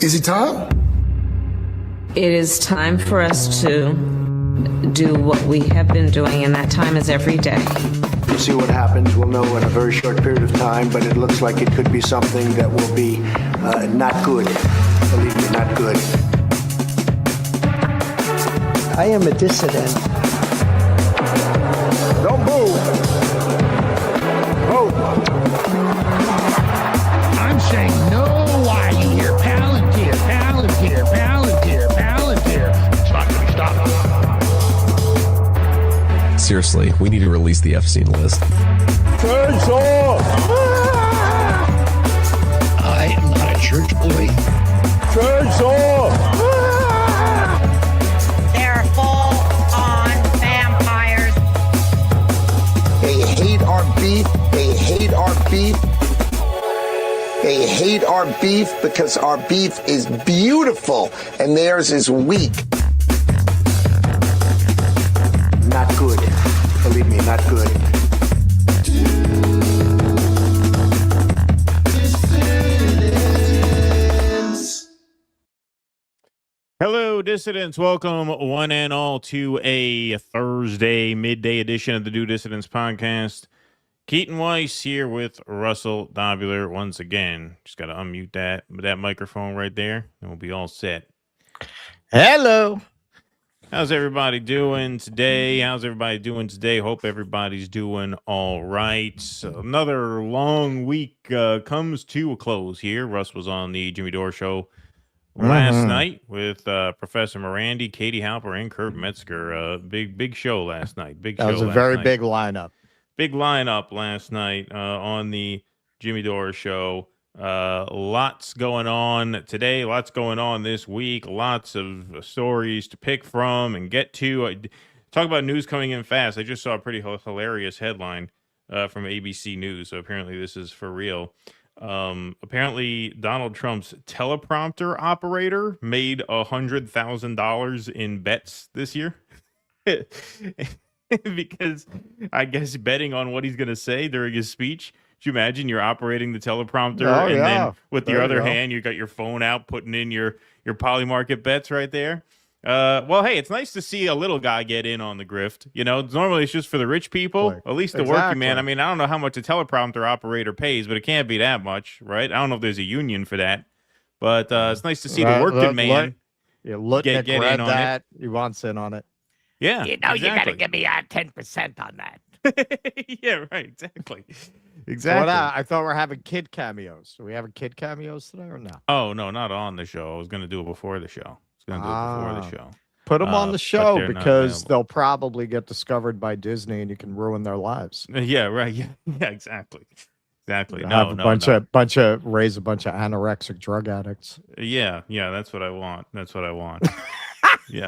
Is it time? It is time for us to do what we have been doing, and that time is every day. We'll see what happens. We'll know in a very short period of time, but it looks like it could be something that will be not good. Believe me, not good. I am a dissident. Don't move. Move. I'm saying no. Why you hear Palantir, Palantir, Palantir, Palantir? It's not going to stop. Seriously, we need to release the Epstein list. Turns off. I am not a church boy. Turns off. They're full-on vampires. They hate our beef. They hate our beef. They hate our beef because our beef is beautiful and theirs is weak. Not good. Believe me, not good. Hello, dissidents. Welcome, one and all, to a Thursday midday edition of the New Dissidents podcast. Keaton Weiss here with Russell Dobular once again. Just got to unmute that microphone right there, and we'll be all set. Hello. How's everybody doing today? Hope everybody's doing all right. So another long week comes to a close here. Russ was on the Jimmy Dore show last night with Professor Morandi, Katie Halper, and Kurt Metzger. Big show last night. That was a very big lineup. Big lineup last night on the Jimmy Dore show. Lots going on today. Lots going on this week. Lots of stories to pick from and get to. Talk about news coming in fast. I just saw a pretty hilarious headline from ABC News. So apparently this is for real. Apparently Donald Trump's teleprompter operator made $100,000 in bets this year. Because I guess betting on what he's going to say during his speech. Could you imagine you're operating the teleprompter then with your other hand, you got your phone out, putting in your Polymarket bets right there. Well, hey, it's nice to see a little guy get in on the grift. Normally it's just for the rich people. At least the working man. I mean, I don't know how much a teleprompter operator pays, but it can't be that much, right? I don't know if there's a union for that, but it's nice to see the working man. Get in on that. He wants in on it. Yeah, You got to give me 10% on that. Yeah, right. Exactly. So I thought we're having kid cameos. Are we having kid cameos today or no? Oh no, not on the show. I was going to do it before the show. Put them on the show because they'll probably get discovered by Disney and you can ruin their lives. Yeah, right. Yeah, exactly. Exactly. Raise a bunch of anorexic drug addicts. Yeah, that's what I want. Yeah.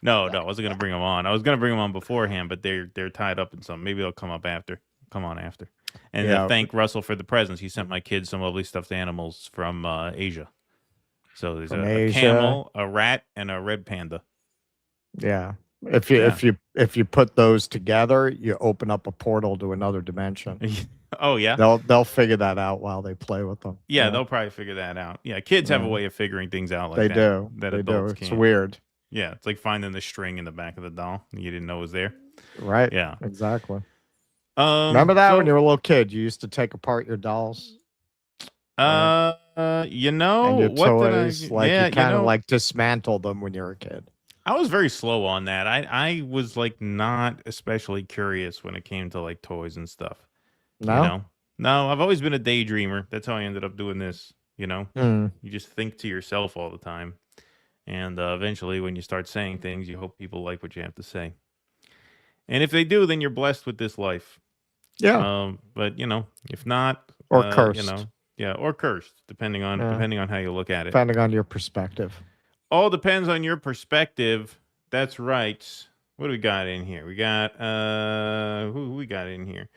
No, I wasn't gonna bring them on. I was gonna bring them on beforehand, but they're tied up in something. Maybe they'll come on after. And thank Russell for the presents. He sent my kids some lovely stuffed animals from Asia. So there's a camel, a rat, and a red panda. Yeah. If you put those together, you open up a portal to another dimension. Oh yeah. They'll figure that out while they play with them. Yeah, they'll probably figure that out. Yeah, kids have a way of figuring things out like they that. Do. That they adults do. It's can't. Weird. Yeah, it's like finding the string in the back of the doll you didn't know was there. Right. Yeah. Exactly. Remember that when you were a little kid, you used to take apart your dolls? And your toys, you kind of like dismantled them when you were a kid. I was very slow on that. I was like not especially curious when it came to like toys and stuff. No? No, I've always been a daydreamer. That's how I ended up doing this. You just think to yourself all the time. And eventually when you start saying things, you hope people like what you have to say. And if they do, then you're blessed with this life. Yeah. But if not, or cursed. Or cursed, depending on how you look at it. Depending on your perspective. All depends on your perspective. That's right. What do we got in here? We got who we got in here?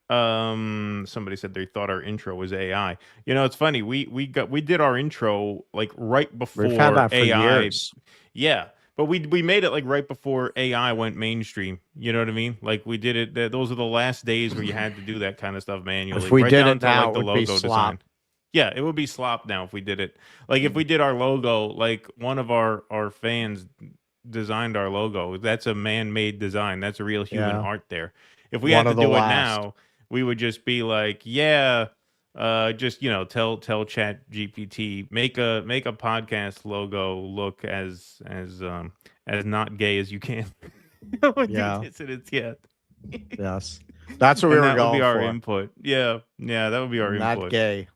Somebody said they thought our intro was AI. It's funny. We did our intro like right before We've had that for AI. Years. Yeah. But we made it like right before AI went mainstream. You know what I mean? Like we did it. Those are the last days where you had to do that kind of stuff manually. If we right did down it to, now, like, the it would be logo slop. design. Yeah, it would be slop now if we did it. Like if we did our logo, like one of our fans designed our logo. That's a man-made design. That's a real human art there. If we had to do it now, we would just be like, tell Chat GPT make a podcast logo look as not gay as you can. It's yet. Yes, that's what we were going for. That would be our input. Yeah, that would be our input. Not gay.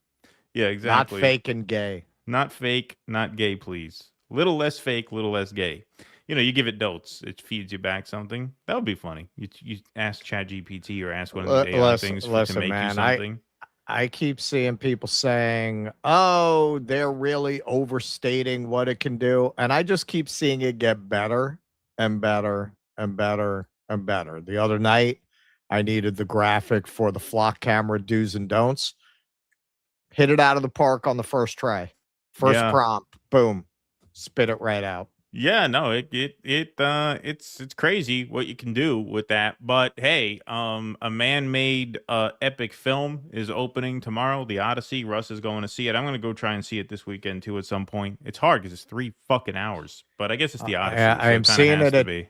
Yeah, exactly. Not fake and gay. Not fake, not gay, please. Little less fake, little less gay. You give it notes. It feeds you back something. That would be funny. You ask ChatGPT or ask one of the AI things to make you something. I keep seeing people saying, oh, they're really overstating what it can do. And I just keep seeing it get better and better and better and better. The other night, I needed the graphic for the flock camera do's and don'ts. Hit it out of the park on the first try. First prompt, boom, spit it right out. Yeah, no, it's crazy what you can do with that. But hey, a man-made epic film is opening tomorrow. The Odyssey. Russ is going to see it. I'm going to go try and see it this weekend too. At some point, it's hard because it's 3 fucking hours. But I guess it's the Odyssey. I'm seeing it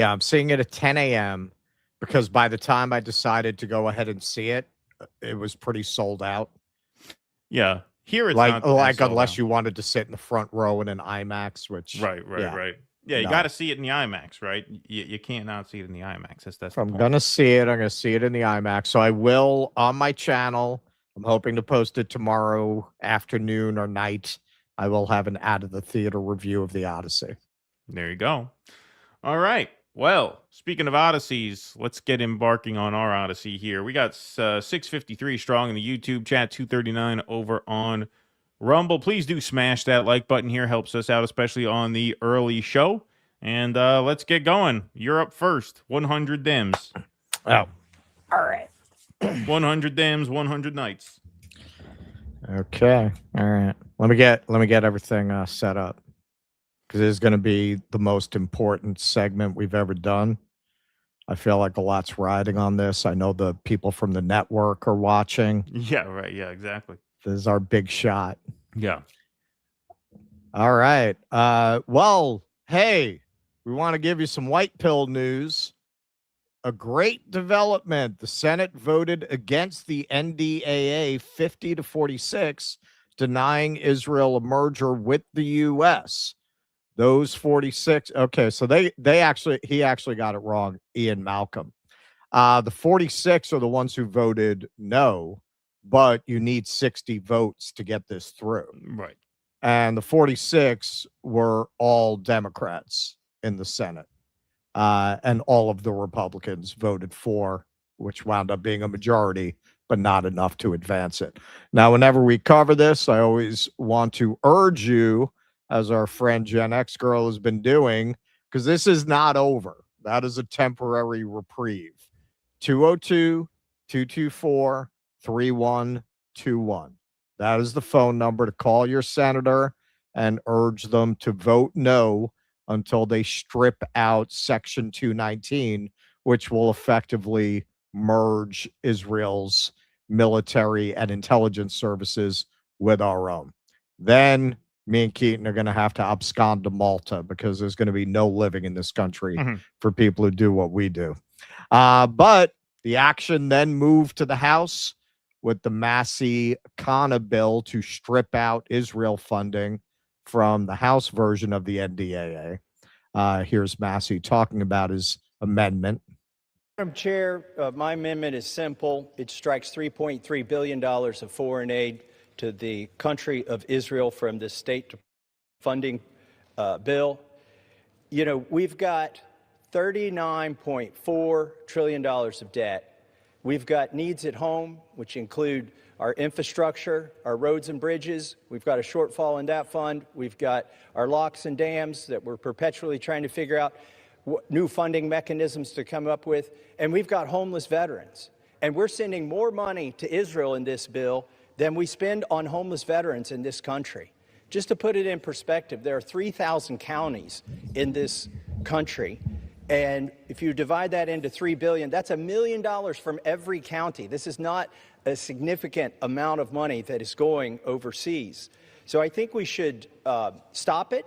I'm seeing it at 10 a.m. because by the time I decided to go ahead and see it, it was pretty sold out. Yeah. Here it's like not unless you wanted to sit in the front row in an IMAX, which right. Yeah, you got to see it in the IMAX, right? You can't not see it in the IMAX. That's I'm gonna see it. I'm gonna see it in the IMAX. So I will on my channel. I'm hoping to post it tomorrow afternoon or night. I will have an out of the theater review of the Odyssey. There you go. All right. Well, speaking of Odysseys, let's get embarking on our Odyssey here. We got 653 strong in the YouTube chat, 239 over on Rumble. Please do smash that like button here. Helps us out, especially on the early show. And let's get going. You're up first. 100 Dems. Oh. All right. 100 Dems, 100 Knights. Okay. All right. Let me get everything set up. Because it's going to be the most important segment we've ever done. I feel like a lot's riding on this. I know the people from the network are watching. Yeah, right. Yeah, exactly. This is our big shot. Yeah. All right. Well, hey, we want to give you some white pill news. A great development. The Senate voted against the NDAA 50 to 46, denying Israel a merger with the U.S. Those 46. Okay, so he actually got it wrong, Ian Malcolm. The 46 are the ones who voted no, but you need 60 votes to get this through. Right. And the 46 were all Democrats in the Senate. And all of the Republicans voted for, which wound up being a majority, but not enough to advance it. Now, whenever we cover this, I always want to urge you, as our friend Gen X Girl has been doing, because this is not over. That is a temporary reprieve. 202-224-3121. That is the phone number to call your senator and urge them to vote no until they strip out Section 219, which will effectively merge Israel's military and intelligence services with our own. Then me and Keaton are going to have to abscond to Malta because there's going to be no living in this country for people who do what we do. But the action then moved to the House with the Massie-Kana bill to strip out Israel funding from the House version of the NDAA. Here's Massie talking about his amendment. Madam Chair, my amendment is simple. It strikes $3.3 billion of foreign aid to the country of Israel from the state funding bill. You know, we've got $39.4 trillion of debt. We've got needs at home, which include our infrastructure, our roads and bridges. We've got a shortfall in that fund. We've got our locks and dams that we're perpetually trying to figure out new funding mechanisms to come up with. And we've got homeless veterans. And we're sending more money to Israel in this bill than we spend on homeless veterans in this country. Just to put it in perspective, there are 3,000 counties in this country. And if you divide that into $3 billion, that's $1 million from every county. This is not a significant amount of money that is going overseas. So I think we should stop it.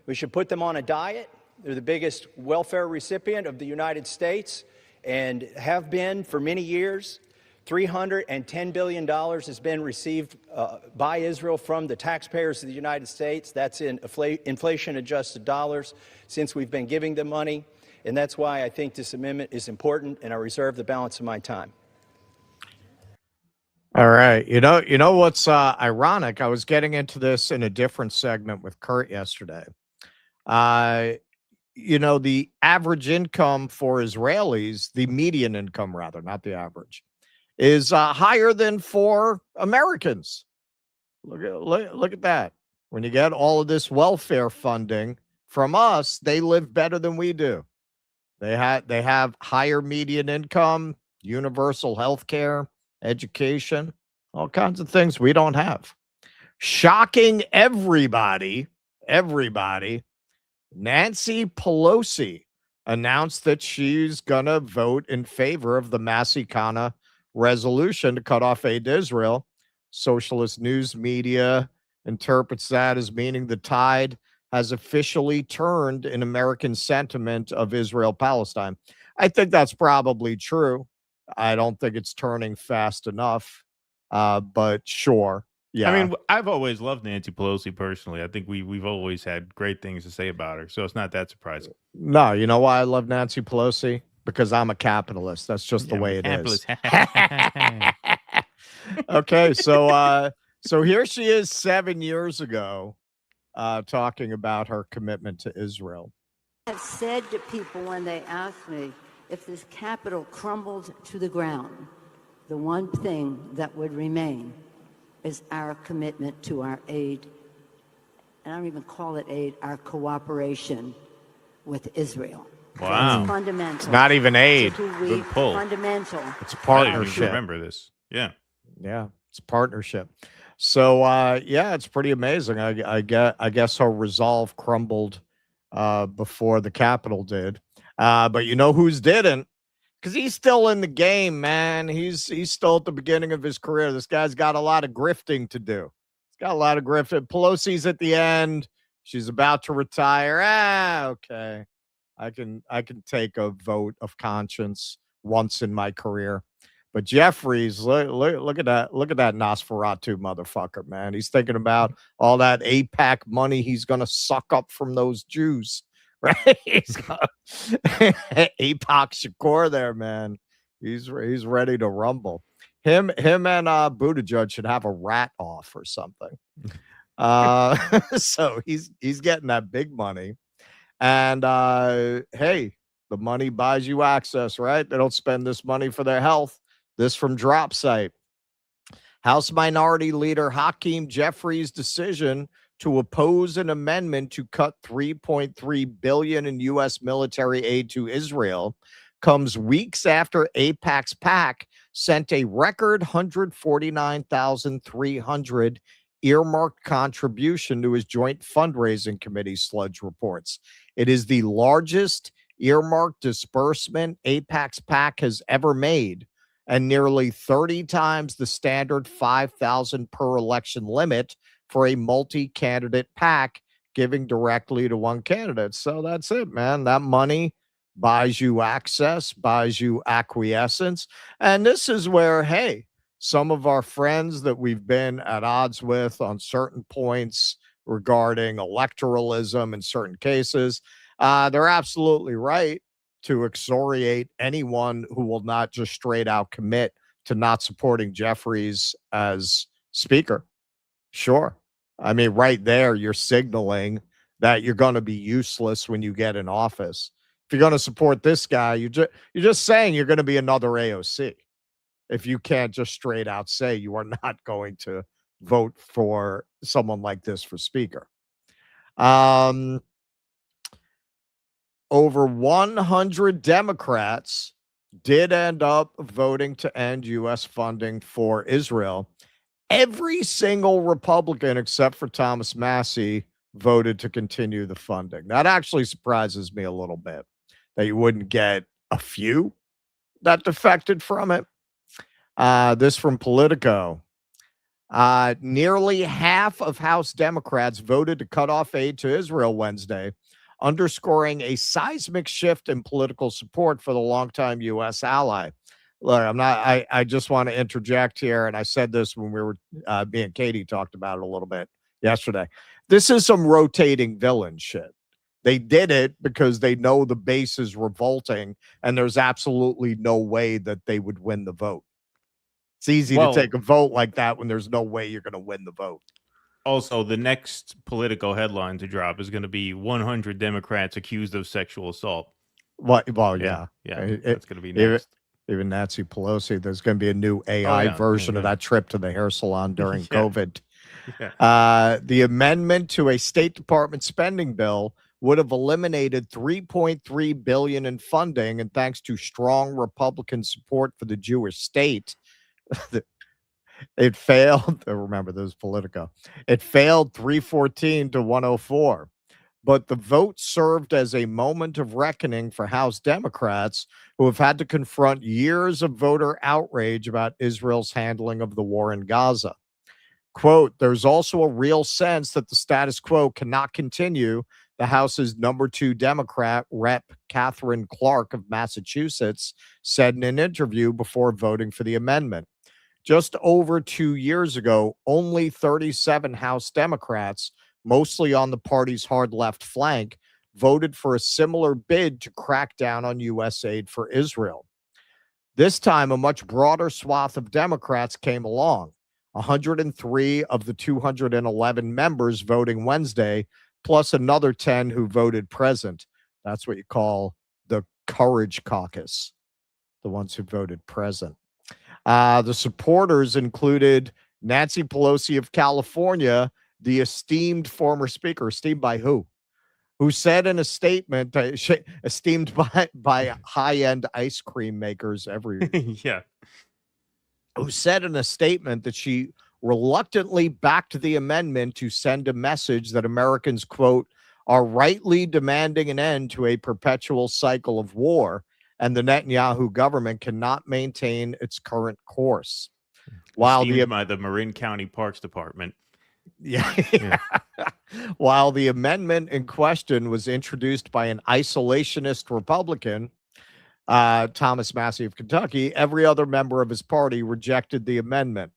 We should put them on a diet. They're the biggest welfare recipient of the United States and have been for many years. $310 billion has been received by Israel from the taxpayers of the United States. That's in inflation-adjusted dollars since we've been giving them money. And that's why I think this amendment is important, and I reserve the balance of my time. All right. You know what's ironic? I was getting into this in a different segment with Kurt yesterday. The average income for Israelis, the median income rather, not the average, is higher than for Americans. Look at that. When you get all of this welfare funding from us, they live better than we do. They have higher median income, universal health care, education, all kinds of things we don't have. Shocking everybody, Nancy Pelosi announced that she's going to vote in favor of the Massie-Kana resolution to cut off aid to Israel. Socialist news media interprets that as meaning the tide has officially turned in American sentiment of Israel-Palestine. I think that's probably true. I don't think it's turning fast enough, but sure. Yeah. I mean, I've always loved Nancy Pelosi personally. I think we've always had great things to say about her, so it's not that surprising. No, you know why I love Nancy Pelosi? Because I'm a capitalist. That's just the way it is. Okay, so here she is 7 years ago talking about her commitment to Israel. I've said to people when they ask me if this capital crumbled to the ground, the one thing that would remain is our commitment to our aid. And I don't even call it aid, our cooperation with Israel. Wow. It's fundamental. It's not even aid. Good pull. Fundamental. It's a partnership. Remember this. Yeah. Yeah, it's a partnership. So, it's pretty amazing. I guess her resolve crumbled before the Capitol did. But you know whose didn't? Because he's still in the game, man. He's still at the beginning of his career. This guy's got a lot of grifting to do. He's Got a lot of Griffin. Pelosi's at the end. She's about to retire. Okay. I can take a vote of conscience once in my career. But Jeffries, look at that. Look at that Nosferatu motherfucker, man. He's thinking about all that AIPAC money he's going to suck up from those Jews, right? He's got AIPAC Shakur there, man. He's ready to rumble. Him and Buttigieg should have a rat off or something. So he's getting that big money. And hey, the money buys you access, right? They don't spend this money for their health. This from DropSite. House Minority Leader Hakeem Jeffries' decision to oppose an amendment to cut $3.3 billion in U.S. military aid to Israel comes weeks after AIPAC's PAC sent a record $149,300 earmarked contribution to his joint fundraising committee, Sludge reports. It is the largest earmarked disbursement AIPAC's PAC has ever made, and nearly 30 times the standard $5,000 per election limit for a multi-candidate PAC giving directly to one candidate. So that's it, man. That money buys you access, buys you acquiescence. And this is where, hey, some of our friends that we've been at odds with on certain points regarding electoralism in certain cases, they're absolutely right to excoriate anyone who will not just straight out commit to not supporting Jeffries as speaker. Sure. I mean, right there, you're signaling that you're going to be useless when you get in office. If you're going to support this guy, you're just saying you're going to be another AOC. If you can't just straight out say you are not going to vote for someone like this for speaker. Over 100 Democrats did end up voting to end U.S. funding for Israel. Every single Republican except for Thomas Massie voted to continue the funding. That actually surprises me a little bit that you wouldn't get a few that defected from it. This from Politico. Nearly half of House Democrats voted to cut off aid to Israel Wednesday, underscoring a seismic shift in political support for the longtime U.S. ally. Look, I just want to interject here, and I said this when we were, me and Katie talked about it a little bit yesterday. This is some rotating villain shit. They did it because they know the base is revolting, and there's absolutely no way that they would win the vote. It's easy to take a vote like that when there's no way you're going to win the vote. Also, the next Politico headline to drop is going to be 100 Democrats accused of sexual assault. Well, yeah. That's going to be next. Even Nancy Pelosi, there's going to be a new AI version of that trip to the hair salon during COVID. The amendment to a State Department spending bill would have eliminated $3.3 billion in funding, and thanks to strong Republican support for the Jewish state, it failed. Remember, this is Politico. It failed 314 to 104. But the vote served as a moment of reckoning for House Democrats who have had to confront years of voter outrage about Israel's handling of the war in Gaza. Quote, there's also a real sense that the status quo cannot continue, the House's number 2 Democrat, Rep. Catherine Clark of Massachusetts, said in an interview before voting for the amendment. Just over 2 years ago, only 37 House Democrats, mostly on the party's hard left flank, voted for a similar bid to crack down on U.S. aid for Israel. This time, a much broader swath of Democrats came along. 103 of the 211 members voting Wednesday, plus another 10 who voted present. That's what you call the Courage Caucus, the ones who voted present. The supporters included Nancy Pelosi of California, the esteemed former speaker, esteemed by who said in a statement, esteemed by high-end ice cream makers everywhere. Yeah. Who said in a statement that she reluctantly backed the amendment to send a message that Americans, quote, are rightly demanding an end to a perpetual cycle of war, and the Netanyahu government cannot maintain its current course. While by the Marin County Parks Department. Yeah. While the amendment in question was introduced by an isolationist Republican, Thomas Massie of Kentucky, every other member of his party rejected the amendment.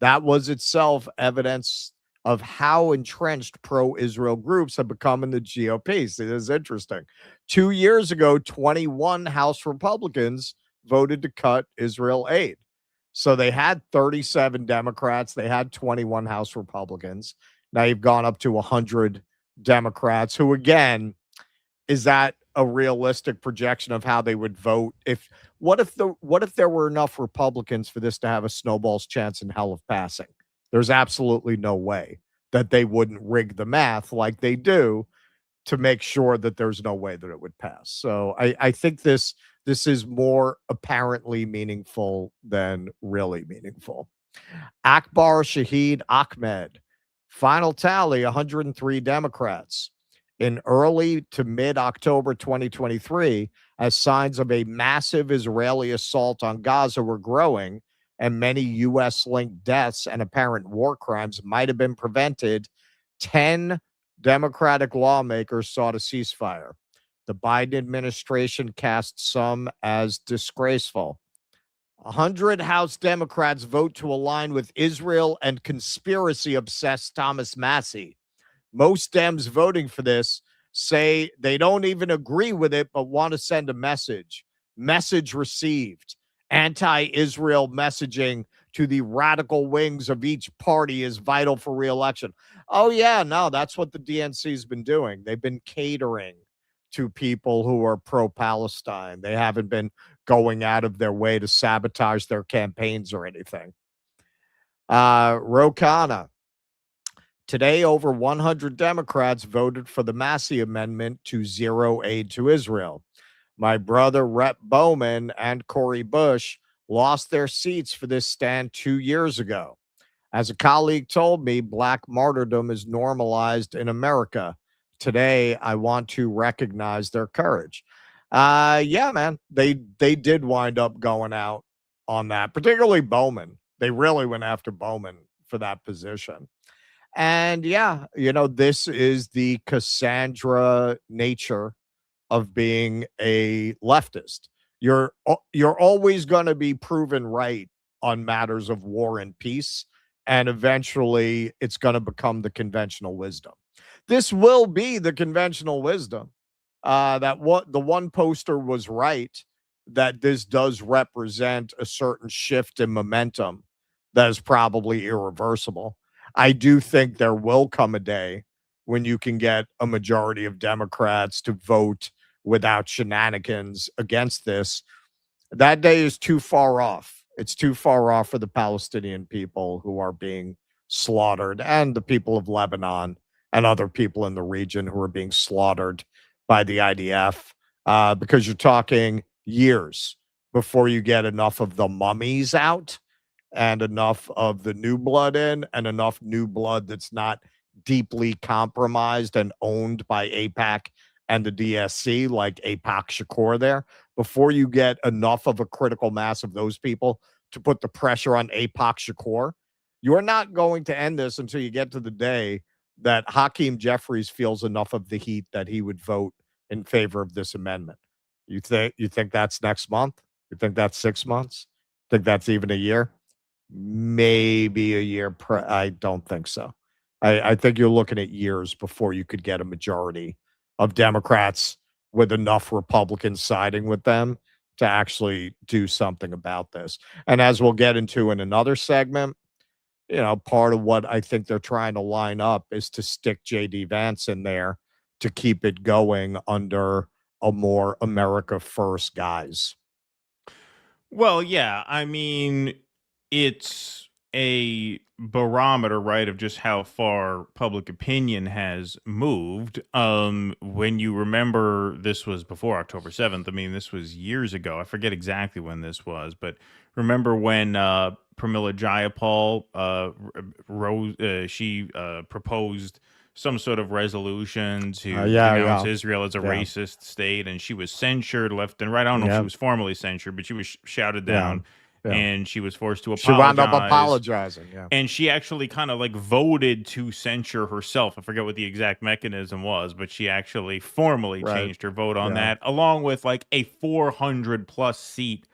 That was itself evidence of how entrenched pro-Israel groups have become in the GOP. See, this is interesting. 2 years ago, 21 House Republicans voted to cut Israel aid. So they had 37 Democrats. They had 21 House Republicans. Now you've gone up to 100 Democrats who, again, is that a realistic projection of how they would vote? What if there were enough Republicans for this to have a snowball's chance in hell of passing? There's absolutely no way that they wouldn't rig the math like they do to make sure that there's no way that it would pass. So I think this is more apparently meaningful than really meaningful. Akbar Shahid Ahmed, final tally 103 Democrats. In early to mid-October 2023, as signs of a massive Israeli assault on Gaza were growing and many U.S.-linked deaths and apparent war crimes might have been prevented, 10 Democratic lawmakers sought a ceasefire. The Biden administration cast some as disgraceful. 100 House Democrats vote to align with Israel and conspiracy-obsessed Thomas Massie. Most Dems voting for this say they don't even agree with it, but want to send a message. Message received. Anti-Israel messaging to the radical wings of each party is vital for re-election. Oh, yeah, no, that's what the DNC has been doing. They've been catering to people who are pro-Palestine. They haven't been going out of their way to sabotage their campaigns or anything. Rokana. Today, over 100 Democrats voted for the Massie Amendment to zero aid to Israel. My brother, Rep. Bowman, and Cori Bush lost their seats for this stand 2 years ago. As a colleague told me, Black martyrdom is normalized in America. Today, I want to recognize their courage. Yeah, man, they did wind up going out on that, particularly Bowman. They really went after Bowman for that position. And yeah, this is the Cassandra nature of being a leftist. You're always going to be proven right on matters of war and peace, and eventually it's going to become the conventional wisdom. This will be the conventional wisdom. The one poster was right, that this does represent a certain shift in momentum that is probably irreversible. I do think there will come a day when you can get a majority of Democrats to vote without shenanigans against this. That day is too far off. It's too far off for the Palestinian people who are being slaughtered, and the people of Lebanon and other people in the region who are being slaughtered by the IDF, because you're talking years before you get enough of the mummies out and enough of the new blood in, and enough new blood that's not deeply compromised and owned by AIPAC and the DSC, like AIPAC Shakur there, before you get enough of a critical mass of those people to put the pressure on AIPAC Shakur. You're not going to end this until you get to the day that Hakeem Jeffries feels enough of the heat that he would vote in favor of this amendment. You think that's next month? You think that's 6 months? Think that's even a year? Maybe a year. I don't think so. I think you're looking at years before you could get a majority of Democrats with enough Republicans siding with them to actually do something about this. And as we'll get into in another segment, part of what I think they're trying to line up is to stick J.D. Vance in there to keep it going under a more America First guise. Well, yeah, I mean, it's a barometer, right, of just how far public opinion has moved. When you remember, this was before October 7th. I mean, this was years ago. I forget exactly when this was, but remember when Pramila Jayapal she proposed some sort of resolution to denounce Israel as a racist state, and she was censured left and right. I don't know if she was formally censured, but she was shouted down. and she was forced to apologize. She wound up apologizing, yeah. And she actually kind of like voted to censure herself. I forget what the exact mechanism was, but she actually formally changed her vote on that, along with like a 400 plus seat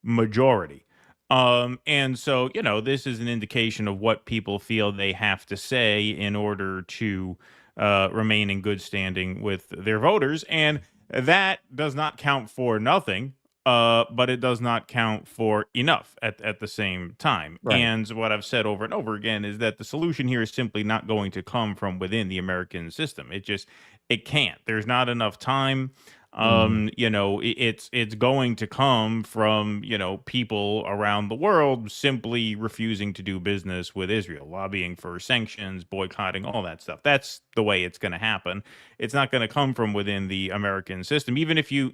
majority. And so, you know, this is an indication of what people feel they have to say in order to remain in good standing with their voters. And that does not count for nothing. But it does not count for enough at the same time. Right. And what I've said over and over again is that the solution here is simply not going to come from within the American system. It can't. There's not enough time. You know, it's going to come from, you know, people around the world simply refusing to do business with Israel, lobbying for sanctions, boycotting, all that stuff. That's the way it's going to happen. It's not going to come from within the American system. Even if you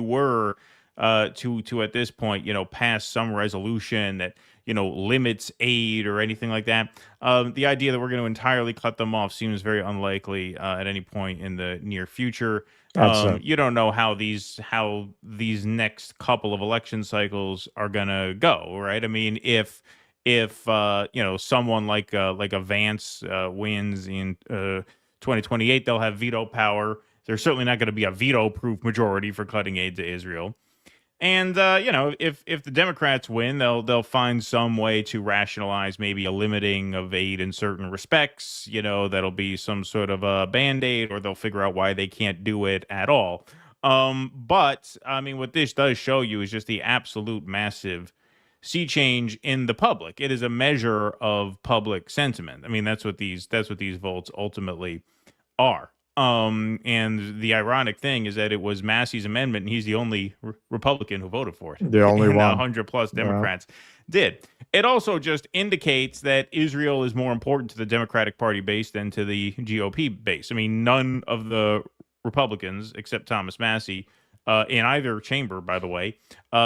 were to at this point, you know, pass some resolution that, you know, limits aid or anything like that. The idea that we're going to entirely cut them off seems very unlikely at any point in the near future. You don't know how these next couple of election cycles are going to go, right? I mean, if you know, someone like a Vance wins in 2028, they'll have veto power. There's certainly not going to be a veto-proof majority for cutting aid to Israel. And you know, if the Democrats win, they'll find some way to rationalize maybe a limiting of aid in certain respects. You know, that'll be some sort of a band-aid, or they'll figure out why they can't do it at all. But I mean, what this does show you is just the absolute massive sea change in the public. It is a measure of public sentiment. I mean, that's what these votes ultimately are. And the ironic thing is that it was Massie's amendment, and he's the only Republican who voted for it. The only one. 100 plus Democrats did. It also just indicates that Israel is more important to the Democratic Party base than to the GOP base. I mean, none of the Republicans, except Thomas Massie, in either chamber, by the way,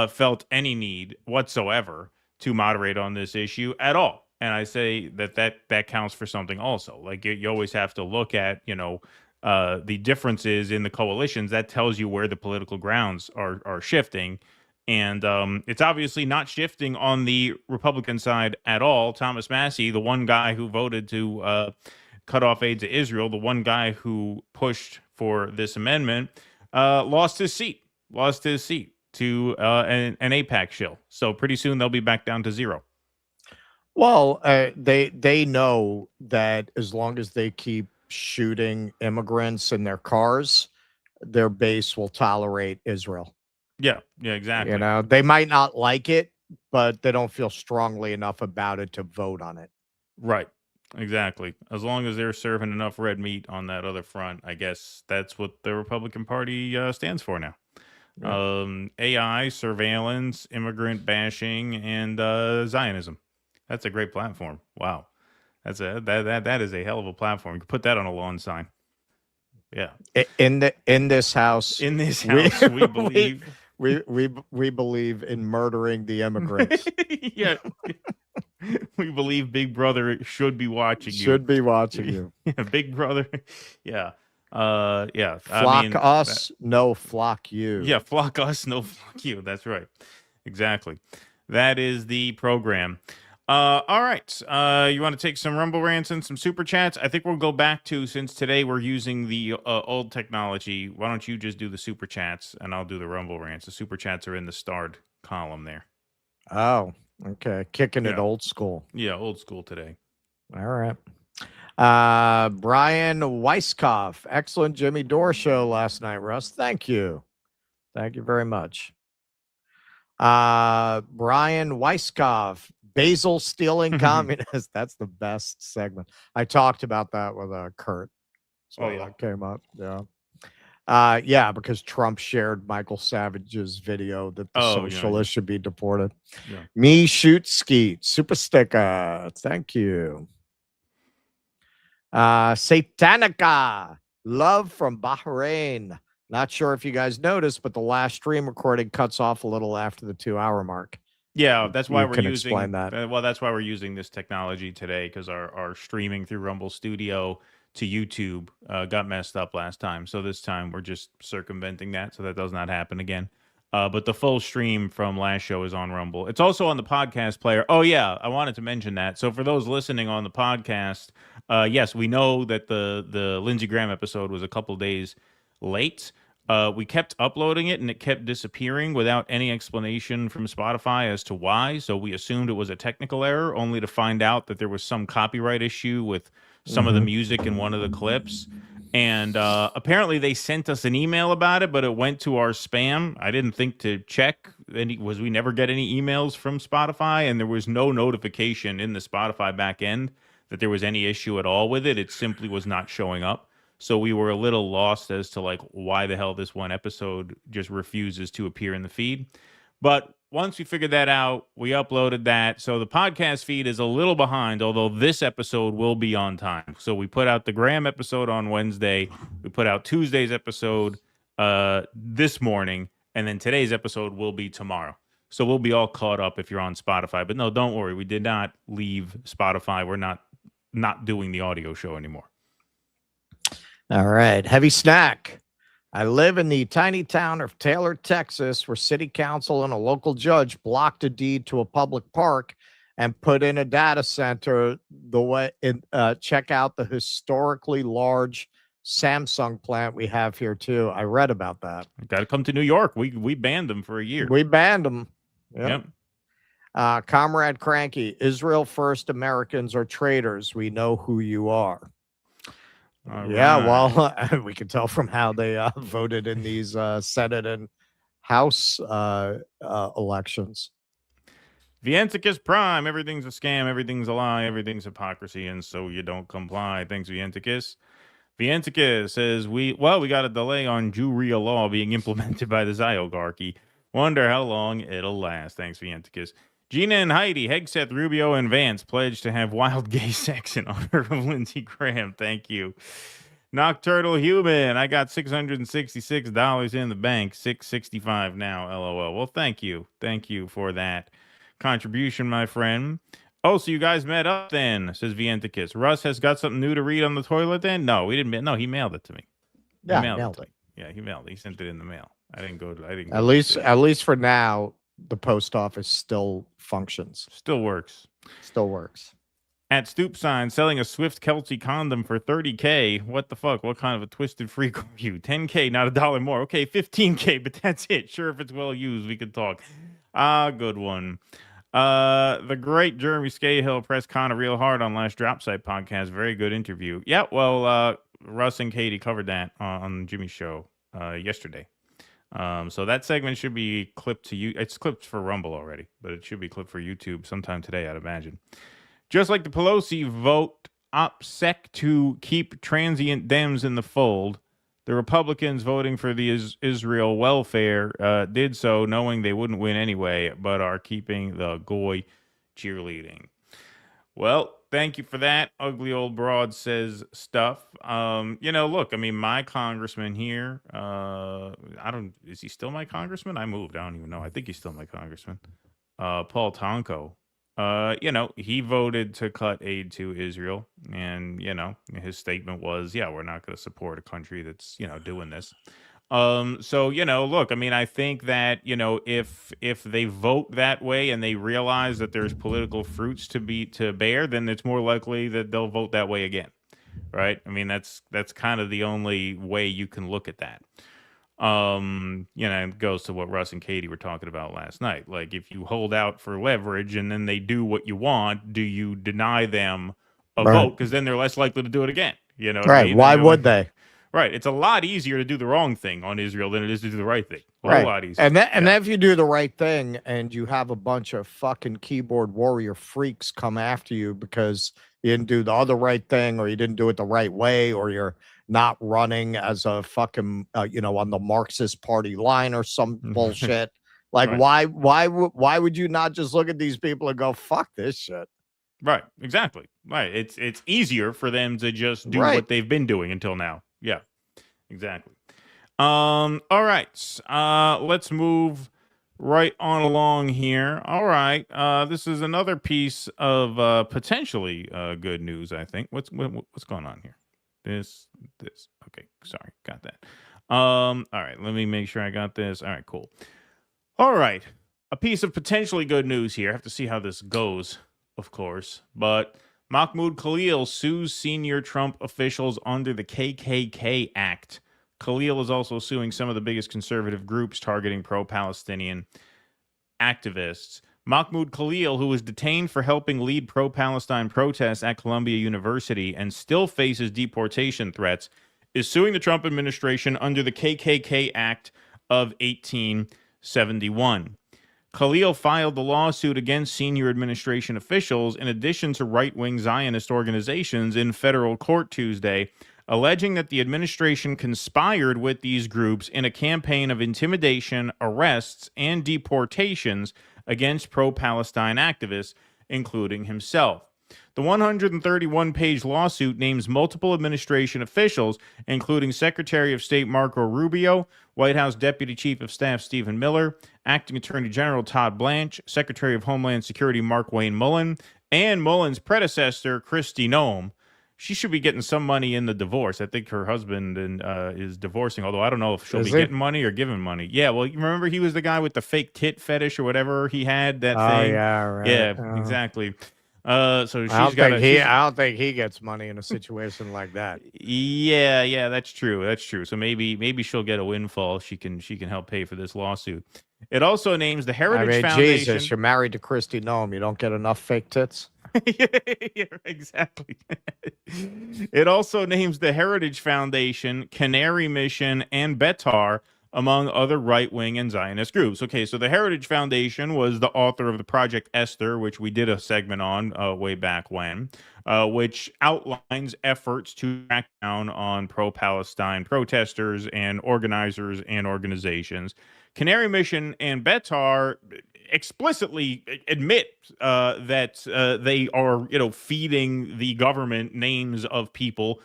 felt any need whatsoever to moderate on this issue at all. And I say that counts for something also. Like, you always have to look at, you know, the differences in the coalitions. That tells you where the political grounds are shifting. And it's obviously not shifting on the Republican side at all. Thomas Massie, the one guy who voted to cut off aid to Israel, the one guy who pushed for this amendment, lost his seat to an AIPAC shill. So pretty soon they'll be back down to zero. Well, they know that as long as they keep shooting immigrants in their cars, their base will tolerate Israel. Yeah, exactly. You know, they might not like it, but they don't feel strongly enough about it to vote on it. Right. Exactly. As long as they're serving enough red meat on that other front, I guess that's what the Republican Party stands for now. Yeah. AI, surveillance, immigrant bashing, and Zionism. That's a great platform. Wow. That is a hell of a platform. You could put that on a lawn sign. Yeah. In this house, we believe we believe in murdering the immigrants. Yeah. We believe Big Brother should be watching you. Should be watching you. Yeah, Big Brother. Yeah. Yeah. Flock us, no flock you. Yeah, flock us, no flock you. That's right. Exactly. That is the program. All right. You want to take some Rumble rants and some super chats? I think we'll go back to, since today we're using the old technology, why don't you just do the super chats and I'll do the Rumble rants. The super chats are in the starred column there. Oh, okay. Kicking it old school. Yeah, old school today. All right. Brian Weisskopf. Excellent Jimmy Dore show last night, Russ. Thank you. Thank you very much. Brian Weisskopf. Basil stealing communist. That's the best segment. I talked about that with Kurt. So that came up. Yeah. Yeah, because Trump shared Michael Savage's video that the socialists should be deported. Yeah. Me shoot skeet. Super sticker. Thank you. Satanica. Love from Bahrain. Not sure if you guys noticed, but the last stream recording cuts off a little after the 2-hour mark. Yeah, that's why we're using that. Well, that's why we're using this technology today, because our streaming through Rumble Studio to YouTube got messed up last time. So this time we're just circumventing that, so that does not happen again. But the full stream from last show is on Rumble. It's also on the podcast player. Oh, yeah, I wanted to mention that. So for those listening on the podcast, yes, we know that the Lindsey Graham episode was a couple days late. We kept uploading it, and it kept disappearing without any explanation from Spotify as to why. So we assumed it was a technical error, only to find out that there was some copyright issue with some of the music in one of the clips. And apparently they sent us an email about it, but it went to our spam. I didn't think to check. We never get any emails from Spotify, and there was no notification in the Spotify back end that there was any issue at all with it. It simply was not showing up. So we were a little lost as to like why the hell this one episode just refuses to appear in the feed. But once we figured that out, we uploaded that. So the podcast feed is a little behind, although this episode will be on time. So we put out the Graham episode on Wednesday. We put out Tuesday's episode this morning. And then today's episode will be tomorrow. So we'll be all caught up if you're on Spotify. But no, don't worry. We did not leave Spotify. We're not doing the audio show anymore. All right. Heavy snack. I live in the tiny town of Taylor, Texas, where city council and a local judge blocked a deed to a public park and put in a data center. Check out the historically large Samsung plant we have here too. I read about that. Got to come to New York. We banned them for a year. We banned them. Yep. Comrade Cranky, Israel first, Americans are traitors. We know who you are. Right. Well, we can tell from how they voted in these Senate and House elections. Vienticus Prime, everything's a scam, everything's a lie, everything's hypocrisy, and so you don't comply. Thanks, Vienticus. Vienticus says, we got a delay on Jewria law being implemented by the Zyoligarchy. Wonder how long it'll last. Thanks, Vienticus. Gina and Heidi, Hegseth, Rubio, and Vance pledged to have wild gay sex in honor of Lindsey Graham. Thank you. Nocturnal Human, I got $666 in the bank, $665 now, LOL. Well, thank you. Thank you for that contribution, my friend. Oh, so you guys met up then, says Vienticus. Russ has got something new to read on the toilet then? No, we didn't. No, he mailed it to me. Yeah, mailed it. Yeah, he mailed it. He sent it in the mail. I didn't go. At least for now, the post office still functions. Still works. At Stoop Sign, selling a Swift Kelsey condom for $30K. What the fuck? What kind of a twisted freak are you? $10K, not $1 more. Okay, $15K, but that's it. Sure, if it's well used, we could talk. Good one. The great Jeremy Scahill pressed Connor real hard on last Drop Site podcast. Very good interview. Yeah, well, Russ and Katie covered that on Jimmy's show yesterday. So that segment should be clipped to you. It's clipped for Rumble already, but it should be clipped for YouTube sometime today, I'd imagine. Just like the Pelosi vote OPSEC to keep transient Dems in the fold, the Republicans voting for the Israel welfare did so knowing they wouldn't win anyway, but are keeping the goy cheerleading. Well, thank you for that. Ugly old broad says stuff. Look, I mean, my congressman here, is he still my congressman? I moved. I don't even know. I think he's still my congressman. Paul Tonko. He voted to cut aid to Israel. And, his statement was, yeah, we're not going to support a country that's, doing this. Look, I mean, I think that, if they vote that way and they realize that there's political fruits to bear, then it's more likely that they'll vote that way again. Right. I mean, that's kind of the only way you can look at that. It goes to what Russ and Katie were talking about last night. Like, if you hold out for leverage and then they do what you want, do you deny them a vote? Because then they're less likely to do it again. You know what I mean? Why would they? Right. It's a lot easier to do the wrong thing on Israel than it is to do the right thing. A lot easier. And then if you do the right thing and you have a bunch of fucking keyboard warrior freaks come after you because you didn't do the other right thing, or you didn't do it the right way, or you're not running as a fucking, on the Marxist party line or some bullshit. Like, right. Why would you not just look at these people and go, fuck this shit? Right. Exactly. Right. It's easier for them to just do what they've been doing until now. Yeah, exactly. All right. Let's move right on along here. All right. This is another piece of potentially good news, I think. What's going on here? This. Okay. Sorry. Got that. All right. Let me make sure I got this. All right. Cool. All right. A piece of potentially good news here. I have to see how this goes, of course. But Mahmoud Khalil sues senior Trump officials under the KKK Act. Khalil is also suing some of the biggest conservative groups targeting pro-Palestinian activists. Mahmoud Khalil, who was detained for helping lead pro-Palestine protests at Columbia University and still faces deportation threats, is suing the Trump administration under the KKK Act of 1871. Khalil filed the lawsuit against senior administration officials in addition to right-wing Zionist organizations in federal court Tuesday, alleging that the administration conspired with these groups in a campaign of intimidation, arrests, and deportations against pro-Palestine activists, including himself. The 131-page lawsuit names multiple administration officials, including Secretary of State Marco Rubio, White House Deputy Chief of Staff Stephen Miller, Acting Attorney General Todd Blanche, Secretary of Homeland Security Mark Wayne Mullen, and Mullen's predecessor, Kristi Noem. She should be getting some money in the divorce. I think her husband is divorcing, although I don't know if she'll be getting money or giving money. Yeah, well, you remember he was the guy with the fake tit fetish or whatever he had, that thing? Yeah, right. Yeah, exactly. So she's I don't think he gets money in a situation like that. Yeah, that's true. That's true. So maybe she'll get a windfall. She can help pay for this lawsuit. It also names the Heritage Foundation. Jesus, you're married to Kristi Noem. You don't get enough fake tits. Yeah, exactly. It also names the Heritage Foundation, Canary Mission, and Betar, among other right-wing and Zionist groups. Okay, so the Heritage Foundation was the author of the Project Esther, which we did a segment on way back when, which outlines efforts to crack down on pro-Palestine protesters and organizers and organizations. Canary Mission and Betar explicitly admit that they are, feeding the government names of people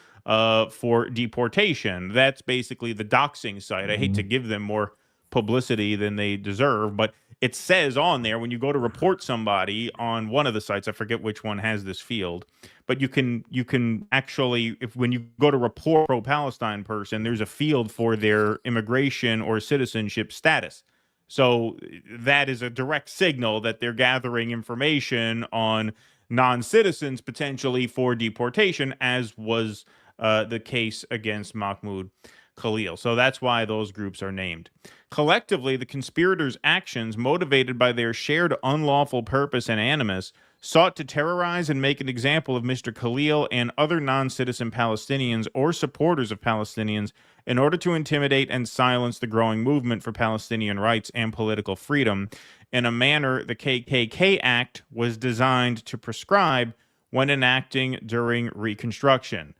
for deportation. That's basically the doxing site. I hate to give them more publicity than they deserve, but it says on there when you go to report somebody on one of the sites, I forget which one has this field, but you can actually, when you go to report pro-Palestine person, there's a field for their immigration or citizenship status. So that is a direct signal that they're gathering information on non-citizens potentially for deportation, as was the case against Mahmoud Khalil. So that's why those groups are named. Collectively, the conspirators' actions, motivated by their shared unlawful purpose and animus, sought to terrorize and make an example of Mr. Khalil and other non-citizen Palestinians or supporters of Palestinians in order to intimidate and silence the growing movement for Palestinian rights and political freedom in a manner the KKK Act was designed to prescribe when enacting during Reconstruction.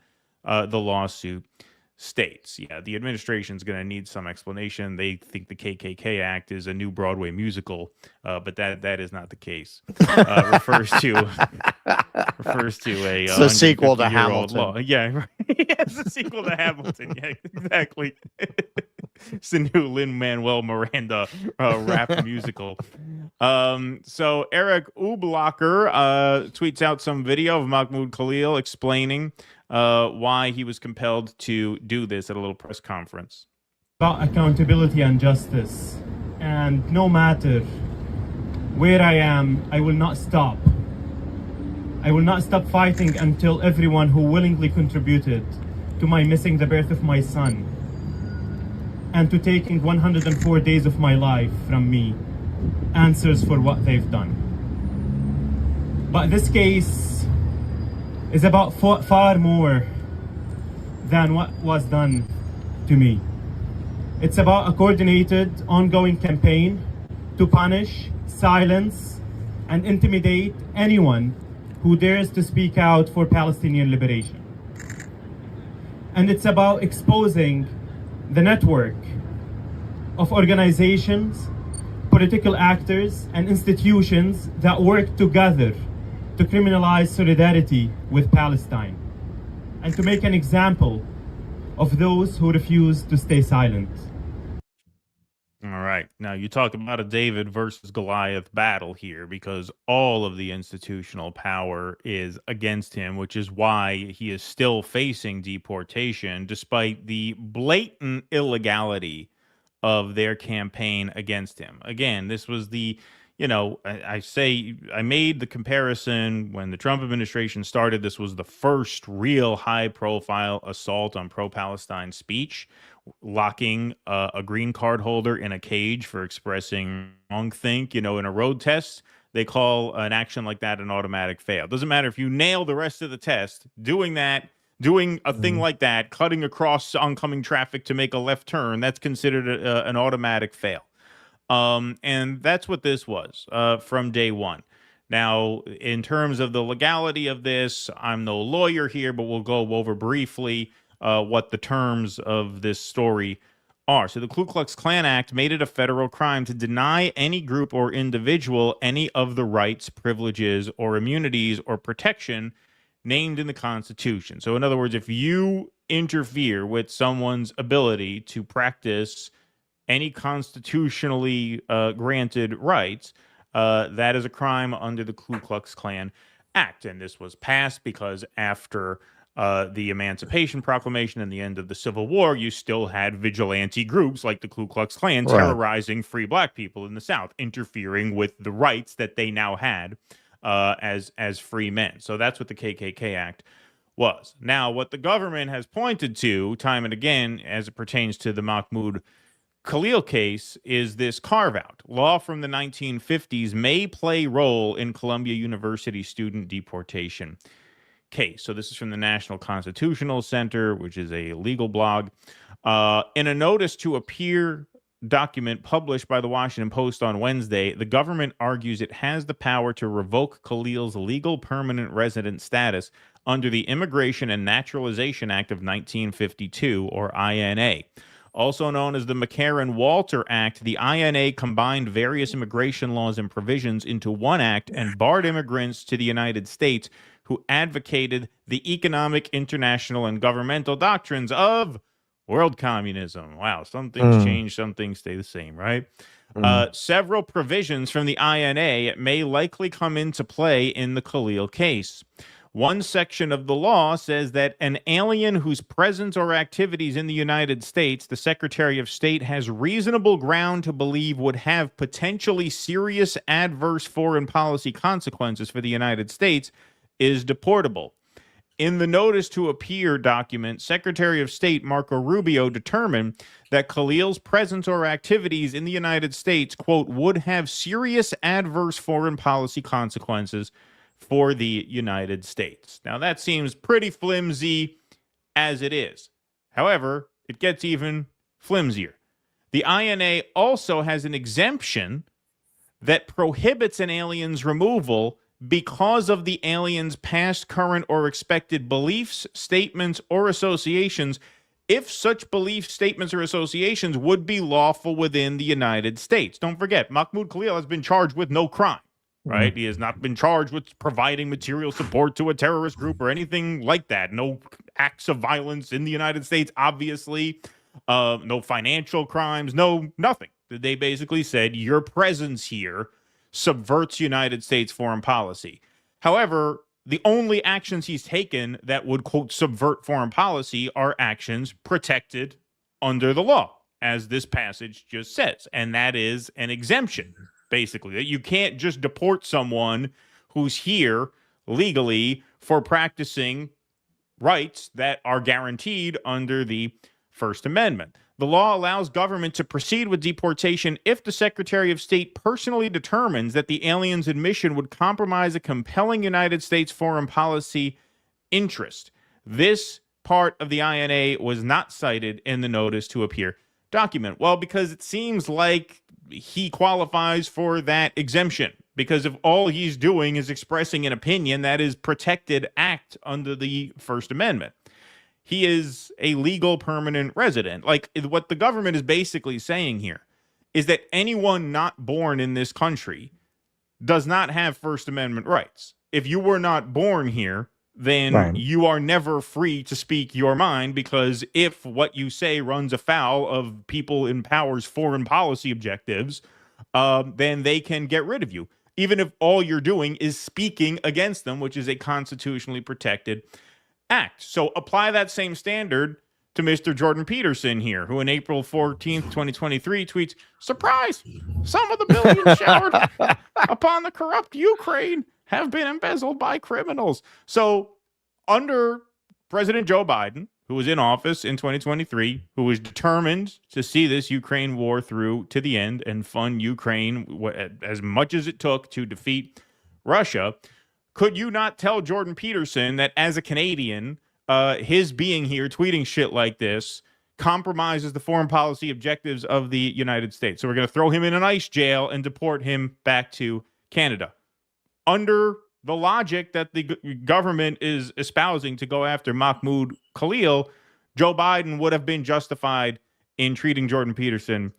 The lawsuit states. Yeah, the administration's going to need some explanation. They think the KKK Act is a new Broadway musical, but that is not the case. Refers to a it's a sequel to Hamilton. Law. Yeah, right. It's a sequel to Hamilton. Yeah, exactly. It's the new Lin-Manuel Miranda rap musical. So Eric Ublacher tweets out some video of Mahmoud Khalil explaining why he was compelled to do this at a little press conference. About accountability and justice. And no matter where I am, I will not stop. I will not stop fighting until everyone who willingly contributed to my missing the birth of my son and to taking 104 days of my life from me answers for what they've done. But this case is about far more than what was done to me. It's about a coordinated, ongoing campaign to punish, silence, and intimidate anyone who dares to speak out for Palestinian liberation. And it's about exposing the network of organizations, political actors, and institutions that work together to criminalize solidarity with Palestine and to make an example of those who refuse to stay silent. All right. Now, you talk about a David versus Goliath battle here because all of the institutional power is against him, which is why he is still facing deportation despite the blatant illegality of their campaign against him. Again, this was the, I made the comparison when the Trump administration started. This was the first real high-profile assault on pro-Palestine speech, locking a green card holder in a cage for expressing wrongthink. In a road test, they call an action like that an automatic fail. Doesn't matter if you nail the rest of the test, doing a thing like that, cutting across oncoming traffic to make a left turn, that's considered an automatic fail. And that's what this was from day one. Now, in terms of the legality of this, I'm no lawyer here, but we'll go over briefly what the terms of this story are. So the Ku Klux Klan Act made it a federal crime to deny any group or individual any of the rights, privileges, or immunities or protection named in the Constitution. So in other words, if you interfere with someone's ability to practice any constitutionally granted rights, that is a crime under the Ku Klux Klan Act. And this was passed because after the Emancipation Proclamation and the end of the Civil War, you still had vigilante groups like the Ku Klux Klan terrorizing free black people in the South, interfering with the rights that they now had as free men. So that's what the KKK Act was. Now, what the government has pointed to time and again as it pertains to the Mahmoud Khalil case is this carve-out. Law from the 1950s may play role in Columbia University student deportation case. So this is from the National Constitutional Center, which is a legal blog. In a notice to appear document published by the Washington Post on Wednesday, the government argues it has the power to revoke Khalil's legal permanent resident status under the Immigration and Naturalization Act of 1952, or INA. Also known as the McCarran-Walter Act, the INA combined various immigration laws and provisions into one act and barred immigrants to the United States who advocated the economic, international, and governmental doctrines of world communism. Wow, some things change, some things stay the same, right? Several provisions from the INA may likely come into play in the Khalil case. One section of the law says that an alien whose presence or activities in the United States the Secretary of State has reasonable ground to believe would have potentially serious adverse foreign policy consequences for the United States is deportable. In the notice to appear document, Secretary of State Marco Rubio determined that Khalil's presence or activities in the United States, quote, would have serious adverse foreign policy consequences for the United States. Now, that seems pretty flimsy as it is. However, it gets even flimsier. The INA also has an exemption that prohibits an alien's removal because of the alien's past, current, or expected beliefs, statements, or associations, if such beliefs, statements, or associations would be lawful within the United States. Don't forget, Mahmoud Khalil has been charged with no crime. Right? He has not been charged with providing material support to a terrorist group or anything like that. No acts of violence in the United States, obviously. No financial crimes, nothing. They basically said your presence here subverts United States foreign policy. However, the only actions he's taken that would, quote, subvert foreign policy are actions protected under the law, as this passage just says. And that is an exemption. Basically, that you can't just deport someone who's here legally for practicing rights that are guaranteed under the First Amendment. The law allows government to proceed with deportation if the Secretary of State personally determines that the alien's admission would compromise a compelling United States foreign policy interest. This part of the INA was not cited in the notice to appear document. Well, because it seems like he qualifies for that exemption, because if all he's doing is expressing an opinion, that is protected act under the First Amendment. He is a legal permanent resident. Like, what the government is basically saying here is that anyone not born in this country does not have First Amendment rights. If you were not born here, then you are never free to speak your mind, because if what you say runs afoul of people in power's foreign policy objectives, then they can get rid of you, even if all you're doing is speaking against them, which is a constitutionally protected act. So apply that same standard to Mr. Jordan Peterson here, who in April 14th, 2023 tweets, "Surprise! Some of the billions showered upon the corrupt Ukraine have been embezzled by criminals." So under President Joe Biden, who was in office in 2023, who was determined to see this Ukraine war through to the end and fund Ukraine as much as it took to defeat Russia, could you not tell Jordan Peterson that as a Canadian, his being here tweeting shit like this compromises the foreign policy objectives of the United States? So we're going to throw him in an ICE jail and deport him back to Canada. Under the logic that the government is espousing to go after Mahmoud Khalil, Joe Biden would have been justified in treating Jordan Peterson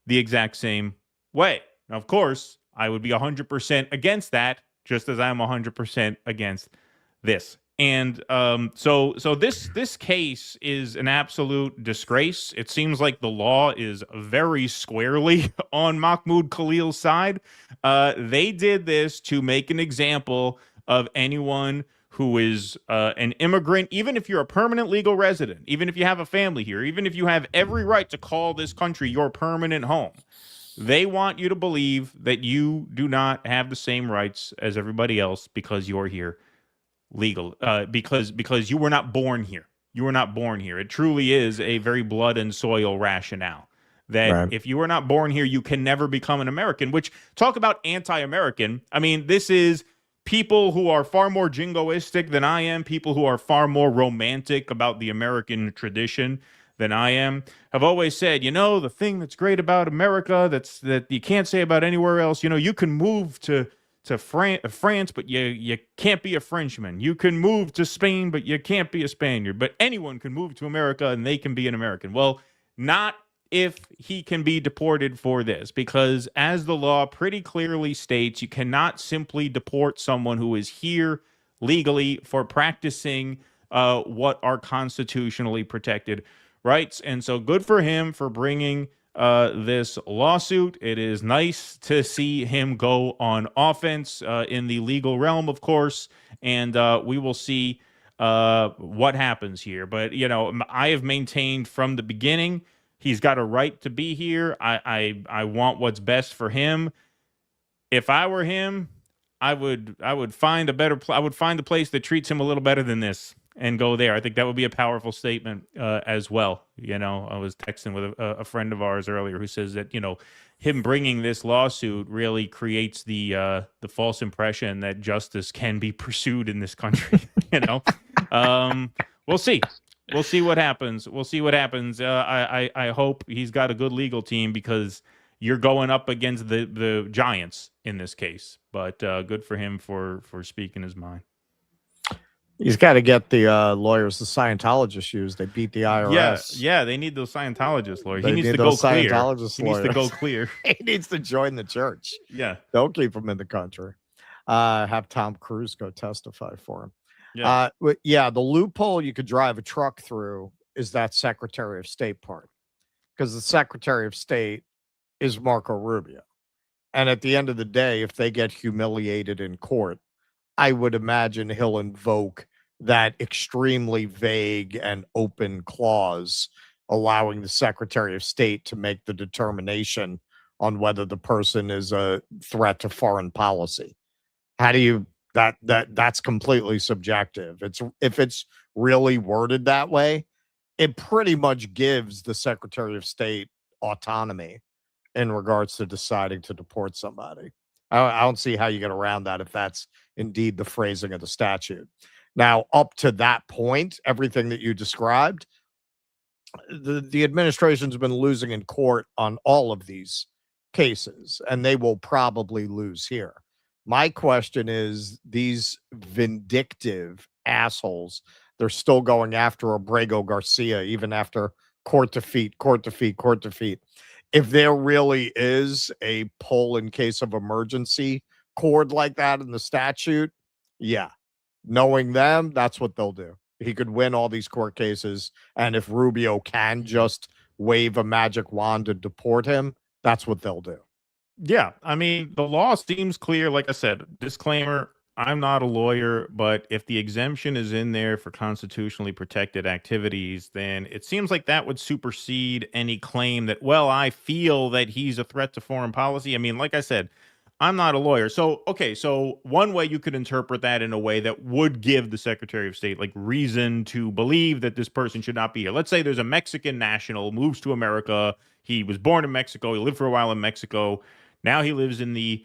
the exact same way. Now, of course, I would be 100% against that, just as I'm 100% against this. And so this case is an absolute disgrace. It seems like the law is very squarely on Mahmoud Khalil's side. They did this to make an example of anyone who is an immigrant, even if you're a permanent legal resident, even if you have a family here, even if you have every right to call this country your permanent home. They want you to believe that you do not have the same rights as everybody else because you're here legal, because you were not born here. You were not born here. It truly is a very blood and soil rationale that if you were not born here, you can never become an American, which, talk about anti-American. I mean, this is people who are far more jingoistic than I am, people who are far more romantic about the American tradition than I am, have always said, the thing that's great about America that you can't say about anywhere else, you can move to France, but you can't be a Frenchman. You can move to Spain, but you can't be a Spaniard. But anyone can move to America and they can be an American. Well, not if he can be deported for this, because as the law pretty clearly states, you cannot simply deport someone who is here legally for practicing what are constitutionally protected rights. And so good for him for bringing this lawsuit. It is nice to see him go on offense in the legal realm, of course, and we will see what happens here. But, I have maintained from the beginning he's got a right to be here. I want what's best for him. If I were him, I would find I would find a place that treats him a little better than this and go there. I think that would be a powerful statement as well. I was texting with a friend of ours earlier who says that, him bringing this lawsuit really creates the false impression that justice can be pursued in this country. We'll see. We'll see what happens. I hope he's got a good legal team, because you're going up against the giants in this case. But good for him for speaking his mind. He's got to get the lawyers the Scientologists use. They beat the IRS. Yeah, they need those Scientologist lawyers. He needs to go clear. He needs to go clear. He needs to join the church. Yeah. Don't keep him in the country. Have Tom Cruise go testify for him. Yeah. The loophole you could drive a truck through is that Secretary of State part, because the Secretary of State is Marco Rubio. And at the end of the day, if they get humiliated in court, I would imagine he'll invoke that extremely vague and open clause allowing the Secretary of State to make the determination on whether the person is a threat to foreign policy. How do you that's completely subjective. If it's really worded that way, it pretty much gives the Secretary of State autonomy in regards to deciding to deport somebody. I don't see how you get around that if that's indeed the phrasing of the statute. Now, up to that point, everything that you described, the administration's been losing in court on all of these cases, and they will probably lose here. My question is, these vindictive assholes, they're still going after Abrego Garcia, even after court defeat. If there really is a pull in case of emergency cord like that in the statute, yeah, knowing them, that's what they'll do. He could win all these court cases, and if Rubio can just wave a magic wand and deport him, that's what they'll do. Yeah, I mean, the law seems clear. Like I said, disclaimer, I'm not a lawyer, but if the exemption is in there for constitutionally protected activities, then it seems like that would supersede any claim that, well, I feel that he's a threat to foreign policy. I mean, like I said, I'm not a lawyer. So, okay, so one way you could interpret that in a way that would give the Secretary of State like reason to believe that this person should not be here. Let's say there's a Mexican national, moves to America. He was born in Mexico. He lived for a while in Mexico. Now he lives in the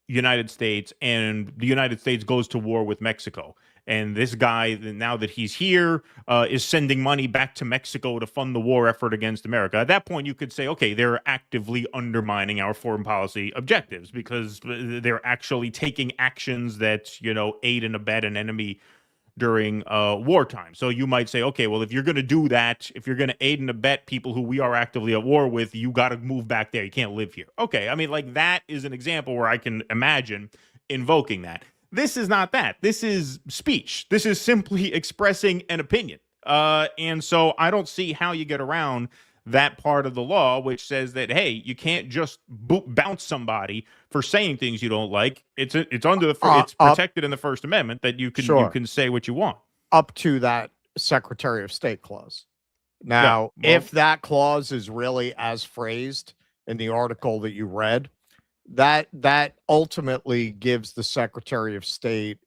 United States, and the United States goes to war with Mexico. And this guy, now that he's here, is sending money back to Mexico to fund the war effort against America. At that point, you could say, okay, they're actively undermining our foreign policy objectives because they're actually taking actions that, aid and abet an enemy during wartime. So you might say, okay, well, if you're going to do that, if you're going to aid and abet people who we are actively at war with, you got to move back there. You can't live here. Okay, I mean, like that is an example where I can imagine invoking that. This is not that. This is speech. This is simply expressing an opinion. And so I don't see how you get around that part of the law, which says that, hey, you can't just bounce somebody for saying things you don't like. It's under the it's protected in the First Amendment that you can say what you want up to that Secretary of State clause. Now, if that clause is really as phrased in the article that you read, that ultimately gives the Secretary of State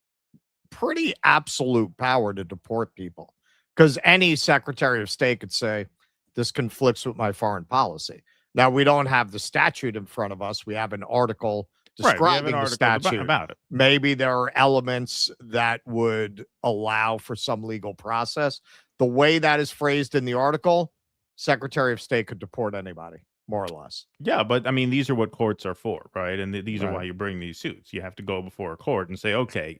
pretty absolute power to deport people, because any Secretary of State could say, this conflicts with my foreign policy. Now, we don't have the statute in front of us. We have an article describing the statute about it. Maybe there are elements that would allow for some legal process. The way that is phrased in the article, Secretary of State could deport anybody, more or less. Yeah, but I mean, these are what courts are for, right? And these are why you bring these suits. You have to go before a court and say, okay,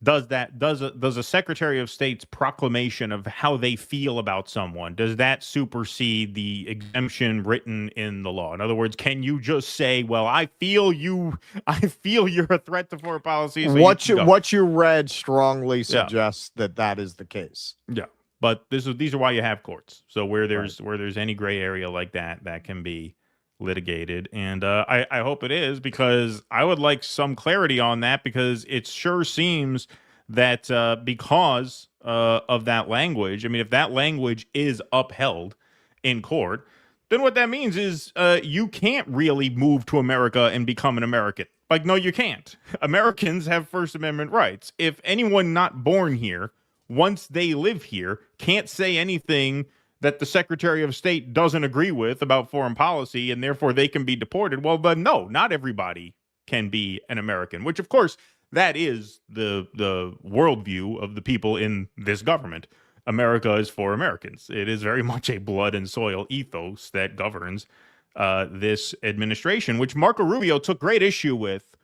does a Secretary of State's proclamation of how they feel about someone, does that supersede the exemption written in the law? In other words, can you just say, well, I feel you're a threat to foreign policy? So what you read strongly suggests that is the case. Yeah. But these are why you have courts. So where there's any gray area like that can be litigated, and I hope it is, because I would like some clarity on that, because it sure seems that because of that language, I mean, if that language is upheld in court, then what that means is you can't really move to America and become an American. Like, no, you can't. Americans have First Amendment rights. If anyone not born here, once they live here, can't say anything that the Secretary of State doesn't agree with about foreign policy, and therefore they can be deported. Well, but no, not everybody can be an American, which, of course, that is the worldview of the people in this government. America is for Americans. It is very much a blood and soil ethos that governs this administration, which Marco Rubio took great issue with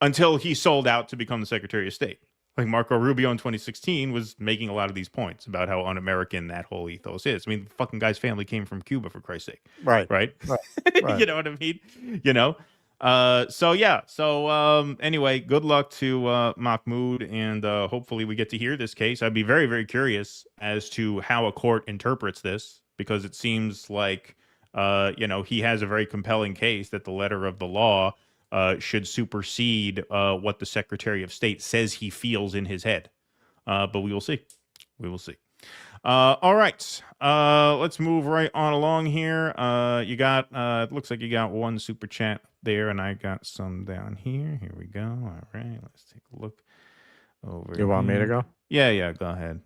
until he sold out to become the Secretary of State. Like, Marco Rubio in 2016 was making a lot of these points about how un-American that whole ethos is. I mean, the fucking guy's family came from Cuba, for Christ's sake. Right. You know what I mean? Anyway, good luck to Mahmoud, and hopefully we get to hear this case. I'd be very, very curious as to how a court interprets this, because it seems like, he has a very compelling case that the letter of the law should supersede what the Secretary of State says he feels in his head. But we will see. We will see. All right. Let's move right on along here. You got, it looks like you got one super chat there, and I got some down here. Here we go. All right. Let's take a look over here. You want me to go? Yeah, go ahead.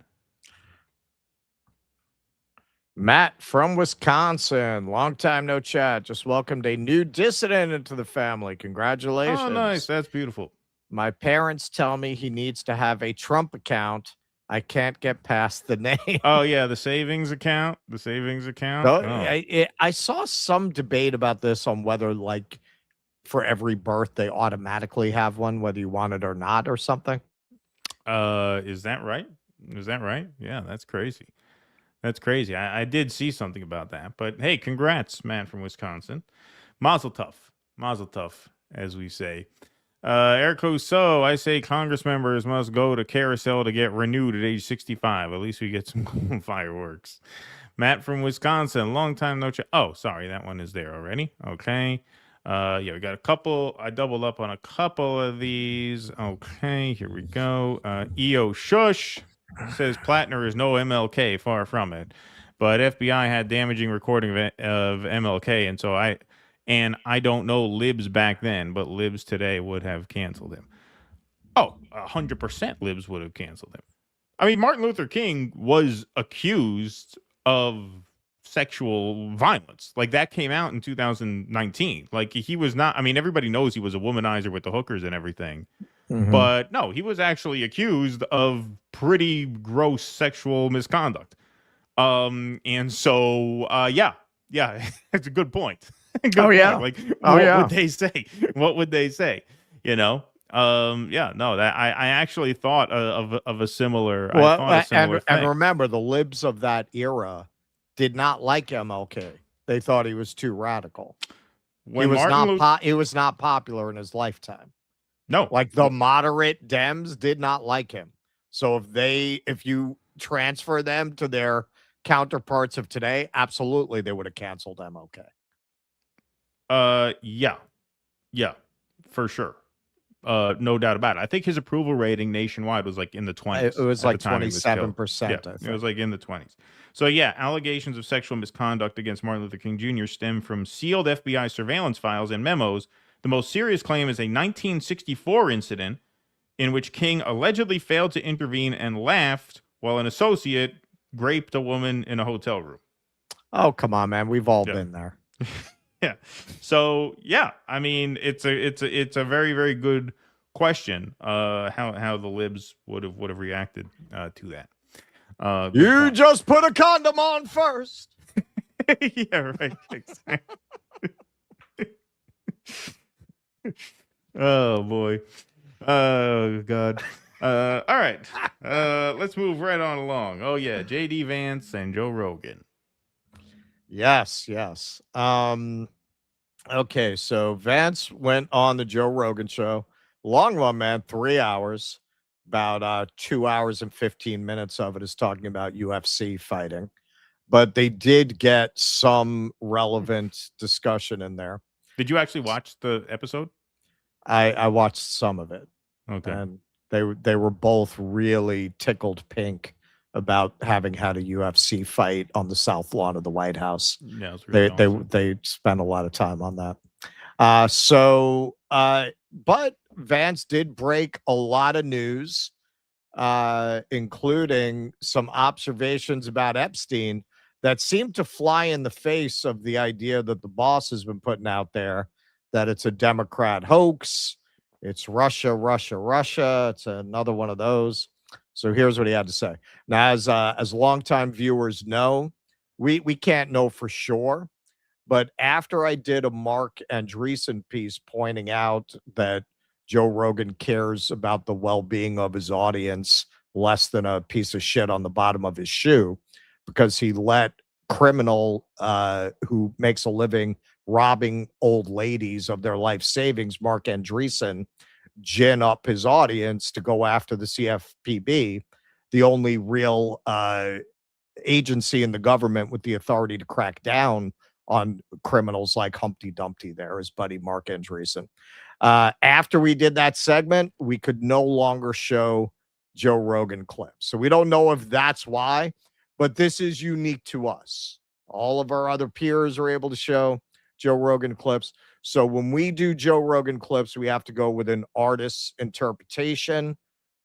Matt from Wisconsin, long time no chat. Just welcomed a new dissident into the family. Congratulations. Oh, nice. That's beautiful. My parents tell me he needs to have a Trump account. I can't get past the name. Oh, yeah, the savings account. The savings account. I saw some debate about this on whether, like, for every birth they automatically have one, whether you want it or not, or something. Is that right? Yeah, that's crazy. That's crazy. I did see something about that. But hey, congrats, man, from Wisconsin. Mazel tov, as we say. Eric Rousseau, I say Congress members must go to carousel to get renewed at age 65. At least we get some fireworks. Matt from Wisconsin, long time no chat. Oh, sorry, that one is there already. Okay. Yeah, we got a couple. I doubled up on a couple of these. Okay, here we go. EO Shush says Plattner is no MLK, far from it. But FBI had damaging recording of MLK, and I don't know libs back then, but libs today would have canceled him. Oh, 100% libs would have canceled him. I mean, Martin Luther King was accused of sexual violence. Like, that came out in 2019. Like, he was not, I mean, everybody knows he was a womanizer with the hookers and everything. But no, he was actually accused of pretty gross sexual misconduct. And so, yeah, it's a good point. Good point. Like, what would they say? What would they say? You know? That I actually thought of a similar. Well, I thought a similar thing. and remember, the libs of that era did not like MLK. They thought he was too radical. He was not popular in his lifetime. No, like the moderate Dems did not like him. So if you transfer them to their counterparts of today, absolutely they would have canceled MLK. Yeah, for sure. No doubt about it. I think his approval rating nationwide was like in the 20s. It was like 27%. Yeah, it was like in the 20s. So yeah, allegations of sexual misconduct against Martin Luther King Jr. stem from sealed FBI surveillance files and memos. The most serious claim is a 1964 incident in which King allegedly failed to intervene and laughed while an associate raped a woman in a hotel room. Oh, come on, man. We've all been there. Yeah. So yeah, I mean, it's a very, very good question. How the libs would have reacted to that. You just put a condom on first. Yeah, right. Exactly. Oh boy. Oh God. All right. Let's move right on along. Oh yeah, JD Vance and Joe Rogan. Yes. Okay, so Vance went on the Joe Rogan show. Long one, man, 3 hours. About 2 hours and 15 minutes of it is talking about UFC fighting. But they did get some relevant discussion in there. Did you actually watch the episode? I watched some of it. Okay. And they were both really tickled pink about having had a UFC fight on the South Lawn of the White House. Yeah, it was really awesome. They spent a lot of time on that. But Vance did break a lot of news, including some observations about Epstein that seemed to fly in the face of the idea that the boss has been putting out there, that it's a Democrat hoax, it's Russia. It's another one of those. So here's what he had to say. Now, as longtime viewers know, we can't know for sure, but after I did a Mark Andreessen piece pointing out that Joe Rogan cares about the well-being of his audience less than a piece of shit on the bottom of his shoe, because he let criminal who makes a living robbing old ladies of their life savings, Mark Andreessen, gin up his audience to go after the CFPB, the only real agency in the government with the authority to crack down on criminals like Humpty Dumpty there, his buddy Mark Andreessen. After we did that segment, we could no longer show Joe Rogan clips. So we don't know if that's why, but this is unique to us. All of our other peers are able to show Joe Rogan clips. So when we do Joe Rogan clips, we have to go with an artist's interpretation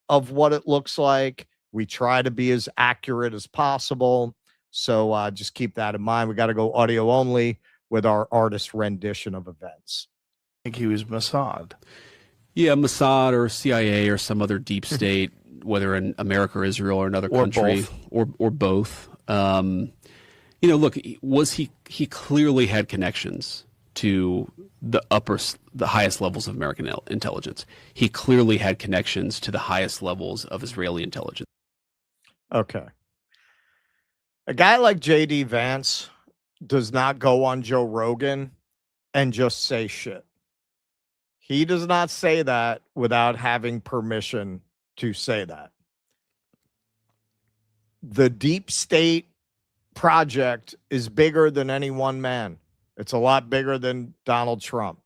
of what it looks like. We try to be as accurate as possible. So just keep that in mind. We got to go audio only with our artist rendition of events. I think he was Mossad. Yeah, Mossad or CIA or some other deep state, whether in America or Israel or another country, or both. Look, he clearly had connections to the highest levels of American intelligence. He clearly had connections to the highest levels of Israeli intelligence. Okay. A guy like JD Vance does not go on Joe Rogan and just say shit. He does not say that without having permission to say that. The deep state project is bigger than any one man. It's a lot bigger than Donald Trump.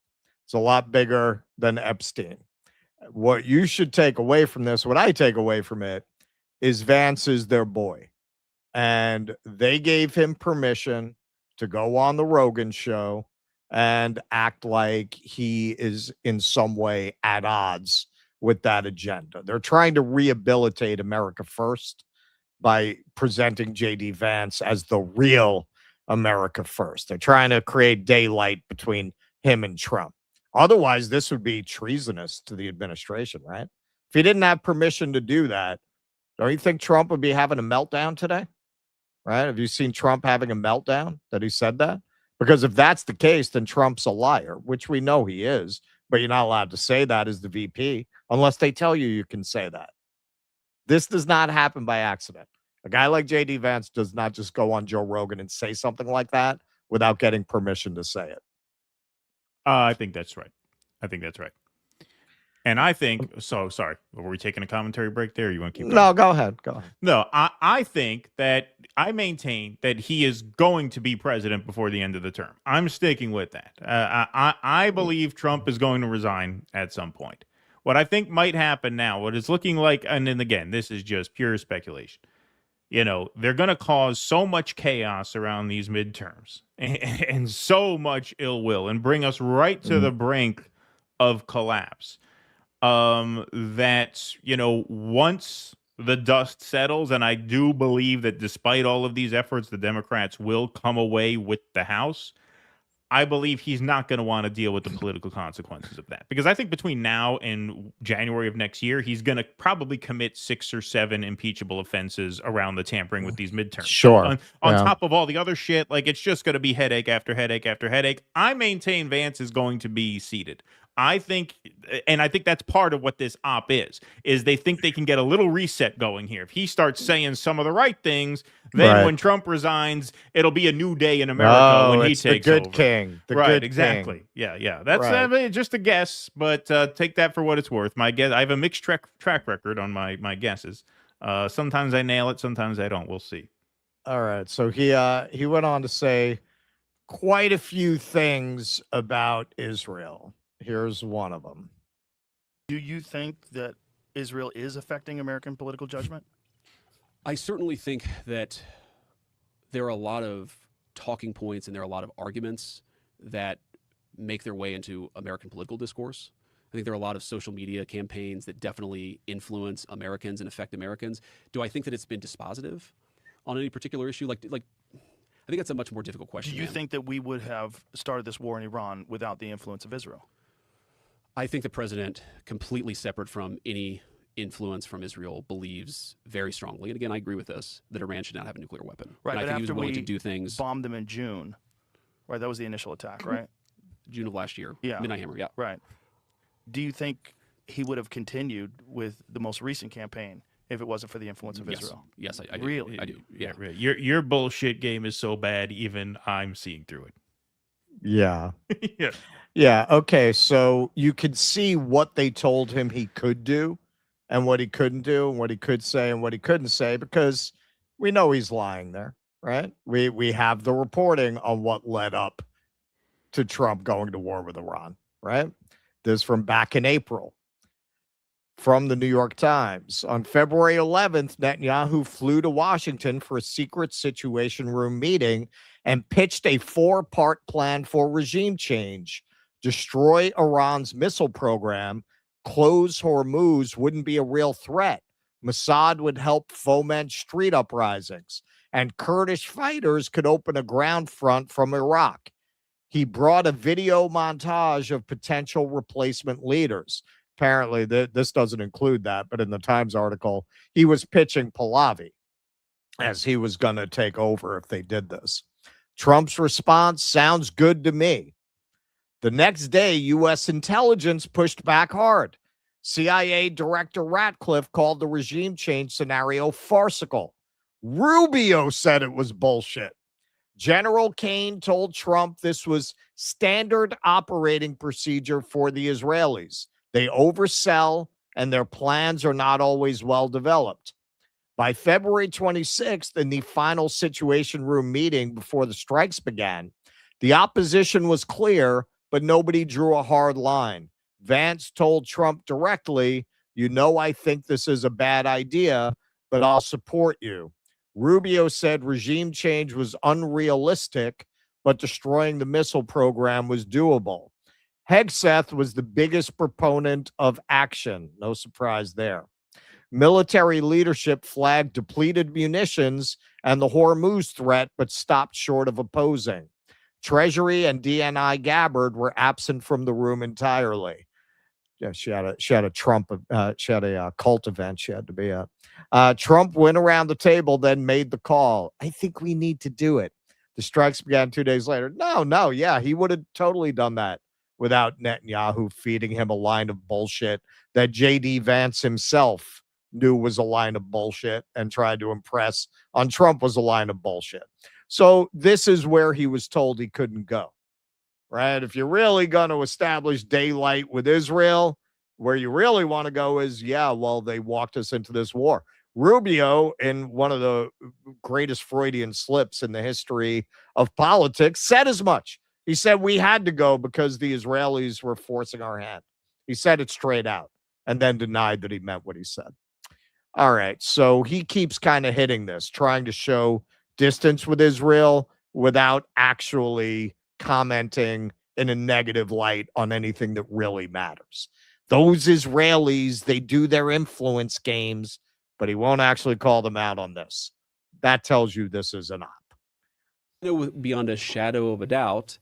It's a lot bigger than Epstein. What you should take away from this, what I take away from it, is Vance is their boy. And they gave him permission to go on the Rogan show and act like he is in some way at odds with that agenda. They're trying to rehabilitate America First by presenting J.D. Vance as the real America First. They're trying to create daylight between him and Trump. Otherwise, this would be treasonous to the administration, right? If he didn't have permission to do that, don't you think Trump would be having a meltdown today? Right? Have you seen Trump having a meltdown that he said that? Because if that's the case, then Trump's a liar, which we know he is, but you're not allowed to say that as the VP unless they tell you you can say that. This does not happen by accident. A guy like J.D. Vance does not just go on Joe Rogan and say something like that without getting permission to say it. I think that's right. I think that's right. And I think, so sorry, were we taking a commentary break there? Or you want to keep going? No, go ahead. Go ahead. No, I think that I maintain that he is going to be president before the end of the term. I'm sticking with that. I believe Trump is going to resign at some point. What I think might happen now, what it's looking like, and then again, this is just pure speculation. You know, they're going to cause so much chaos around these midterms and so much ill will and bring us right to the brink of collapse. That, you know, once the dust settles, and I do believe that despite all of these efforts, the Democrats will come away with the House, I believe he's not going to want to deal with the political consequences of that. Because I think between now and January of next year, he's going to probably commit 6 or 7 impeachable offenses around the tampering with these midterms. Sure. On top of all the other shit, like it's just going to be headache after headache after headache. I maintain Vance is going to be seated. I think that's part of what this op is they think they can get a little reset going here. If he starts saying some of the right things, then when Trump resigns, it'll be a new day in America when he takes the good over. King. The right, good exactly. King. Yeah. That's just a guess, but take that for what it's worth. My guess, I have a mixed track record on my guesses. Sometimes I nail it, sometimes I don't. We'll see. All right. So he went on to say quite a few things about Israel. Here's one of them. Do you think that Israel is affecting American political judgment? I certainly think that there are a lot of talking points and there are a lot of arguments that make their way into American political discourse. I think there are a lot of social media campaigns that definitely influence Americans and affect Americans. Do I think that it's been dispositive on any particular issue? Like I think that's a much more difficult question. Do you think that we would have started this war in Iran without the influence of Israel? I think the president, completely separate from any influence from Israel, believes very strongly, and again, I agree with this, that Iran should not have a nuclear weapon. Right, and I but think he was after willing we to do things. bombed them in June, right? That was the initial attack, right? June of last year. Yeah. Midnight Hammer, yeah. Right. Do you think he would have continued with the most recent campaign if it wasn't for the influence of Israel? Yes, I do. Really? I do. Yeah. Right. Your bullshit game is so bad, even I'm seeing through it. Yeah. Yeah. Yeah. Okay. So you could see what they told him he could do and what he couldn't do and what he could say and what he couldn't say, because we know he's lying there, right? We have the reporting on what led up to Trump going to war with Iran, right? This from back in April from the New York Times. On February 11th, Netanyahu flew to Washington for a secret Situation Room meeting and pitched a 4-part plan for regime change. Destroy Iran's missile program, close Hormuz wouldn't be a real threat. Mossad would help foment street uprisings, and Kurdish fighters could open a ground front from Iraq. He brought a video montage of potential replacement leaders. Apparently, this doesn't include that, but in the Times article, he was pitching Pahlavi as he was going to take over if they did this. Trump's response sounds good to me. The next day, U.S. intelligence pushed back hard. CIA Director Ratcliffe called the regime change scenario farcical. Rubio said it was bullshit. General Kane told Trump this was standard operating procedure for the Israelis. They oversell, and their plans are not always well developed. By February 26th, in the final Situation Room meeting before the strikes began, the opposition was clear but nobody drew a hard line. Vance told Trump directly, I think this is a bad idea, but I'll support you. Rubio said regime change was unrealistic, but destroying the missile program was doable. Hegseth was the biggest proponent of action. No surprise there. Military leadership flagged depleted munitions and the Hormuz threat, but stopped short of opposing. Treasury and DNI Gabbard were absent from the room entirely. Yeah, she had a cult event she had to be at. Trump went around the table, then made the call. I think we need to do it. The strikes began 2 days later. No, yeah, he would have totally done that without Netanyahu feeding him a line of bullshit that J.D. Vance himself knew was a line of bullshit and tried to impress on Trump was a line of bullshit. So this is where he was told he couldn't go, right? If you're really going to establish daylight with Israel, where you really want to go is, they walked us into this war. Rubio, in one of the greatest Freudian slips in the history of politics, said as much. He said we had to go because the Israelis were forcing our hand. He said it straight out and then denied that he meant what he said. All right, so he keeps kind of hitting this, trying to show distance with Israel without actually commenting in a negative light on anything that really matters. Those Israelis, they do their influence games, but he won't actually call them out on this. That tells you this is an op. Beyond a shadow of a doubt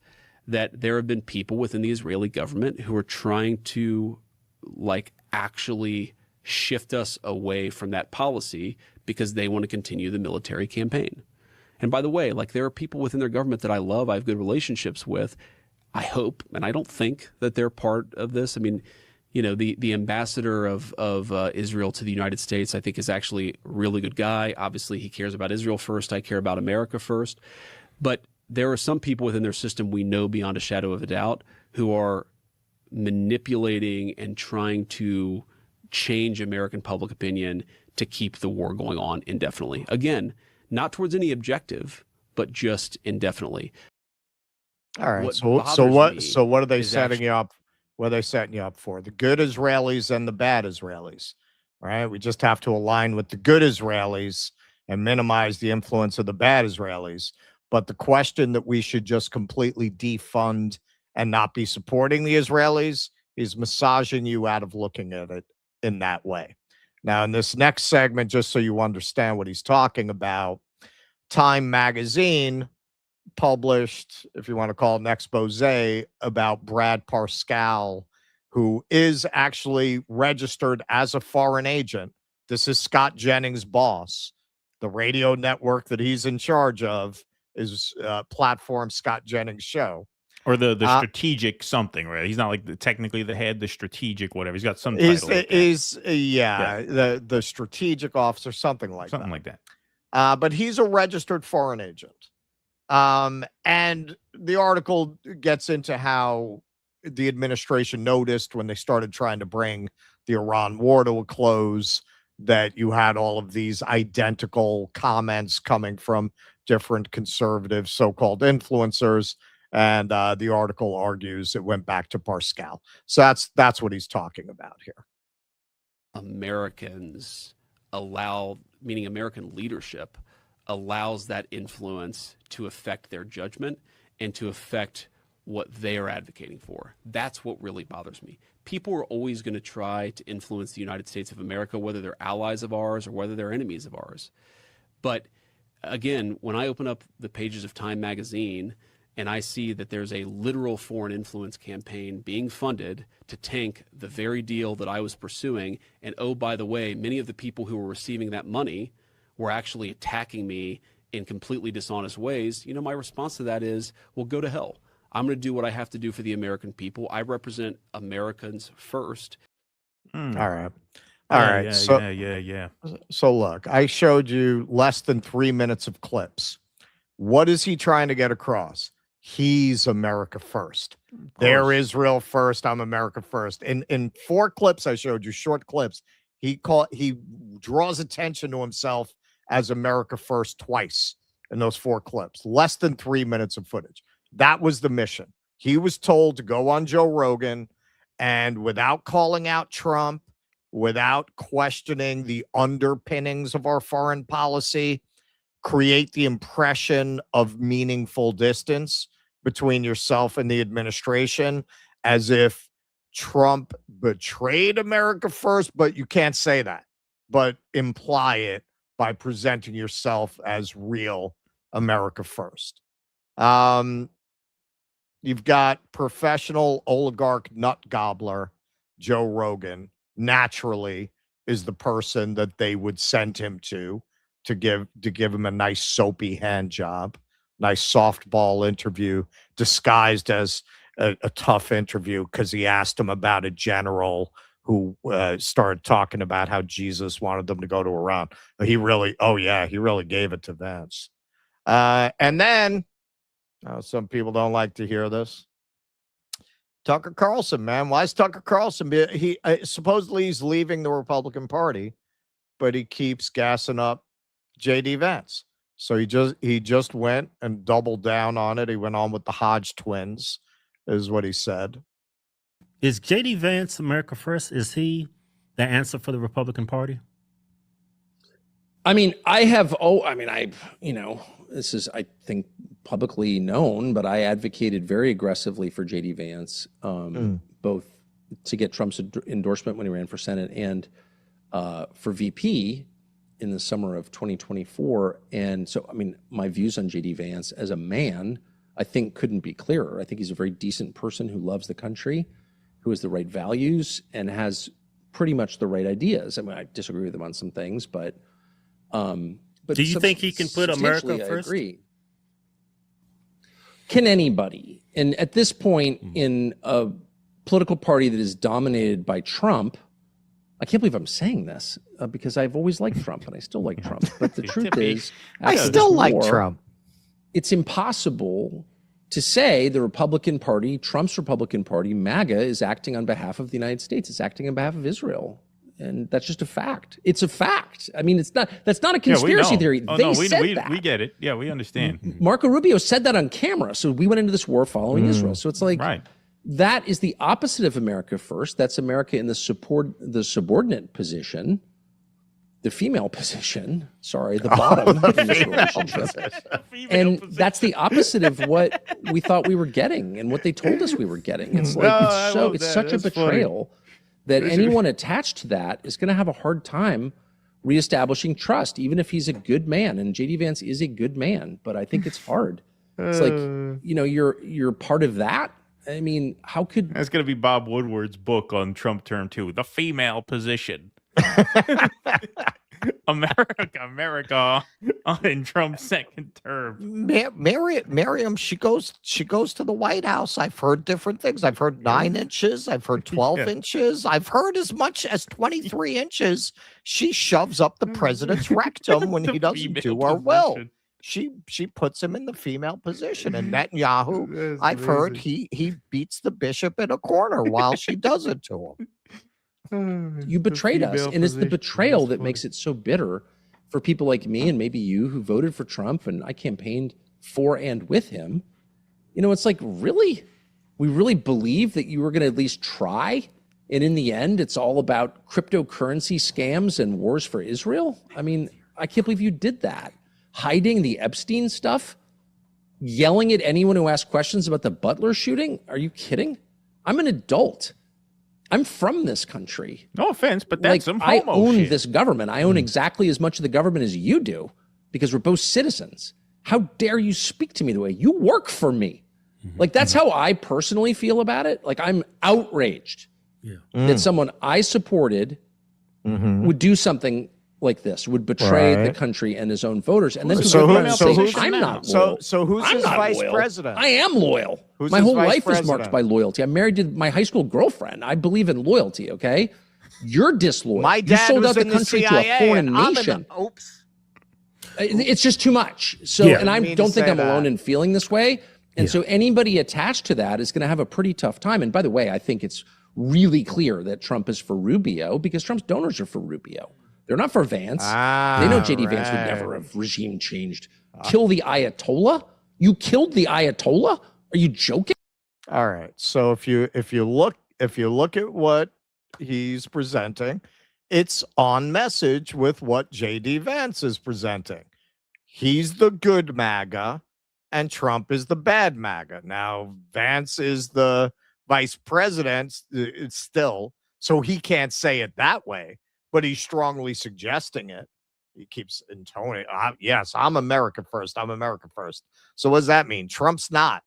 that there have been people within the Israeli government who are trying to actually shift us away from that policy because they want to continue the military campaign. And by the way, there are people within their government that I love, I have good relationships with. I hope, and I don't think that they're part of this. I mean, the ambassador of Israel to the United States, I think, is actually a really good guy. Obviously, he cares about Israel first. I care about America first. But there are some people within their system we know beyond a shadow of a doubt who are manipulating and trying to change American public opinion to keep the war going on indefinitely. Again, not towards any objective, but just indefinitely. All right. So what are they setting you up? What are they setting you up for? The good Israelis and the bad Israelis. All right. We just have to align with the good Israelis and minimize the influence of the bad Israelis. But the question that we should just completely defund and not be supporting the Israelis is massaging you out of looking at it in that way. Now, in this next segment, just so you understand what he's talking about, Time magazine published, if you want to call it an expose, about Brad Parscale, who is actually registered as a foreign agent. This is Scott Jennings' boss. The radio network that he's in charge of is Platform Scott Jennings' show. Or the strategic something, right? He's not technically the head, the strategic whatever. He's got some title. The strategic officer, something like that. But he's a registered foreign agent. And the article gets into how the administration noticed when they started trying to bring the Iran war to a close that you had all of these identical comments coming from different conservative so-called influencers. And the article argues it went back to Parscale. So that's what he's talking about here. Americans meaning American leadership, allows that influence to affect their judgment and to affect what they are advocating for. That's what really bothers me. People are always going to try to influence the United States of America, whether they're allies of ours or whether they're enemies of ours. But again, when I open up the pages of Time magazine and I see that there's a literal foreign influence campaign being funded to tank the very deal that I was pursuing, and oh, by the way, many of the people who were receiving that money were actually attacking me in completely dishonest ways, my response to that is, well, go to hell. I'm going to do what I have to do for the American people. I represent Americans first. All right. So look, I showed you less than 3 minutes of clips. What is he trying to get across? He's America first. They're Israel first. I'm America first. In 4 clips I showed you, short clips, he draws attention to himself as America first twice in those 4 clips. Less than 3 minutes of footage. That was the mission. He was told to go on Joe Rogan and without calling out Trump, without questioning the underpinnings of our foreign policy, create the impression of meaningful distance between yourself and the administration, as if Trump betrayed America first, but you can't say that, but imply it by presenting yourself as real America first. You've got professional oligarch nut gobbler Joe Rogan, naturally is the person that they would send him to give him a nice soapy hand job, nice softball interview disguised as a tough interview because he asked him about a general who started talking about how Jesus wanted them to go to Iran. He really gave it to Vance. And then some people don't like to hear this. Tucker Carlson, man. Why is Tucker Carlson? He supposedly he's leaving the Republican Party, but he keeps gassing up J.D. Vance. So he just went and doubled down on it. He went on with the Hodge twins, is what he said. Is J.D. Vance America First? Is he the answer for the Republican Party? I mean, this is, I think, publicly known, but I advocated very aggressively for J.D. Vance, both to get Trump's endorsement when he ran for Senate and for VP in the summer of 2024. And so, I mean, my views on J.D. Vance as a man, I think couldn't be clearer. I think he's a very decent person who loves the country, who has the right values and has pretty much the right ideas. I mean, I disagree with him on some things, but do you think he can put America first? I agree. Can anybody? And at this point in a political party that is dominated by Trump, I can't believe I'm saying this because I've always liked Trump and I still like Trump. But the truth is, I still like Trump. It's impossible to say the Republican Party, Trump's Republican Party, MAGA, is acting on behalf of the United States. It's acting on behalf of Israel. And that's just a fact. It's a fact. I mean, that's not a conspiracy theory. They said that. We get it. Yeah, we understand. Marco Rubio said that on camera. So we went into this war following Israel. So it's like, that is the opposite of America First. That's America in the subordinate position, the female position, the bottom in this relationship. And that's the opposite of what we thought we were getting and what they told us we were getting. It's like, it's such a betrayal that anyone attached to that is going to have a hard time reestablishing trust, even if he's a good man. And J.D. Vance is a good man, but I think it's hard. It's like, you're part of that. I mean, how could... That's going to be Bob Woodward's book on Trump term 2, The Female Position. America in Trump's second term. Miriam, she goes to the White House. I've heard different things. I've heard 9 inches. I've heard 12 inches. I've heard as much as 23 inches. She shoves up the president's rectum when he doesn't do her will. She puts him in the female position. And Netanyahu, I've heard he beats the bishop in a corner while she does it to him. You betrayed us, and it's the betrayal that makes it so bitter for people like me and maybe you who voted for Trump, and I campaigned for and with him. It's like, really? We really believe that you were going to at least try, and in the end, it's all about cryptocurrency scams and wars for Israel? I mean, I can't believe you did that. Hiding the Epstein stuff? Yelling at anyone who asked questions about the Butler shooting? Are you kidding? I'm an adult. I'm from this country. No offense, but that's some homo I own shit. This government. I own exactly as much of the government as you do because we're both citizens. How dare you speak to me the way you work for me? Like, that's how I personally feel about it. Like, I'm outraged that someone I supported would do something like this, would betray the country and his own voters. And then I'm not loyal. So who's his vice president? I am loyal. Who's my whole life president? is marked by loyalty. I'm married to my high school girlfriend. I believe in loyalty, okay? You're disloyal. My dad you sold was out the in country the to a CIA, foreign nation. Oops. It's just too much. So, and I don't think I'm alone in feeling this way. And so anybody attached to that is going to have a pretty tough time. And by the way, I think it's really clear that Trump is for Rubio because Trump's donors are for Rubio. They're not for Vance. They know J.D. Vance would never have regime changed. Kill the Ayatollah? You killed the Ayatollah? Are you joking? All right. So if you look at what he's presenting, it's on message with what J.D. Vance is presenting. He's the good MAGA, and Trump is the bad MAGA. Now, Vance is the vice president still, so he can't say it that way, but he's strongly suggesting it. He keeps intoning, yes, I'm America first. I'm America first. So what does that mean? Trump's not,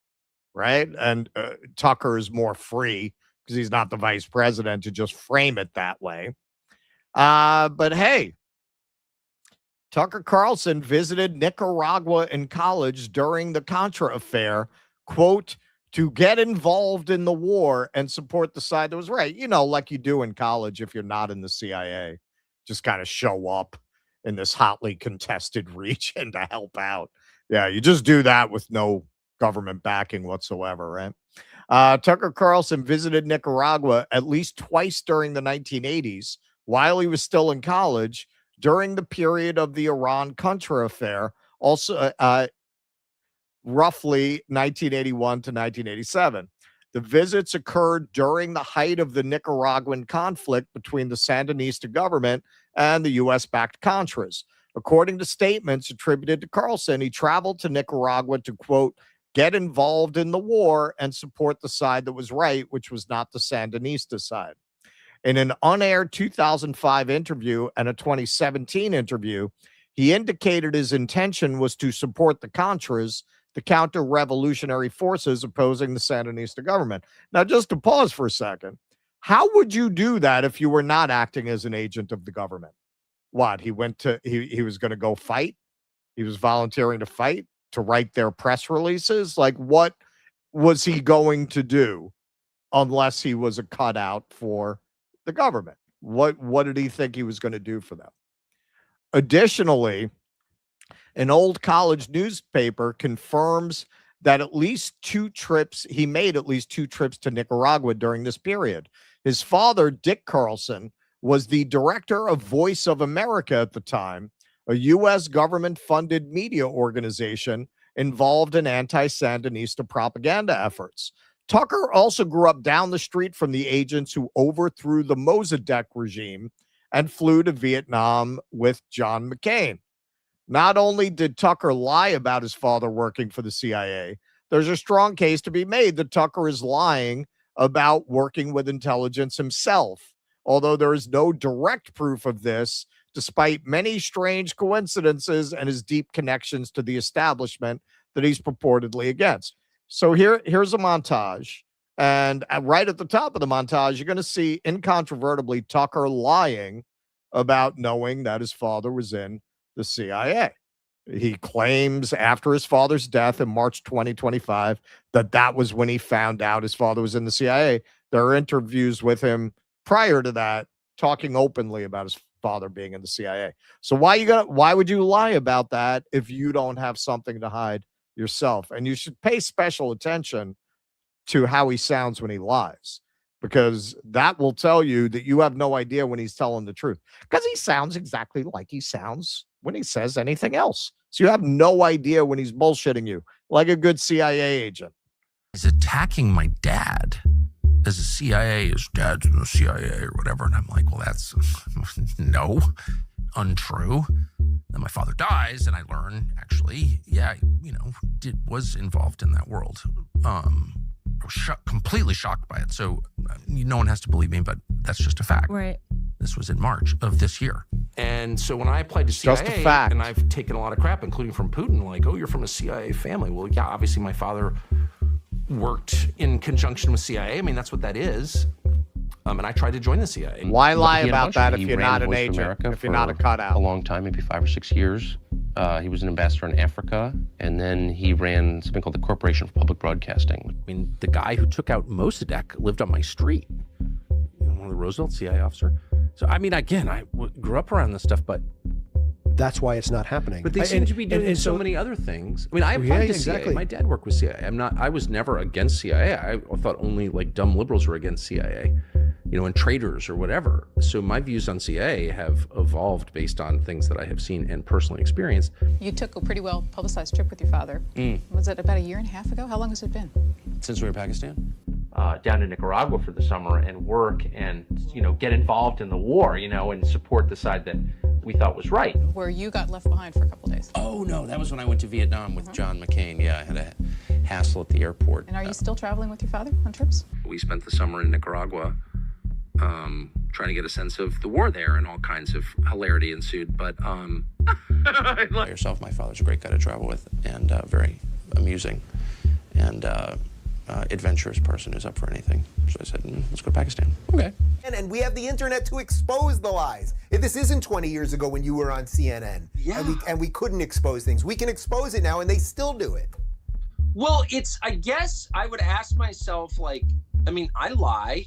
right? And Tucker is more free because he's not the vice president to just frame it that way. But hey, Tucker Carlson visited Nicaragua in college during the Contra affair, quote, to get involved in the war and support the side that was right. You know, like you do in college if you're not in the CIA, just kind of show up in this hotly contested region to help out. Yeah, you just do that with no government backing whatsoever, right? Tucker Carlson visited Nicaragua at least twice during the 1980s while he was still in college during the period of the Iran-Contra affair, also roughly 1981 to 1987. The visits occurred during the height of the Nicaraguan conflict between the Sandinista government and the U.S.-backed Contras. According to statements attributed to Carlson, he traveled to Nicaragua to, quote, get involved in the war and support the side that was right, which was not the Sandinista side. In an unaired 2005 interview and a 2017 interview, he indicated his intention was to support the Contras, the counter-revolutionary forces opposing the Sandinista government. Now, just to pause for a second, how would you do that if you were not acting as an agent of the government? What, he was going to go fight? He was volunteering to fight, to write their press releases? Like, what was he going to do unless he was a cutout for the government? What did he think he was going to do for them? Additionally, an old college newspaper confirms that he made at least two trips to Nicaragua during this period. His father, Dick Carlson, was the director of Voice of America at the time, a U.S. government-funded media organization involved in anti-Sandinista propaganda efforts. Tucker also grew up down the street from the agents who overthrew the Mossadegh regime and flew to Vietnam with John McCain. Not only did Tucker lie about his father working for the CIA, there's a strong case to be made that Tucker is lying about working with intelligence himself, although there is no direct proof of this, despite many strange coincidences and his deep connections to the establishment that he's purportedly against. So here's a montage, and right at the top of the montage, you're going to see incontrovertibly Tucker lying about knowing that his father was in the CIA. He claims after his father's death in March 2025 that was when he found out his father was in the CIA. There are interviews with him prior to that talking openly about his father being in the CIA. So why would you lie about that if you don't have something to hide yourself? And you should pay special attention to how he sounds when he lies, because that will tell you that you have no idea when he's telling the truth, because he sounds exactly like he sounds when he says anything else. So you have no idea when he's bullshitting you, like a good CIA agent. He's attacking my dad as a CIA, his dad's in the CIA or whatever. And I'm like, well, that's no, untrue. Then my father dies, and I learn, actually, yeah, was involved in that world. I was completely shocked by it. So no one has to believe me, but that's just a fact. Right. This was in March of this year. And so when I applied to CIA, just a fact. And I've taken a lot of crap, including from Putin, like, oh, you're from a CIA family. Well, yeah, obviously my father worked in conjunction with CIA. I mean, that's what that is. And I tried to join the CIA. Why lie about that if you're not an agent, if you're not a cutout? A long time, maybe 5 or 6 years. He was an ambassador in Africa, and then he ran something called the Corporation for Public Broadcasting. I mean, the guy who took out Mossadegh lived on my street. One of the Roosevelt CIA officer. So, I mean, again, I grew up around this stuff, but that's why it's not happening. But they seem to be doing so many other things. I mean, I applied to CIA. My dad worked with CIA. I was never against CIA. I thought only like dumb liberals were against CIA, and traitors or whatever. So my views on CIA have evolved based on things that I have seen and personally experienced. You took a pretty well publicized trip with your father. Was it about 1.5 years ago? How long has it been? Since we were in Pakistan? Down to Nicaragua for the summer and work and, get involved in the war, and support the side that we thought was right. Where you got left behind for a couple of days. Oh, no, that was when I went to Vietnam with John McCain. Yeah, I had a hassle at the airport. And are you still traveling with your father on trips? We spent the summer in Nicaragua trying to get a sense of the war there, and all kinds of hilarity ensued. But yourself, my father's a great guy to travel with, and very amusing and adventurous person who's up for anything. So I said, let's go to Pakistan. Okay. And we have the internet to expose the lies. If this isn't 20 years ago when you were on CNN, and we couldn't expose things, we can expose it now, and they still do it. Well, I guess I would ask myself, I lie.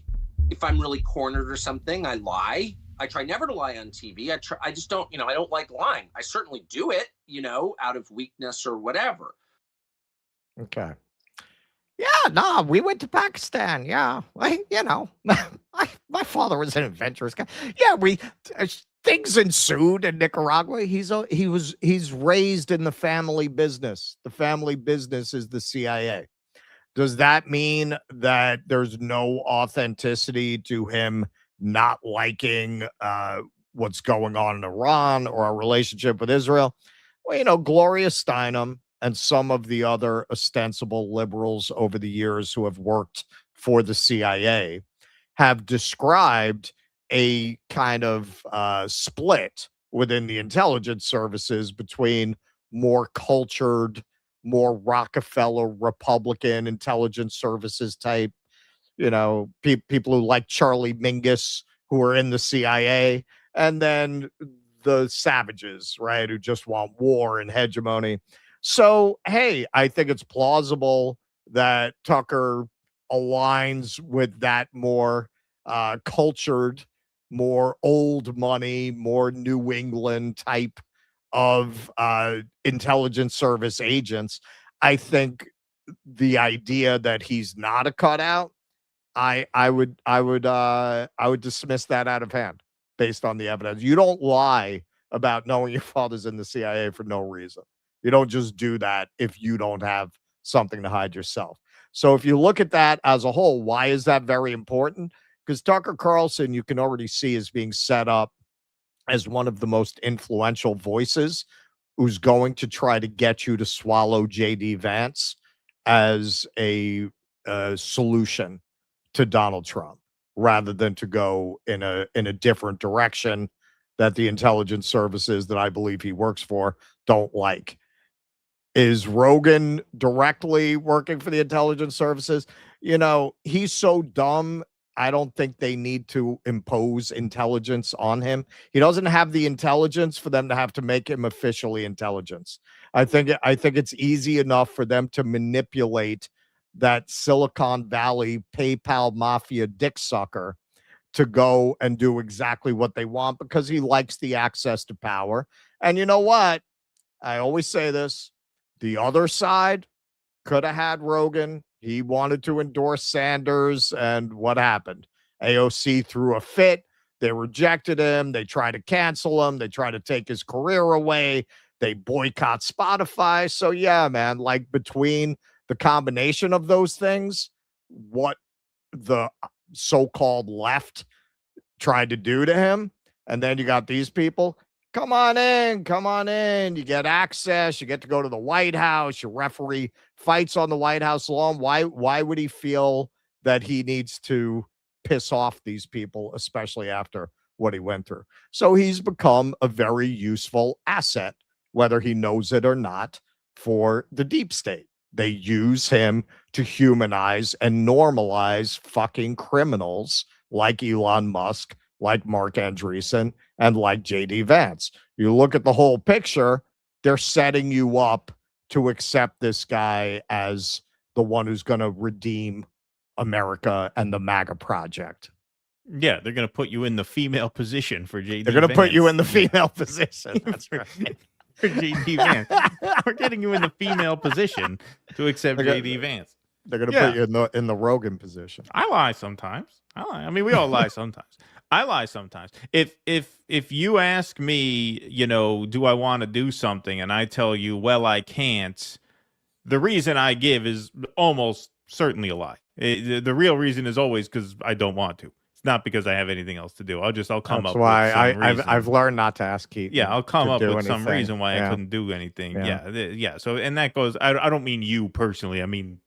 If I'm really cornered or something, I lie. I try never to lie on TV. I just don't, I don't like lying. I certainly do it, out of weakness or whatever. Okay. Yeah, no, we went to Pakistan. Yeah, my father was an adventurous guy. Yeah, things ensued in Nicaragua. He's raised in the family business. The family business is the CIA. Does that mean that there's no authenticity to him not liking what's going on in Iran or our relationship with Israel? Well, Gloria Steinem and some of the other ostensible liberals over the years who have worked for the CIA have described a kind of split within the intelligence services between more cultured, more Rockefeller Republican intelligence services type, people who like Charlie Mingus, who are in the CIA, and then the savages, right, who just want war and hegemony. So, hey, I think it's plausible that Tucker aligns with that more cultured, more old money, more New England type of intelligence service agents. I think the idea that he's not a cutout, I would dismiss that out of hand based on the evidence. You don't lie about knowing your father's in the CIA for no reason. You don't just do that if you don't have something to hide yourself. So if you look at that as a whole, why is that very important? Because Tucker Carlson, you can already see, is being set up as one of the most influential voices who's going to try to get you to swallow J.D. Vance as a solution to Donald Trump, rather than to go in a different direction that the intelligence services that I believe he works for don't like. Is Rogan directly working for the intelligence services? He's so dumb. I don't think they need to impose intelligence on him. He doesn't have the intelligence for them to have to make him officially intelligence. I think it's easy enough for them to manipulate that Silicon Valley PayPal mafia dick sucker to go and do exactly what they want because he likes the access to power. And you know what? I always say this. The other side could have had Rogan. He wanted to endorse Sanders, and what happened? AOC threw a fit. They rejected him. They tried to cancel him. They tried to take his career away. They boycott Spotify. So, yeah, man, between the combination of those things, what the so-called left tried to do to him, and then you got these people. Come on in. You get access. You get to go to the White House. You referee fights on the White House lawn. Why would he feel that he needs to piss off these people, especially after what he went through? So he's become a very useful asset, whether he knows it or not, for the deep state. They use him to humanize and normalize fucking criminals like Elon Musk, like Mark Andreessen, and like J.D. Vance. You look at the whole picture, they're setting you up to accept this guy as the one who's going to redeem America and the MAGA project. Yeah, they're going to put you in the female position for J.D. They're going to put you in the female position. That's right. For J.D. Vance. We're getting you in the female position to accept J.D. Vance. They're going to put you in the Rogan position. I lie sometimes. I mean, we all lie sometimes. I lie sometimes. If you ask me, do I want to do something, and I tell you, well, I can't, the reason I give is almost certainly a lie. The real reason is always because I don't want to. It's not because I have anything else to do. I'll come That's up why with some reason. I've learned not to ask Keith. Yeah, I'll come up with some anything. reason why I couldn't do anything. Yeah. So, and that goes, I don't mean you personally. I mean,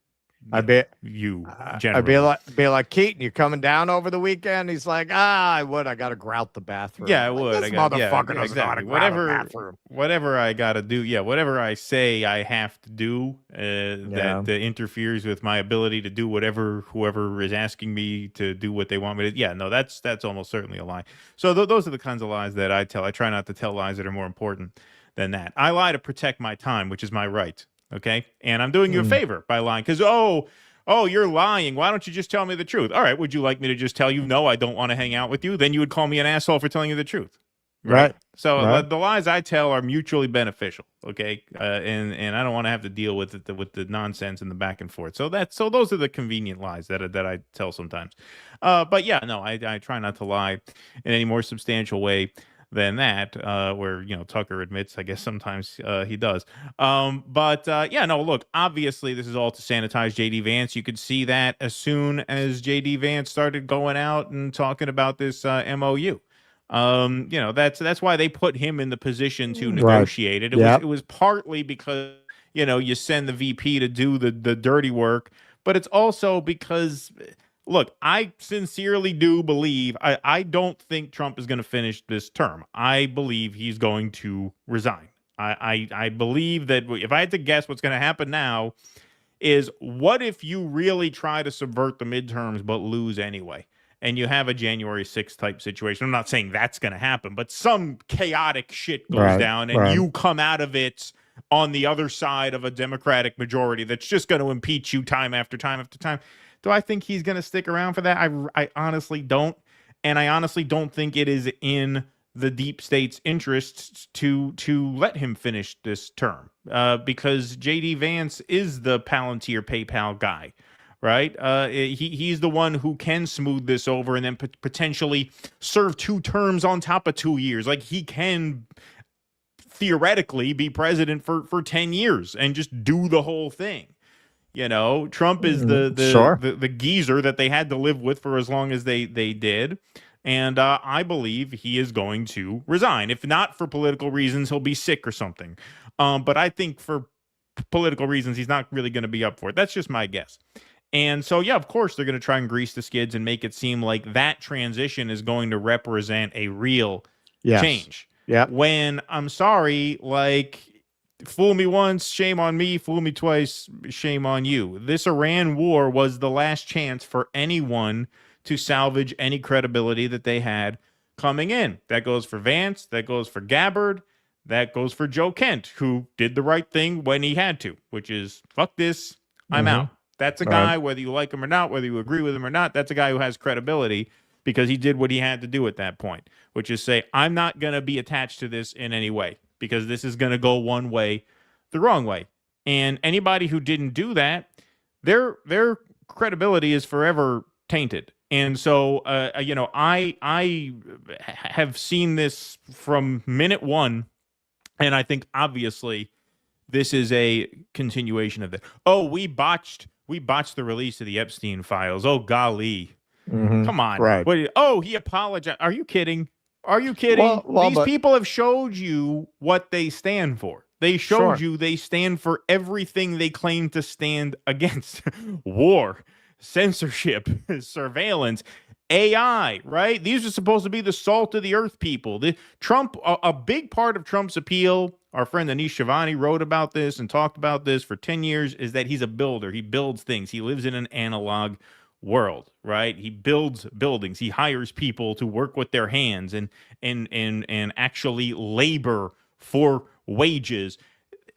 I bet you I'd generally. be like Keaton, you coming down over the weekend? He's like, I would. I got to grout the bathroom. Yeah, I Like, would. This motherfucker doesn't know how to exactly. grout a bathroom. Whatever I got to do. Yeah, whatever I say I have to do that interferes with my ability to do whoever is asking me to do what they want me to. Yeah, no, that's almost certainly a lie. So those are the kinds of lies that I tell. I try not to tell lies that are more important than that. I lie to protect my time, which is my right. Okay. And I'm doing you a favor by lying because, oh, you're lying. Why don't you just tell me the truth? All right. Would you like me to just tell you, no, I don't want to hang out with you? Then you would call me an asshole for telling you the truth. Right. So the lies I tell are mutually beneficial. Okay. And I don't want to have to deal with the nonsense and the back and forth. So those are the convenient lies that I tell sometimes. But yeah, no, I try not to lie in any more substantial way than that, where Tucker admits, I guess sometimes he does. But no, look, obviously this is all to sanitize JD Vance. You could see that as soon as JD Vance started going out and talking about this MOU. That's why they put him in the position to negotiate it. It was partly because you send the VP to do the dirty work, but it's also because. Look, I sincerely do believe, I don't think Trump is going to finish this term. I believe he's going to resign. I believe that if I had to guess what's going to happen now is what if you really try to subvert the midterms but lose anyway? And you have a January 6th type situation. I'm not saying that's going to happen, but some chaotic shit goes down and you come out of it on the other side of a Democratic majority that's just going to impeach you time after time after time. Do I think he's going to stick around for that? I honestly don't. And I honestly don't think it is in the deep state's interests to let him finish this term because J.D. Vance is the Palantir PayPal guy, right? He's the one who can smooth this over and then potentially serve 2 terms on top of 2 years. Like he can theoretically be president for 10 years and just do the whole thing. Trump is the geezer that they had to live with for as long as they did. And I believe he is going to resign. If not for political reasons, he'll be sick or something. But I think for political reasons, he's not really going to be up for it. That's just my guess. And so, yeah, of course, they're going to try and grease the skids and make it seem like that transition is going to represent a real change. Yeah. When I'm sorry, like... Fool me once, shame on me. Fool me twice, shame on you. This Iran war was the last chance for anyone to salvage any credibility that they had coming in. That goes for Vance. That goes for Gabbard. That goes for Joe Kent, who did the right thing when he had to, which is, fuck this, I'm out. That's a guy, whether you like him or not, whether you agree with him or not, that's a guy who has credibility because he did what he had to do at that point, which is say, I'm not going to be attached to this in any way. Because this is going to go one way, the wrong way. And anybody who didn't do that, their credibility is forever tainted. And so, I have seen this from minute one, and I think obviously this is a continuation of it. Oh, we botched the release of the Epstein files. Oh, golly. Come on. Right. He apologized. Are you kidding? Are you kidding? These people have showed you what they stand for. They showed you they stand for everything they claim to stand against. War, censorship, surveillance, AI, right? These are supposed to be the salt of the earth people. Trump, a big part of Trump's appeal, our friend Anish Shivani wrote about this and talked about this for 10 years, is that he's a builder. He builds things. He lives in an analog world, right? He builds buildings. He hires people to work with their hands and actually labor for wages.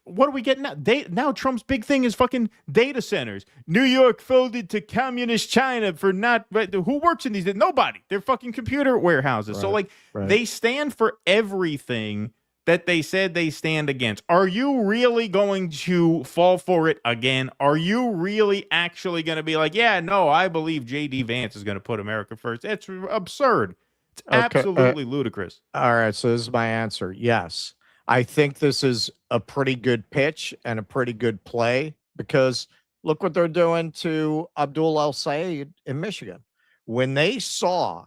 What are we getting now? Now Trump's big thing is fucking data centers. New York folded to communist China for not. Who works in these? Nobody. They're fucking computer warehouses. So they stand for everything that they said they stand against. Are you really going to fall for it again? Are you really actually going to be like, yeah, no, I believe J.D. Vance is going to put America first? It's absurd. It's absolutely ludicrous. All right, so this is my answer. Yes. I think this is a pretty good pitch and a pretty good play because Look what they're doing to Abdul El-Sayed in Michigan. When they saw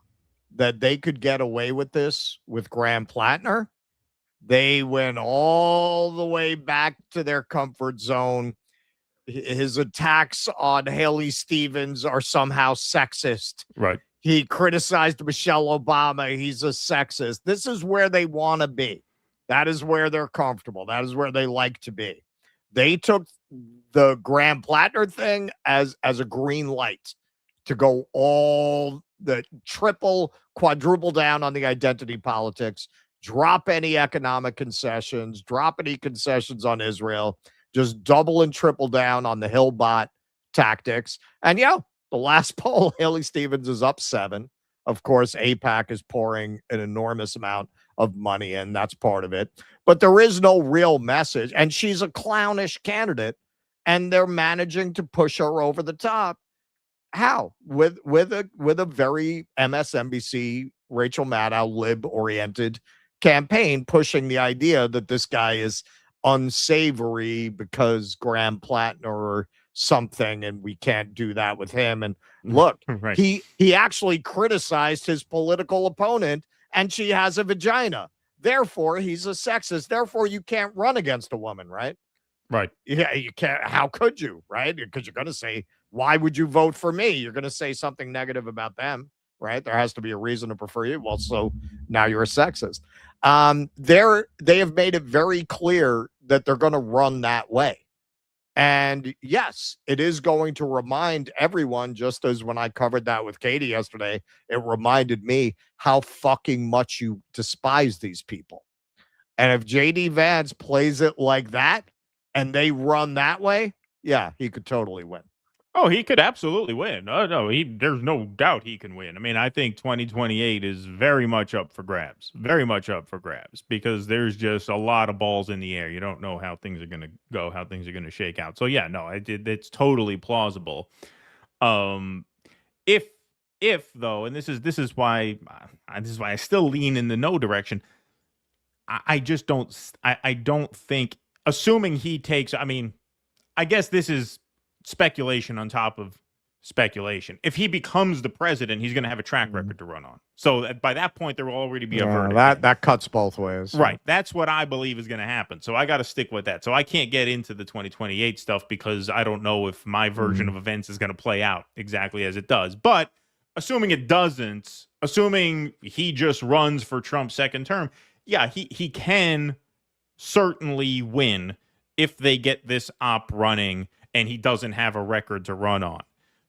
that they could get away with this with Graham Plattner, they went all the way back to their comfort zone. His attacks on Haley Stevens are somehow sexist. Right. He criticized Michelle Obama. He's a sexist. This is where they want to be. That is where they're comfortable. That is where they like to be. They took the Graham Plattner thing as a green light to go all the triple, quadruple down on the identity politics, drop any economic concessions, drop any concessions on Israel, just double and triple down on the Hillbot tactics. And the last poll, Haley Stevens is up 7. Of course, AIPAC is pouring an enormous amount of money in. That's part of it. But there is no real message. And she's a clownish candidate. And they're managing to push her over the top. How? With a very MSNBC, Rachel Maddow, lib-oriented campaign, pushing the idea that this guy is unsavory because Graham Plattner or something, and we can't do that with him. And look, Right. he actually criticized his political opponent, and she has a vagina. Therefore, he's a sexist. Therefore, you can't run against a woman, right? Right. Yeah, you can't. How could you, right? Because you're going to say, why would you vote for me? You're going to say something negative about them, right? There has to be a reason to prefer you. Well, so now you're a sexist. They have made it very clear that they're going to run that way. And yes, it is going to remind everyone, just as when I covered that with Katie yesterday, it reminded me how fucking much you despise these people. And if JD Vance plays it like that and they run that way, yeah, he could totally win. Oh, he could absolutely win. No, there's no doubt he can win. I mean, I think 2028 is very much up for grabs. Very much up for grabs because there's just a lot of balls in the air. You don't know how things are going to go, how things are going to shake out. So yeah, no, it's totally plausible. If though, and this is why I still lean in the no direction. I just don't. I don't think, assuming he takes. I mean, I guess this is speculation on top of speculation. If he becomes the president, he's going to have a track record to run on. So by that point, there will already be a verdict. That cuts both ways. Right. That's what I believe is going to happen. So I got to stick with that. So I can't get into the 2028 stuff because I don't know if my version of events is going to play out exactly as it does. But assuming it doesn't, assuming he just runs for Trump's second term, yeah, he can certainly win if they get this op running and he doesn't have a record to run on.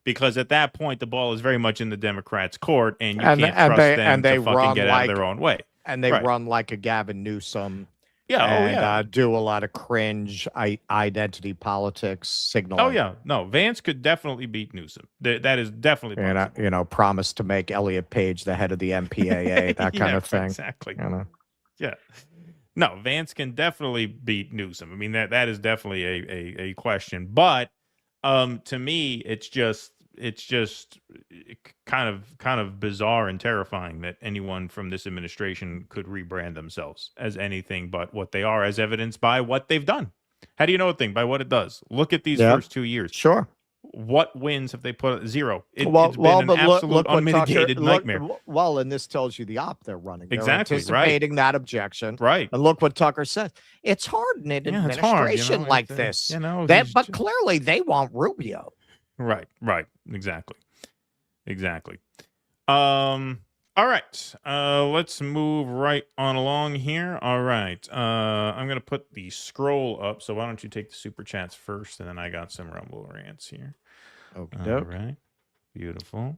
Because at that point, the ball is very much in the Democrats' court, and you can't trust them to fucking get out of their own way. And they run like a Gavin Newsom. Yeah, and do a lot of cringe identity politics signaling. Oh, yeah. No, Vance could definitely beat Newsom. That is definitely possible. And, promise to make Elliot Page the head of the MPAA, that kind of thing. Exactly. Yeah. No, Vance can definitely beat Newsom. I mean, that is definitely a question. But to me, it's just kind of bizarre and terrifying that anyone from this administration could rebrand themselves as anything but what they are, as evidenced by what they've done. How do you know a thing? By what it does. Look at these first 2 years. Sure. What wins have they put? Zero. It's been an absolute unmitigated nightmare. And this tells you the op they're running. They're exactly, anticipating that objection. Right. And look what Tucker says. It's hard in an administration like this. But clearly they want Rubio. Right. Exactly. All right. Let's move right on along here. All right. I'm going to put the scroll up. So why don't you take the super chats first, and then I got some Rumble rants here. Okay. All right. Beautiful.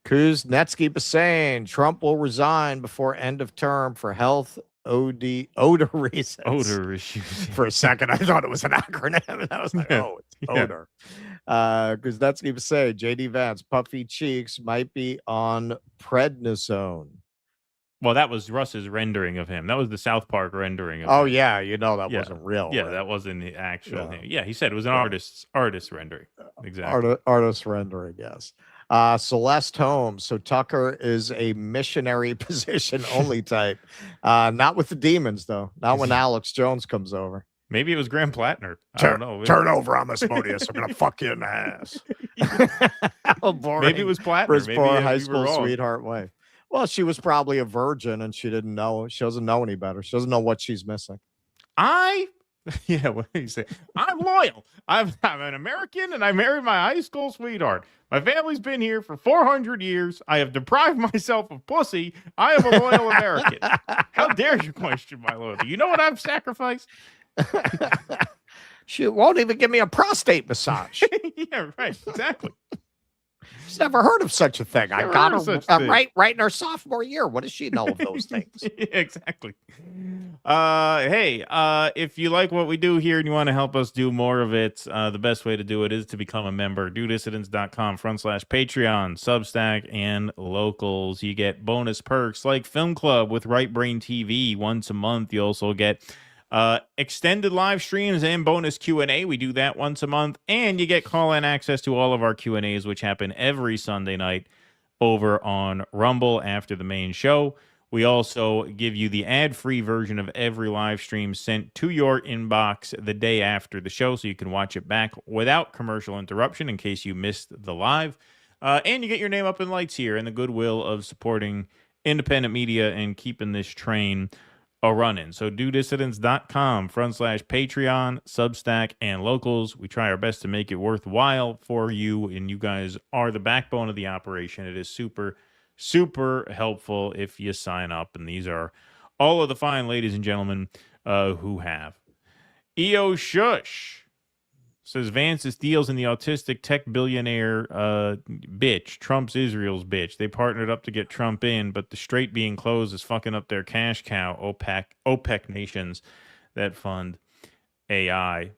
Kuznetsky is saying Trump will resign before end of term for health odor reasons. Odor issues. For a second, I thought it was an acronym, and I was like, it's odor. Kuznetsky was saying JD Vance puffy cheeks might be on prednisone. Well, that was Russ's rendering of him. That was the South Park rendering of him. Yeah, that wasn't real. Yeah, that wasn't the actual name. Yeah, he said it was an artist rendering. Exactly. Artist rendering, yes. Celeste Holmes. So Tucker is a missionary position only type. Not with the demons, though. Not when Alex Jones comes over. Maybe it was Graham Plattner. I don't know. Turn over, Asmodeus. I'm gonna fuck you in the ass. How boring. Maybe it was Plattner. For his Maybe, poor we high were school wrong. sweetheart wife. Well, she was probably a virgin and she didn't know. She doesn't know any better. She doesn't know what she's missing. Yeah, what do you say? I'm loyal. I'm an American, and I married my high school sweetheart. My family's been here for 400 years. I have deprived myself of pussy. I am a loyal American. How dare you question my loyalty? You know what I've sacrificed? She won't even give me a prostate massage. Yeah, right. Exactly. She's never heard of such a thing. I Never got heard of her such thing. right in her sophomore year. What does she know of those things? Yeah, exactly. Hey, if you like what we do here and you want to help us do more of it, the best way to do it is to become a member. DoDissidents.com/Patreon, Substack, and Locals. You get bonus perks like Film Club with Right Brain TV once a month. You also get extended live streams and bonus Q&A. We do that once a month, and you get call-in access to all of our Q&As, which happen every Sunday night over on Rumble after the main show. We also give you the ad-free version of every live stream sent to your inbox the day after the show, so you can watch it back without commercial interruption in case you missed the live. And you get your name up in lights here and the goodwill of supporting independent media and keeping this train running. So DoDissidents.com/Patreon, Substack, and Locals. We try our best to make it worthwhile for you, and you guys are the backbone of the operation. It is super, super helpful if you sign up, and these are all of the fine ladies and gentlemen who have. EO Shush says Vance's deals in the autistic tech billionaire bitch. Trump's Israel's bitch. They partnered up to get Trump in, but the strait being closed is fucking up their cash cow, OPEC nations that fund AI.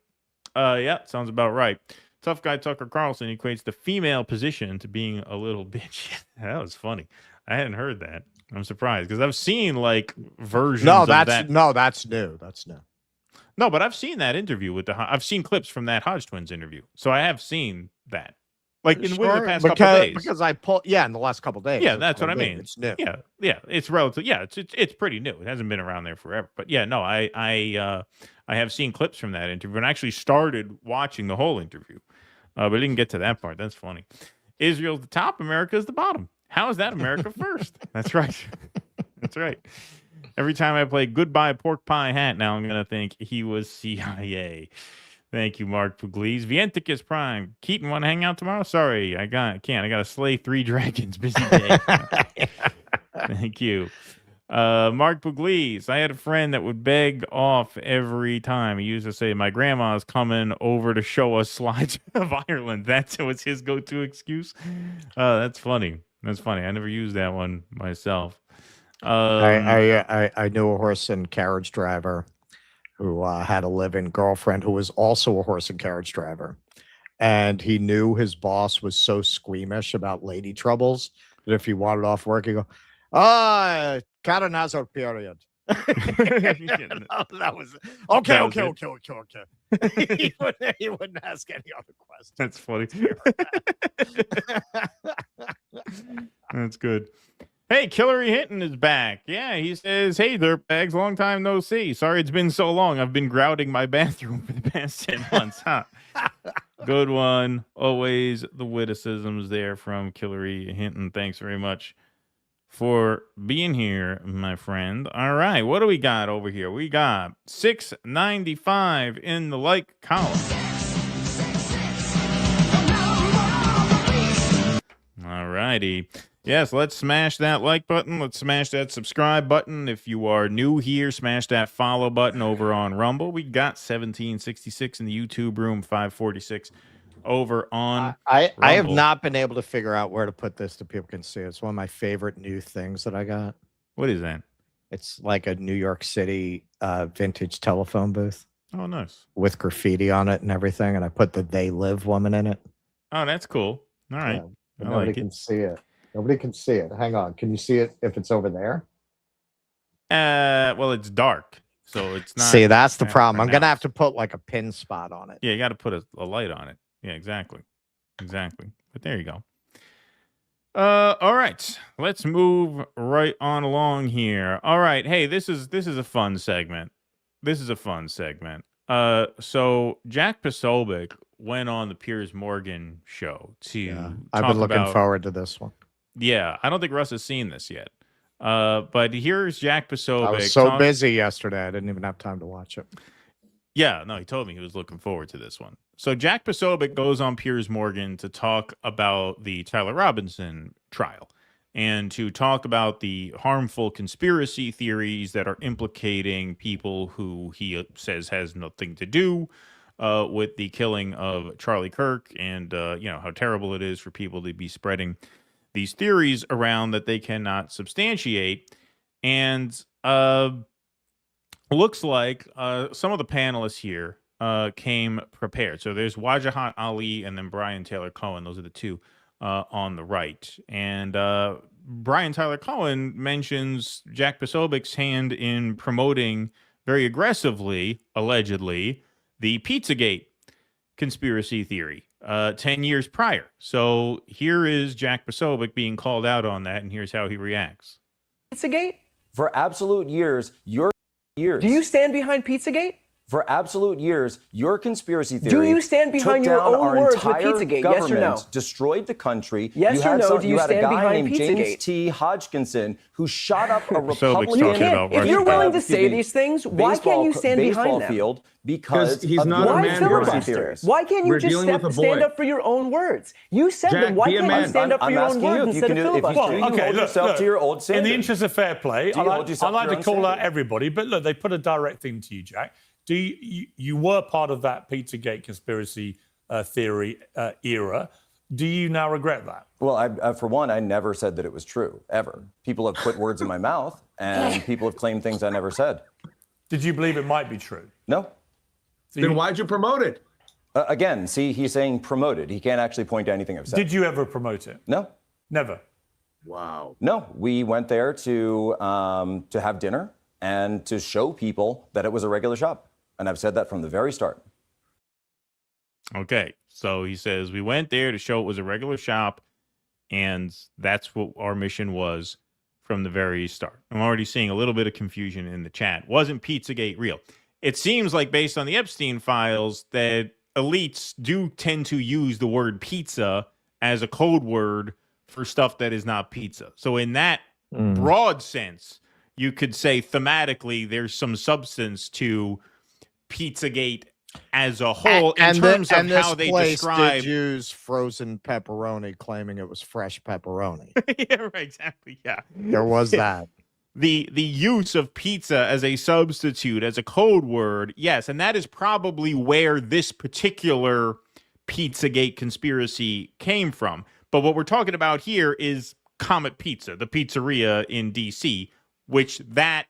Yeah, sounds about right. Tough guy Tucker Carlson equates the female position to being a little bitch. That was funny. I hadn't heard that. I'm surprised because I've seen like versions of that. That's new. That's new. No, but I've seen that interview with I've seen clips from that Hodge Twins interview. So I have seen that. Like within the past couple of days. Because I pulled in the last couple of days. Yeah, that's what I mean. It's new. Yeah, it's relative. Yeah, it's pretty new. It hasn't been around there forever. But yeah, no, I have seen clips from that interview and actually started watching the whole interview. But I didn't get to that part. That's funny. Israel's the top, America's the bottom. How is that America first? That's right. That's right. Every time I play Goodbye Pork Pie Hat, now I'm going to think he was CIA. Thank you, Mark Pugliese. Vienticus Prime. Keaton, want to hang out tomorrow? Sorry, I can't. I got to slay 3 dragons. Busy day. Thank you. Mark Pugliese. I had a friend that would beg off every time. He used to say, my grandma's coming over to show us slides of Ireland. That was his go-to excuse. That's funny. That's funny. I never used that one myself. I knew a horse and carriage driver who had a live-in girlfriend who was also a horse and carriage driver. And he knew his boss was so squeamish about lady troubles that if he wanted off work, he'd go, Karen has her period. That was okay. He wouldn't ask any other questions. That's funny. That's good. Hey, Hillary Hinton is back. Yeah, he says, hey, dirtbags, long time no see. Sorry it's been so long. I've been grouting my bathroom for the past 10 months. Huh? Good one. Always the witticisms there from Hillary Hinton. Thanks very much for being here, my friend. All right, what do we got over here? We got 695 in the like column. All righty. Yes, let's smash that like button. Let's smash that subscribe button. If you are new here, smash that follow button over on Rumble. We got 1766 in the YouTube room, 546 over on I have not been able to figure out where to put this so people can see it. It's one of my favorite new things that I got. What is that? It's like a New York City vintage telephone booth. Oh, nice. With graffiti on it and everything. And I put the They Live woman in it. Oh, that's cool. All right. Yeah, nobody can see it. Nobody can see it. Hang on. Can you see it if it's over there? Well, it's dark, so it's not. See, that's the problem. I'm going to have to put like a pin spot on it. Yeah, you got to put a light on it. Yeah, exactly. But there you go. All right. Let's move right on along here. All right. Hey, this is a fun segment. So Jack Posobiec went on the Piers Morgan show to I've been looking forward to this one. Yeah, I don't think Russ has seen this yet. But here's Jack Posobiec. I was so busy yesterday, I didn't even have time to watch it. Yeah, no, he told me he was looking forward to this one. So Jack Posobiec goes on Piers Morgan to talk about the Tyler Robinson trial and to talk about the harmful conspiracy theories that are implicating people who he says has nothing to do with the killing of Charlie Kirk, and how terrible it is for people to be spreading these theories around that they cannot substantiate. And looks like some of the panelists here came prepared. So there's Wajahat Ali and then Brian Taylor Cohen. Those are the two on the right. And Brian Tyler Cohen mentions Jack Posobiec's hand in promoting very aggressively, allegedly, the Pizzagate conspiracy theory 10 years prior. So here is Jack Posobiec being called out on that, and here's how he reacts. Pizzagate? For absolute years, your years. Do you stand behind Pizzagate? For absolute years, your conspiracy theory. Do you stand behind took your down own our words with entire Pizzagate? Government, Yes or no? destroyed the country. Yes you or had no? some- Do you had a stand guy behind named James Pizzagate? T. Hodgkinson who shot up a Posobiec's Republican. talking about If you're willing to excuse say me, these things, why can't you stand baseball behind them? field because he's of not your a Why man conspiracy filibuster? theories. Why can't you We're just dealing with a stand boy. up for your own words? You said Jack, them. Why be a can't you man. stand up for I'm your own asking you words if you instead can of do- if you filibuster? do, you can hold yourself to your old In standard. the interest of fair play, Do you hold I yourself like to to your call own out standard? everybody, but look, they put a direct thing to you, Jack. Do you were part of that Pizzagate conspiracy theory era? Do you now regret that? Well, for one, I never said that it was true, ever. People have put words in my mouth, and people have claimed things I never said. Did you believe it might be true? No. Then why'd you promote it? Again, see, he's saying promoted. He can't actually point to anything I've said. Did you ever promote it? No. Never. Wow. No, we went there to have dinner and to show people that it was a regular shop. And I've said that from the very start. Okay, so he says, we went there to show it was a regular shop, and that's what our mission was from the very start. I'm already seeing a little bit of confusion in the chat. Wasn't Pizzagate real? It seems like, based on the Epstein files, that elites do tend to use the word pizza as a code word for stuff that is not pizza. So in that broad sense, you could say thematically there's some substance to Pizzagate as a whole in terms of how they describe. Did use frozen pepperoni, claiming it was fresh pepperoni. Yeah, right, exactly. Yeah, there was that. The use of pizza as a substitute, as a code word, yes, and that is probably where this particular Pizzagate conspiracy came from. But what we're talking about here is Comet Pizza, the pizzeria in D.C., which that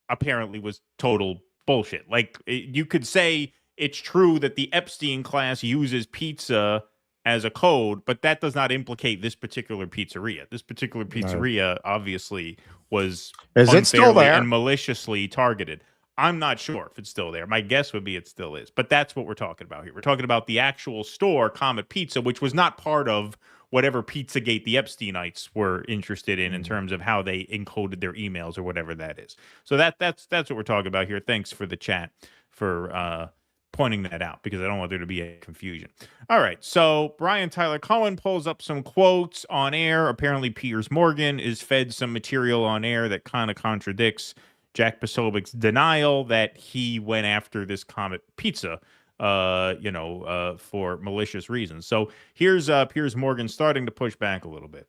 apparently was total bullshit. Like, you could say it's true that the Epstein class uses pizza as a code, but that does not implicate this particular pizzeria. This particular pizzeria obviously was unfairly and maliciously targeted. I'm not sure if it's still there. My guess would be it still is. But that's what we're talking about here. We're talking about the actual store, Comet Pizza, which was not part of whatever Pizzagate the Epsteinites were interested in terms of how they encoded their emails or whatever that is. So that's what we're talking about here. Thanks for the chat for pointing that out, because I don't want there to be a confusion. All right, so Brian Tyler Cohen pulls up some quotes on air. Apparently Piers Morgan is fed some material on air that kind of contradicts Jack Posobiec's denial that he went after this Comet Pizza, for malicious reasons. So here's Piers Morgan starting to push back a little bit.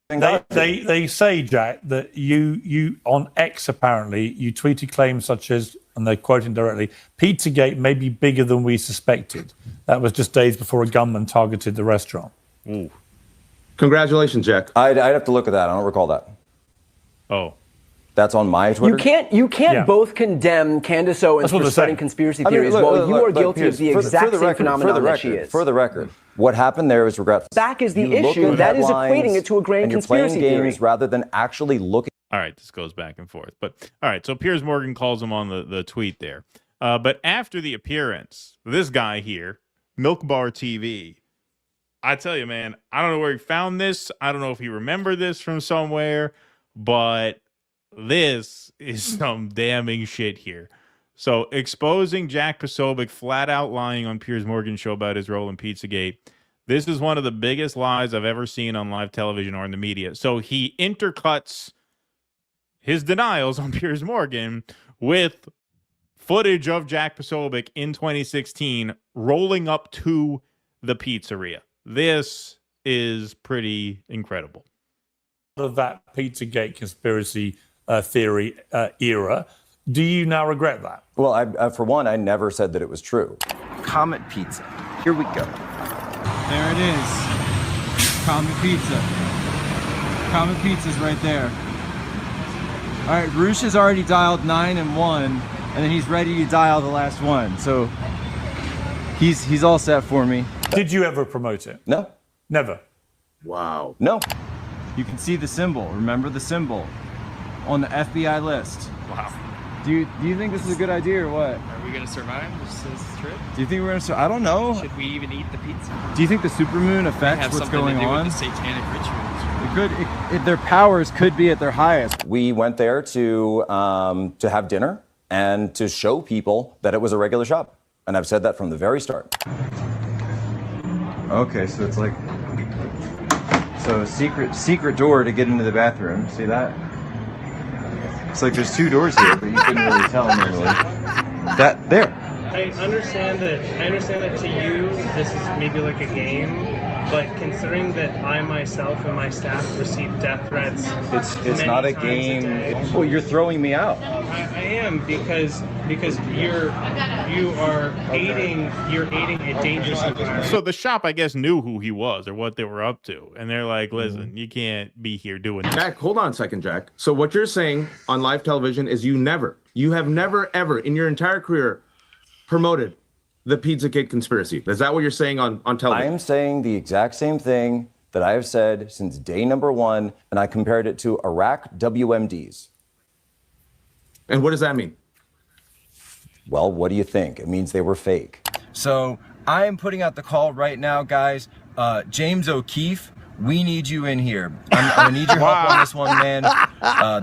They say, Jack, that you on X apparently you tweeted claims such as, and they're quoting directly, Pizzagate may be bigger than we suspected. That was just days before a gunman targeted the restaurant. Ooh. Congratulations, Jack. I'd have to look at that. I don't recall that. Oh. That's on my Twitter? You can't both condemn Candace Owens for spreading conspiracy theories while you are guilty of the exact same phenomenon that she is. For the record, what happened there is regretful. Back is the issue. That is equating it to a grand conspiracy theory. theory. Rather than actually looking. All right, this goes back and forth. But all right, so Piers Morgan calls him on the tweet there. But after the appearance, this guy here, Milk Bar TV, I tell you, man, I don't know where he found this. I don't know if he remembered this from somewhere, but this is some damning shit here. So exposing Jack Posobiec flat out lying on Piers Morgan's show about his role in Pizzagate. This is one of the biggest lies I've ever seen on live television or in the media. So he intercuts his denials on Piers Morgan with footage of Jack Posobiec in 2016 rolling up to the pizzeria. This is pretty incredible. Of that Pizzagate conspiracy theory era, do you now regret that? Well, for one, I never said that it was true. Comet Pizza. Here we go. There it is. Comet Pizza. Comet Pizza's right there. All right, Roosh has already dialed 9 and 1, and then he's ready to dial the last one. So he's all set for me. Did you ever promote it? No. Never. Wow. No. You can see the symbol. Remember the symbol on the FBI list. Wow. Do you think this is a good idea or what? Are we gonna survive this trip? Do you think we're gonna? I don't know. Should we even eat the pizza? Do you think the supermoon affects have what's something going to do on? with the satanic rituals. It could. Their powers could be at their highest. We went there to have dinner and to show people that it was a regular shop, and I've said that from the very start. Okay, so it's like a secret door to get into the bathroom. See that? It's like there's two doors here, but you couldn't really tell normally. That there. I understand that to you this is maybe like a game, but considering that I myself and my staff receive death threats, It's not a game. Well, you're throwing me out. I am because you are aiding a dangerous environment. So the shop, I guess, knew who he was or what they were up to. And they're like, listen, you can't be here doing that. Jack, hold on a second, Jack. So what you're saying on live television is you have never, ever in your entire career promoted the Pizzagate conspiracy. Is that what you're saying on television? I am saying the exact same thing that I have said since day number one, and I compared it to Iraq WMDs. And what does that mean? Well, what do you think? It means they were fake. So I am putting out the call right now, guys. James O'Keefe, we need you in here. I'm gonna need your help on this one, man.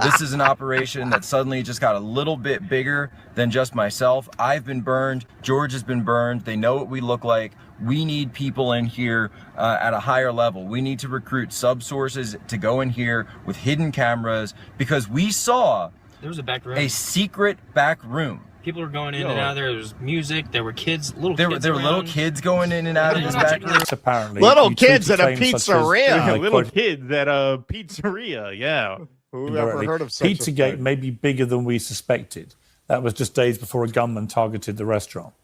This is an operation that suddenly just got a little bit bigger than just myself. I've been burned. George has been burned. They know what we look like. We need people in here at a higher level. We need to recruit sub-sources to go in here with hidden cameras because we saw There was a back room. a secret back room. People were going in and out. There was music. There were kids, There were little kids going in and out of this back room. Apparently, Little you kids tweeted at a claims such as- pizzeria. Little kids at a pizzeria, yeah. Who ever heard of such a Pizzagate thing? may be bigger than we suspected. That was just days before a gunman targeted the restaurant.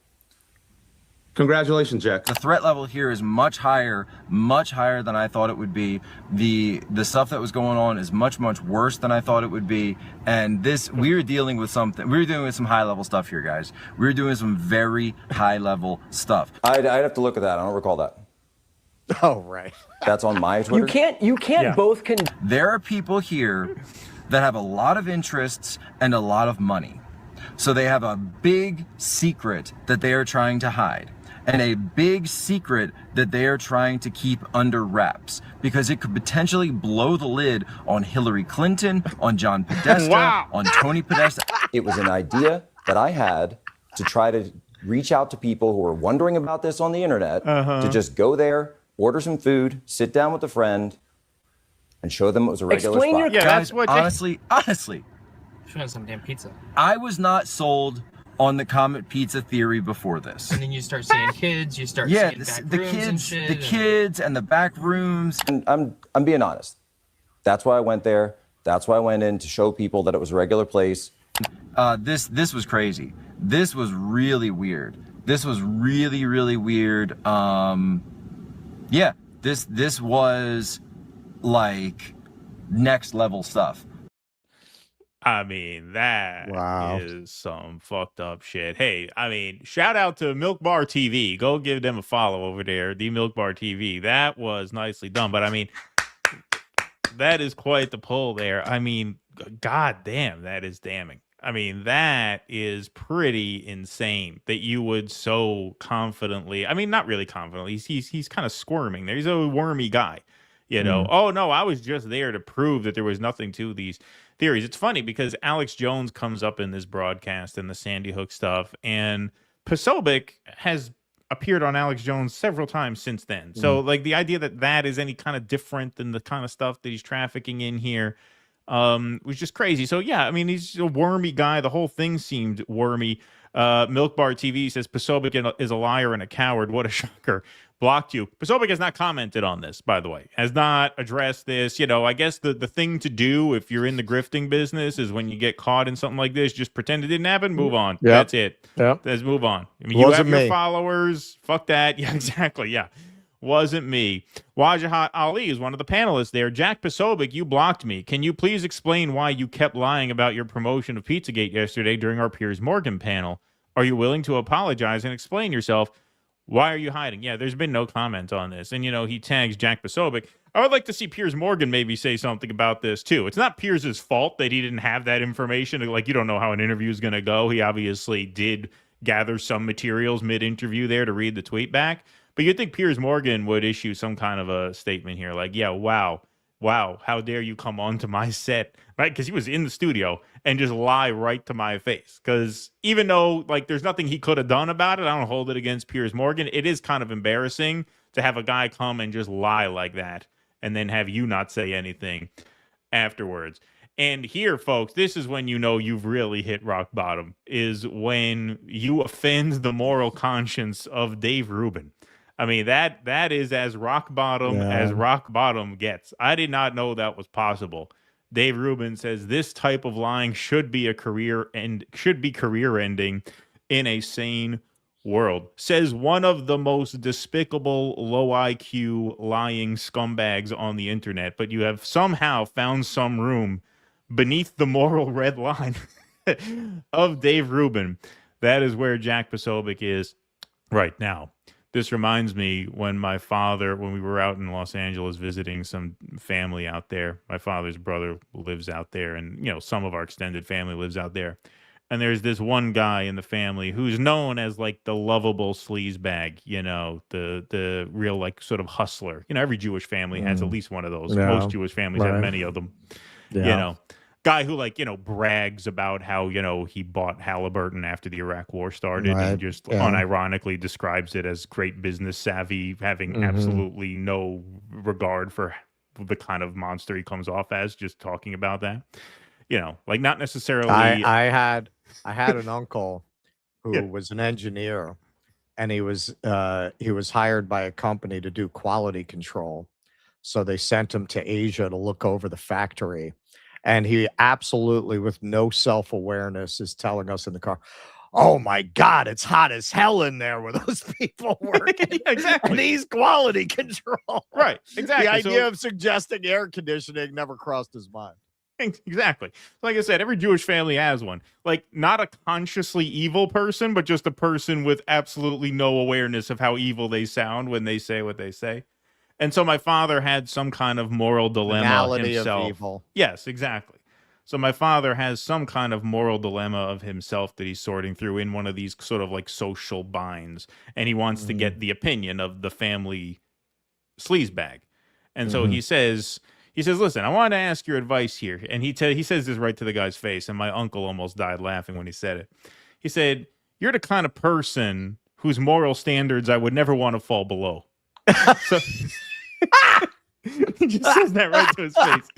Congratulations, Jack. The threat level here is much higher than I thought it would be. The stuff that was going on is much worse than I thought it would be. And we're dealing with some high level stuff here, guys. We're doing some very high level stuff. I'd have to look at that. I don't recall that. Oh, right. That's on my Twitter. You can't both There are people here that have a lot of interests and a lot of money. So they have a big secret that they are trying to hide. And a big secret that they are trying to keep under wraps because it could potentially blow the lid on Hillary Clinton, on John Podesta, on Tony Podesta. It was an idea that I had to try to reach out to people who were wondering about this on the internet, to just go there, order some food, sit down with a friend, and show them it was a regular Explain spot. your- Guys, honestly, Should have some damn pizza. I was not sold on the Comet Pizza theory before this. And then you start seeing kids. You start seeing back rooms and shit. The kids and the back rooms. And I'm being honest. That's why I went there. That's why I went in to show people that it was a regular place. This was crazy. This was really weird. This was really weird. Yeah, this was like next level stuff. I mean, that is some fucked up shit. Hey, I mean, shout out to Milk Bar TV. Go give them a follow over there, the Milk Bar TV. That was nicely done. But I mean, that is quite the pull there. I mean, god damn, that is damning. I mean, that is pretty insane that you would so confidently, I mean, not really confidently, he's kind of squirming there. He's a wormy guy, you know. Oh no, I was just there to prove that there was nothing to these theories. It's funny because Alex Jones comes up in this broadcast and the Sandy Hook stuff, and Posobiec has appeared on Alex Jones several times since then. So like the idea that that is any kind of different than the kind of stuff that he's trafficking in here was just crazy. So yeah, I mean, he's a wormy guy. The whole thing seemed wormy. Milk Bar TV says Posobiec is a liar and a coward. What a shocker. Blocked you. Posobiec has not commented on this, by the way. Has not addressed this. You know, I guess the thing to do if you're in the grifting business is when you get caught in something like this, just pretend it didn't happen, move on. Yep. That's it. Yep. Let's move on. I mean, Wasn't you have me. your followers. Fuck that. Yeah, exactly. Yeah. Wasn't me. Wajahat Ali is one of the panelists there. Jack Posobiec, you blocked me. Can you please explain why you kept lying about your promotion of Pizzagate yesterday during our Piers Morgan panel? Are you willing to apologize and explain yourself? Why are you hiding? Yeah, there's been no comment on this. And, you know, he tags Jack Posobiec. I would like to see Piers Morgan maybe say something about this, too. It's not Piers' fault that he didn't have that information. Like, you don't know how an interview is going to go. He obviously did gather some materials mid-interview there to read the tweet back. But you'd think Piers Morgan would issue some kind of a statement here. Like, yeah, wow, how dare you come onto my set, right? Because he was in the studio and just lie right to my face. Because even though, like, there's nothing he could have done about it, I don't hold it against Piers Morgan. It is kind of embarrassing to have a guy come and just lie like that and then have you not say anything afterwards. And here, folks, this is when you know you've really hit rock bottom, is when you offend the moral conscience of Dave Rubin. I mean, that is as rock bottom as rock bottom gets. I did not know that was possible. Dave Rubin says this type of lying should be career ending in a sane world. Says one of the most despicable, low IQ lying scumbags on the internet, but you have somehow found some room beneath the moral red line of Dave Rubin. That is where Jack Posobiec is right now. This reminds me when we were out in Los Angeles visiting some family out there. My father's brother lives out there, and, you know, some of our extended family lives out there. And there's this one guy in the family who's known as like the lovable sleazebag, you know, the real like sort of hustler. You know, every Jewish family has at least one of those. Yeah. Most Jewish families have many of them. Yeah. You know, guy who, like, you know, brags about how, you know, he bought Halliburton after the Iraq War started and just unironically describes it as great business savvy, having absolutely no regard for the kind of monster he comes off as, just talking about that. You know, like, not necessarily. I had an uncle who was an engineer, and he was hired by a company to do quality control. So they sent him to Asia to look over the factory. And he absolutely, with no self-awareness, is telling us in the car, "Oh my God, it's hot as hell in there with those people working." Exactly. And he's quality control. Right. Exactly. The idea of suggesting air conditioning never crossed his mind. Exactly. Like I said, every Jewish family has one. Like, not a consciously evil person, but just a person with absolutely no awareness of how evil they sound when they say what they say. And so my father had some kind of moral dilemma Banality himself. of evil. Yes, exactly. So my father has some kind of moral dilemma of himself that he's sorting through in one of these sort of like social binds. And he wants to get the opinion of the family sleazebag. And so he says, listen, I want to ask your advice here. And he says this right to the guy's face. And my uncle almost died laughing when he said it. He said, "You're the kind of person whose moral standards I would never want to fall below." So he just says that right to his face.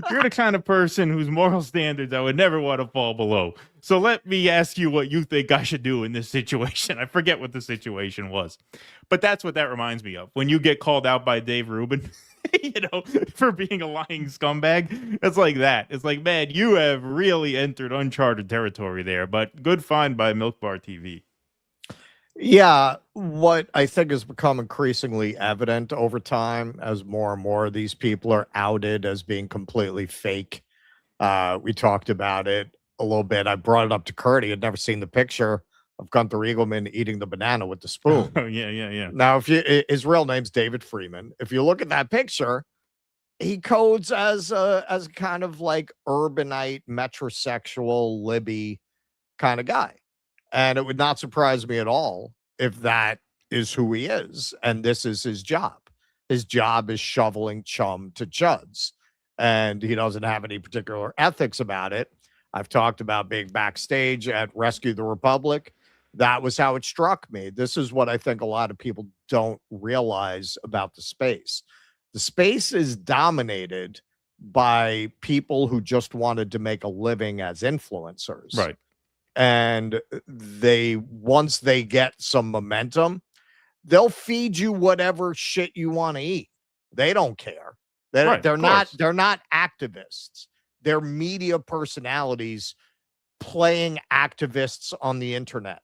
"You're the kind of person whose moral standards I would never want to fall below. So let me ask you what you think I should do in this situation." I forget what the situation was, but that's what that reminds me of. When you get called out by Dave Rubin, you know, for being a lying scumbag, it's like that. It's like, man, you have really entered uncharted territory there, but good find by Milk Bar TV. Yeah, what I think has become increasingly evident over time as more and more of these people are outed as being completely fake. We talked about it a little bit. I brought it up to Kurt. He had never seen the picture of Gunther Eagleman eating the banana with the spoon. Oh, yeah. Now, his real name's David Freeman. If you look at that picture, he codes as a kind of like urbanite, metrosexual, Libby kind of guy. And it would not surprise me at all if that is who he is. And this is his job. His job is shoveling chum to chuds. and he doesn't have any particular ethics about it. I've talked about being backstage at Rescue the Republic. That was how it struck me. This is what I think a lot of people don't realize about the space. The space is dominated by people who just wanted to make a living as influencers. Right. And once they get some momentum, they'll feed you whatever shit you want to eat. They don't care. They're not activists. They're media personalities playing activists on the internet.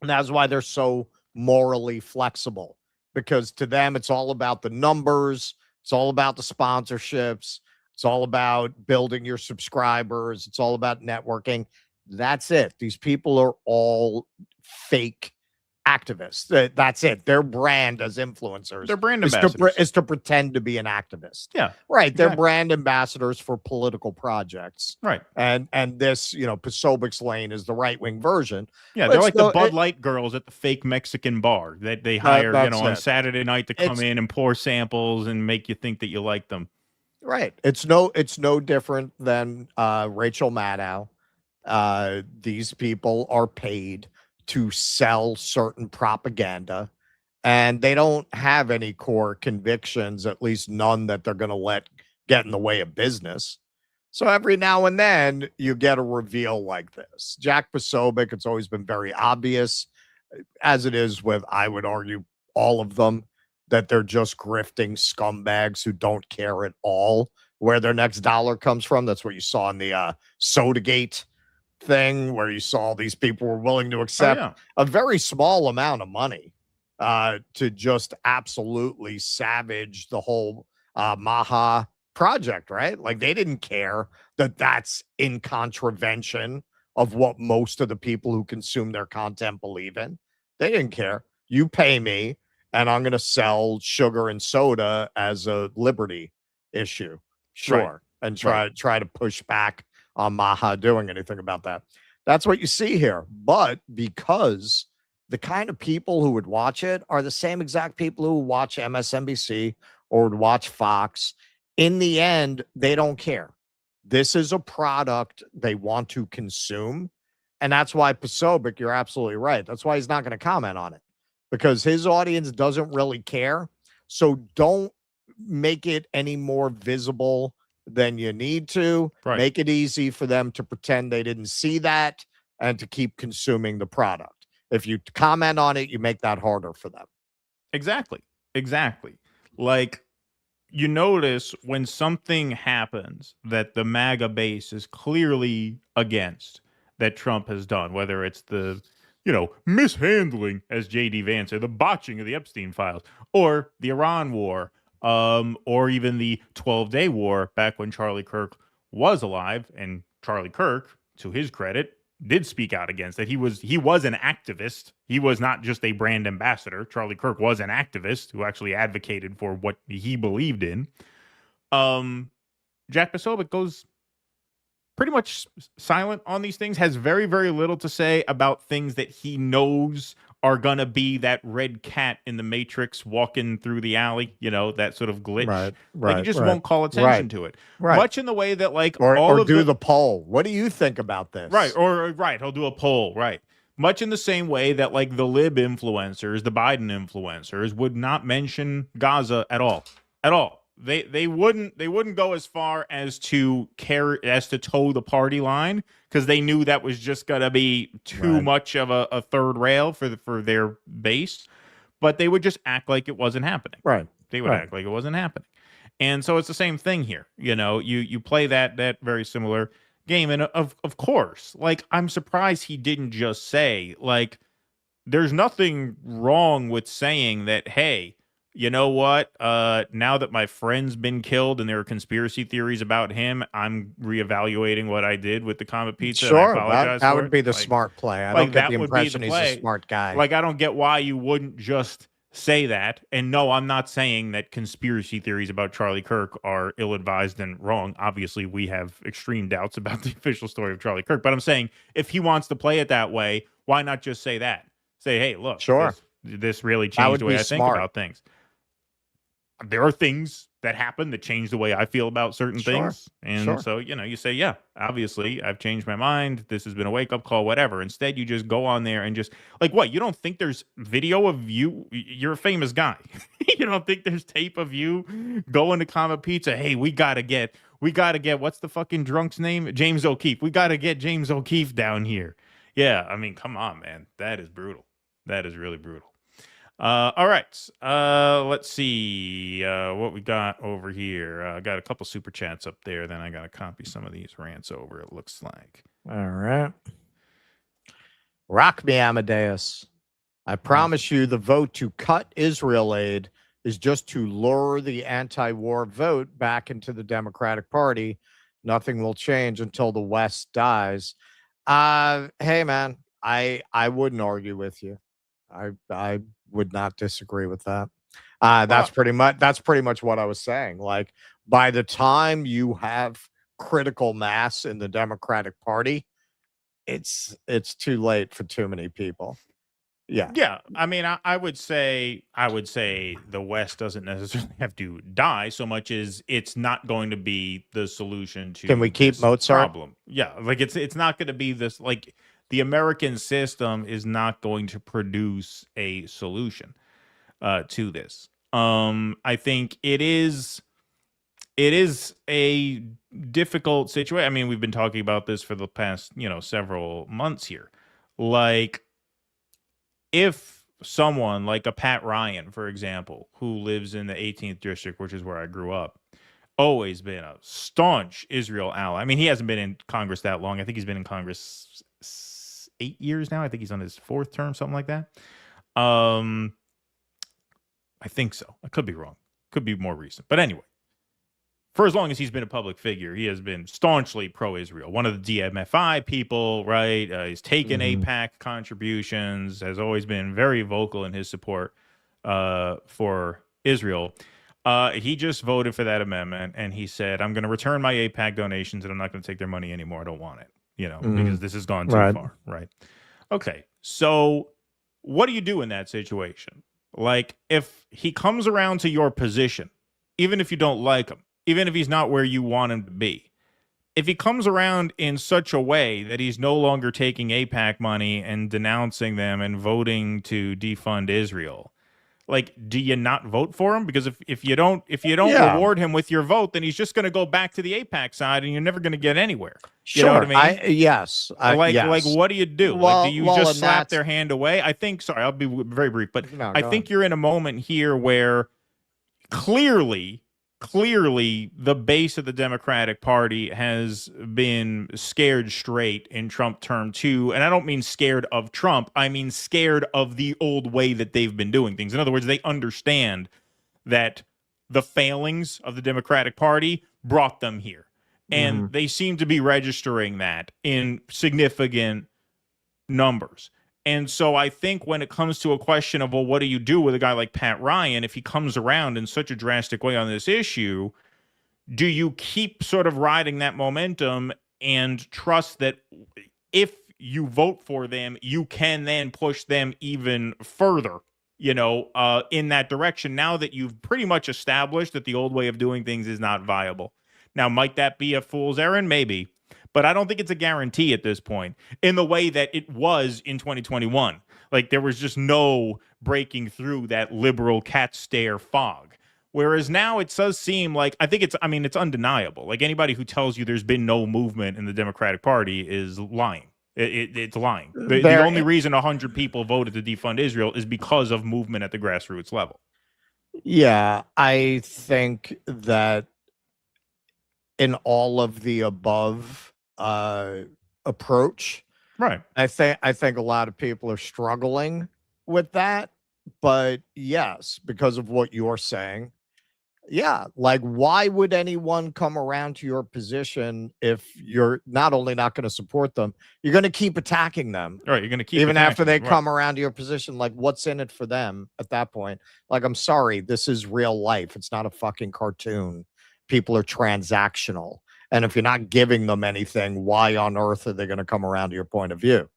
And that's why they're so morally flexible, because to them, it's all about the numbers. It's all about the sponsorships. It's all about building your subscribers. It's all about networking. That's it. These people are all fake activists. That's it. Their brand as influencers, They're brand ambassadors. is to pretend to be an activist. Yeah. Right. They're Exactly. brand ambassadors for political projects. Right. And this, Posobiec's lane is the right-wing version. Yeah, But they're like the still, Bud Light girls at the fake Mexican bar that they hire, that's on it. Saturday night to come in and pour samples and make you think that you like them. Right. It's no different than Rachel Maddow. These people are paid to sell certain propaganda, and they don't have any core convictions, at least none that they're going to let get in the way of business. So every now and then you get a reveal like this. Jack Posobiec, it's always been very obvious, as it is with, I would argue, all of them, that they're just grifting scumbags who don't care at all where their next dollar comes from. That's what you saw in the Sodagate thing, where you saw these people were willing to accept a very small amount of money to just absolutely savage the whole Maha project, right? Like, they didn't care that that's in contravention of what most of the people who consume their content believe in. They didn't care. You pay me, and I'm going to sell sugar and soda as a liberty issue. Sure. Right. And try to push back on Maha doing anything about that. That's what you see here. But because the kind of people who would watch it are the same exact people who watch MSNBC or would watch Fox, in the end, they don't care. This is a product they want to consume. And that's why Posobiec, you're absolutely right. That's why he's not going to comment on it, because his audience doesn't really care. So don't make it any more visible than you need to. Right. Make it easy for them to pretend they didn't see that and to keep consuming the product. If you comment on it, you make that harder for them. Exactly. Like, you notice when something happens that the MAGA base is clearly against, that Trump has done, whether it's the, mishandling, as J.D. Vance said, the botching of the Epstein files, or the Iran war, or even the 12-day war back when Charlie Kirk was alive. And Charlie Kirk, to his credit, did speak out against it. He was an activist. He was not just a brand ambassador. Charlie Kirk was an activist who actually advocated for what he believed in. Jack Posobiec goes pretty much silent on these things, has very, very little to say about things that he knows are going to be that red cat in the Matrix walking through the alley, that sort of glitch. Right, he just won't call attention to it. Right. Much in the way that, or do the poll. What do you think about this? Right, he'll do a poll, right. Much in the same way that, the lib influencers, the Biden influencers, would not mention Gaza at all. They wouldn't go as far as to toe the party line, because they knew that was just gonna be too much of a third rail for their base. But they would just act like it wasn't happening. Right. They would act like it wasn't happening. And so it's the same thing here. You play that very similar game, and of course, I'm surprised he didn't just say, there's nothing wrong with saying that, hey, you know what? Now that my friend's been killed and there are conspiracy theories about him, I'm reevaluating what I did with the Comet Pizza. Sure, and I apologize that for would it. be the smart play. I don't get the would be impression he's play. a smart guy. I don't get why you wouldn't just say that. And no, I'm not saying that conspiracy theories about Charlie Kirk are ill-advised and wrong. Obviously, we have extreme doubts about the official story of Charlie Kirk. But I'm saying, if he wants to play it that way, why not just say that? Say, hey, look, this really changed the way I think about things. there are things that happen that change the way I feel about certain things. And so, you say, yeah, obviously I've changed my mind. This has been a wake up call, whatever. Instead, you just go on there and just like, what? You don't think there's video of you? You're a famous guy. You don't think there's tape of you going to Comet Pizza? Hey, we got to get, what's the fucking drunk's name? James O'Keefe. We got to get James O'Keefe down here. Yeah. I mean, come on, man. That is brutal. That is really brutal. All right. Let's see what we got over here. I got a couple super chats up there. Then I got to copy some of these rants over, it looks like. All right. Rock me, Amadeus. I promise you the vote to cut Israel aid is just to lure the anti-war vote back into the Democratic Party. Nothing will change until the West dies. Hey, man, I wouldn't argue with you. I would not disagree with that. That's pretty much what I was saying. Like, by the time you have critical mass in the Democratic Party, it's too late for too many people. Yeah. Yeah. I mean, I would say the West doesn't necessarily have to die so much as it's not going to be the solution to Can we keep this Mozart? problem. Yeah. Like it's not going to be this, like the American system is not going to produce a solution to this. I think it is a difficult situation. I mean, we've been talking about this for the past, several months here. Like, if someone like a Pat Ryan, for example, who lives in the 18th district, which is where I grew up, always been a staunch Israel ally. I mean, he hasn't been in Congress that long. I think he's been in Congress 8 years now. I think he's on his 4th term, something like that. I think so. I could be wrong. Could be more recent. But anyway, for as long as he's been a public figure, he has been staunchly pro-Israel. One of the DMFI people, right? He's taken AIPAC contributions, has always been very vocal in his support for Israel. He just voted for that amendment, and he said, I'm going to return my AIPAC donations, and I'm not going to take their money anymore. I don't want it, because this has gone too far, right? Okay, so what do you do in that situation? Like, if he comes around to your position, even if you don't like him, even if he's not where you want him to be, if he comes around in such a way that he's no longer taking AIPAC money and denouncing them and voting to defund Israel, like, do you not vote for him? Because if you don't reward him with your vote, then he's just going to go back to the AIPAC side, and you're never going to get anywhere. You know what I mean? Yes. Like, what do you do? Well, do you just slap their hand away? I think. Sorry, I'll be very brief, but I think you're in a moment here where clearly the base of the Democratic Party has been scared straight in Trump term 2. And I don't mean scared of Trump. I mean scared of the old way that they've been doing things. In other words, they understand that the failings of the Democratic Party brought them here. And they seem to be registering that in significant numbers. And so I think when it comes to a question of, well, what do you do with a guy like Pat Ryan if he comes around in such a drastic way on this issue? Do you keep sort of riding that momentum and trust that if you vote for them, you can then push them even further, in that direction, now that you've pretty much established that the old way of doing things is not viable? Now, might that be a fool's errand? Maybe. But I don't think it's a guarantee at this point in the way that it was in 2021. Like, there was just no breaking through that liberal cat stare fog. Whereas now it does seem like, it's undeniable. Like, anybody who tells you there's been no movement in the Democratic Party is lying. It's lying. The only reason 100 people voted to defund Israel is because of movement at the grassroots level. Yeah, I think that in all of the above approach, right, I think a lot of people are struggling with that. But yes, because of what you're saying, yeah, like, why would anyone come around to your position if you're not only not going to support them, you're going to keep attacking them? Right, you're going to keep even after they them, come around to your position. Like, what's in it for them at that point? Like, I'm sorry, this is real life. It's not a fucking cartoon. People are transactional. And if you're not giving them anything, why on earth are they going to come around to your point of view?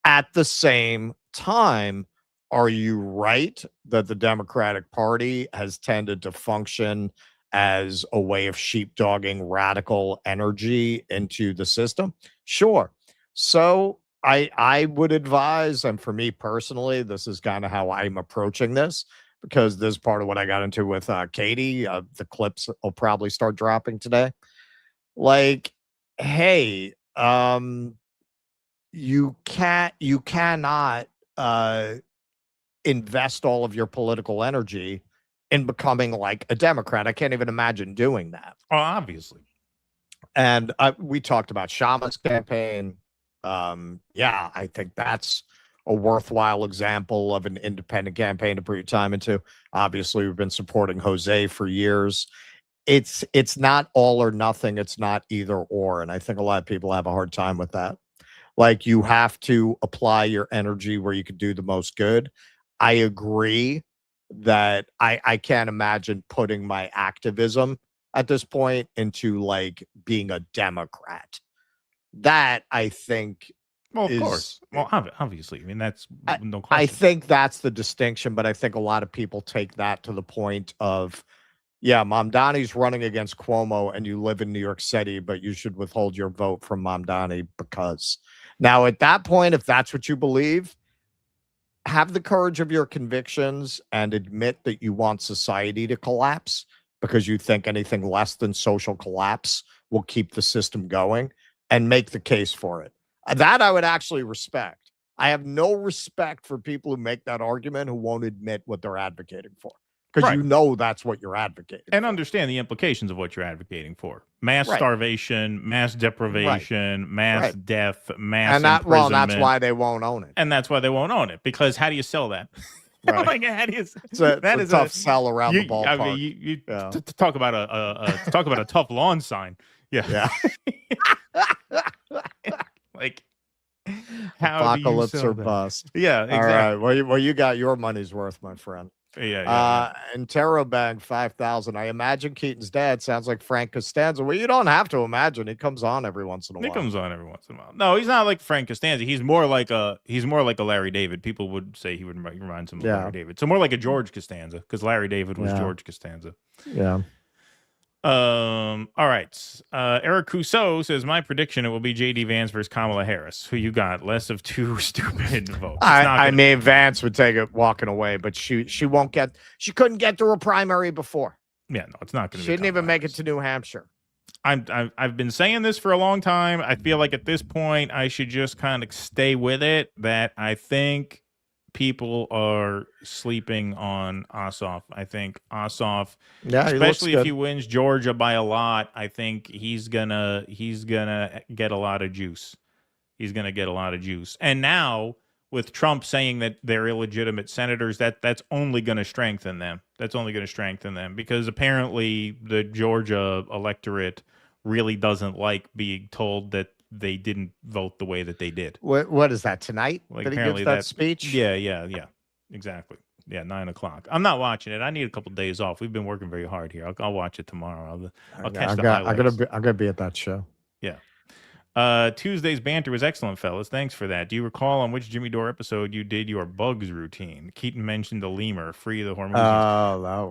At the same time, are you right that the Democratic Party has tended to function as a way of sheepdogging radical energy into the system? Sure. So I would advise, and for me personally, this is kind of how I'm approaching this, because this is part of what I got into with Katie. The clips will probably start dropping today. Like, hey, you cannot invest all of your political energy in becoming like a Democrat. I can't even imagine doing that. Oh, obviously. And we talked about Shama's campaign. Yeah, I think that's a worthwhile example of an independent campaign to put your time into. Obviously, we've been supporting Jose for years. It's not all or nothing. It's not either or. And I think a lot of people have a hard time with that. Like, you have to apply your energy where you can do the most good. I agree that I can't imagine putting my activism at this point into like being a Democrat. That, I think, well, of course. Well, obviously. I mean, that's no question. I think that's the distinction, but I think a lot of people take that to the point of, yeah, Mamdani's running against Cuomo and you live in New York City, but you should withhold your vote from Mamdani because. Now, at that point, if that's what you believe, have the courage of your convictions and admit that you want society to collapse because you think anything less than social collapse will keep the system going, and make the case for it. That I would actually respect. I have no respect for people who make that argument who won't admit what they're advocating for, because you know that's what you're advocating and understand the implications of what you're advocating for. Mass starvation, mass deprivation, mass death, mass imprisonment. Well, that's why they won't own it. And that's why they won't own it, because how do you sell that? Right. Like, how do you, it's a tough sell around the ballpark. I mean, to talk about a tough lawn sign. Yeah. Like, how apocalypse do you or bust. Yeah, exactly. All right. Well, you got your money's worth, my friend. Yeah. And Taro Bag 5,000. I imagine Keaton's dad sounds like Frank Costanza. Well, you don't have to imagine. He comes on every once in a while. He comes on every once in a while. No, he's not like Frank Costanza. He's more like a Larry David. People would say he would remind him of Larry David. So more like a George Costanza, because Larry David was George Costanza. Yeah. All right. Eric Cousseau says, my prediction, it will be JD Vance versus Kamala Harris. Who you got? Less of two stupid votes. I mean, Vance would take it walking away, but she couldn't get through a primary before. Yeah, no, it's not going to be. She didn't even make it to New Hampshire. I've been saying this for a long time. I feel like at this point I should just kind of stay with it, that I think people are sleeping on Ossoff. I think Ossoff, especially if he wins Georgia by a lot, I think he's gonna get a lot of juice. He's gonna get a lot of juice. And now with Trump saying that they're illegitimate senators, that's only gonna strengthen them. That's only gonna strengthen them, because apparently the Georgia electorate really doesn't like being told that they didn't vote the way that they did. What is that, tonight? Like, that he apparently gives that speech? Yeah. Exactly. Yeah, 9:00. I'm not watching it. I need a couple of days off. We've been working very hard here. I'll watch it tomorrow. I'll catch the highlights. I gotta be at that show. Yeah. Tuesday's banter was excellent, fellas. Thanks for that. Do you recall on which Jimmy Dore episode you did your bugs routine? Keaton mentioned the lemur, free the Hormones.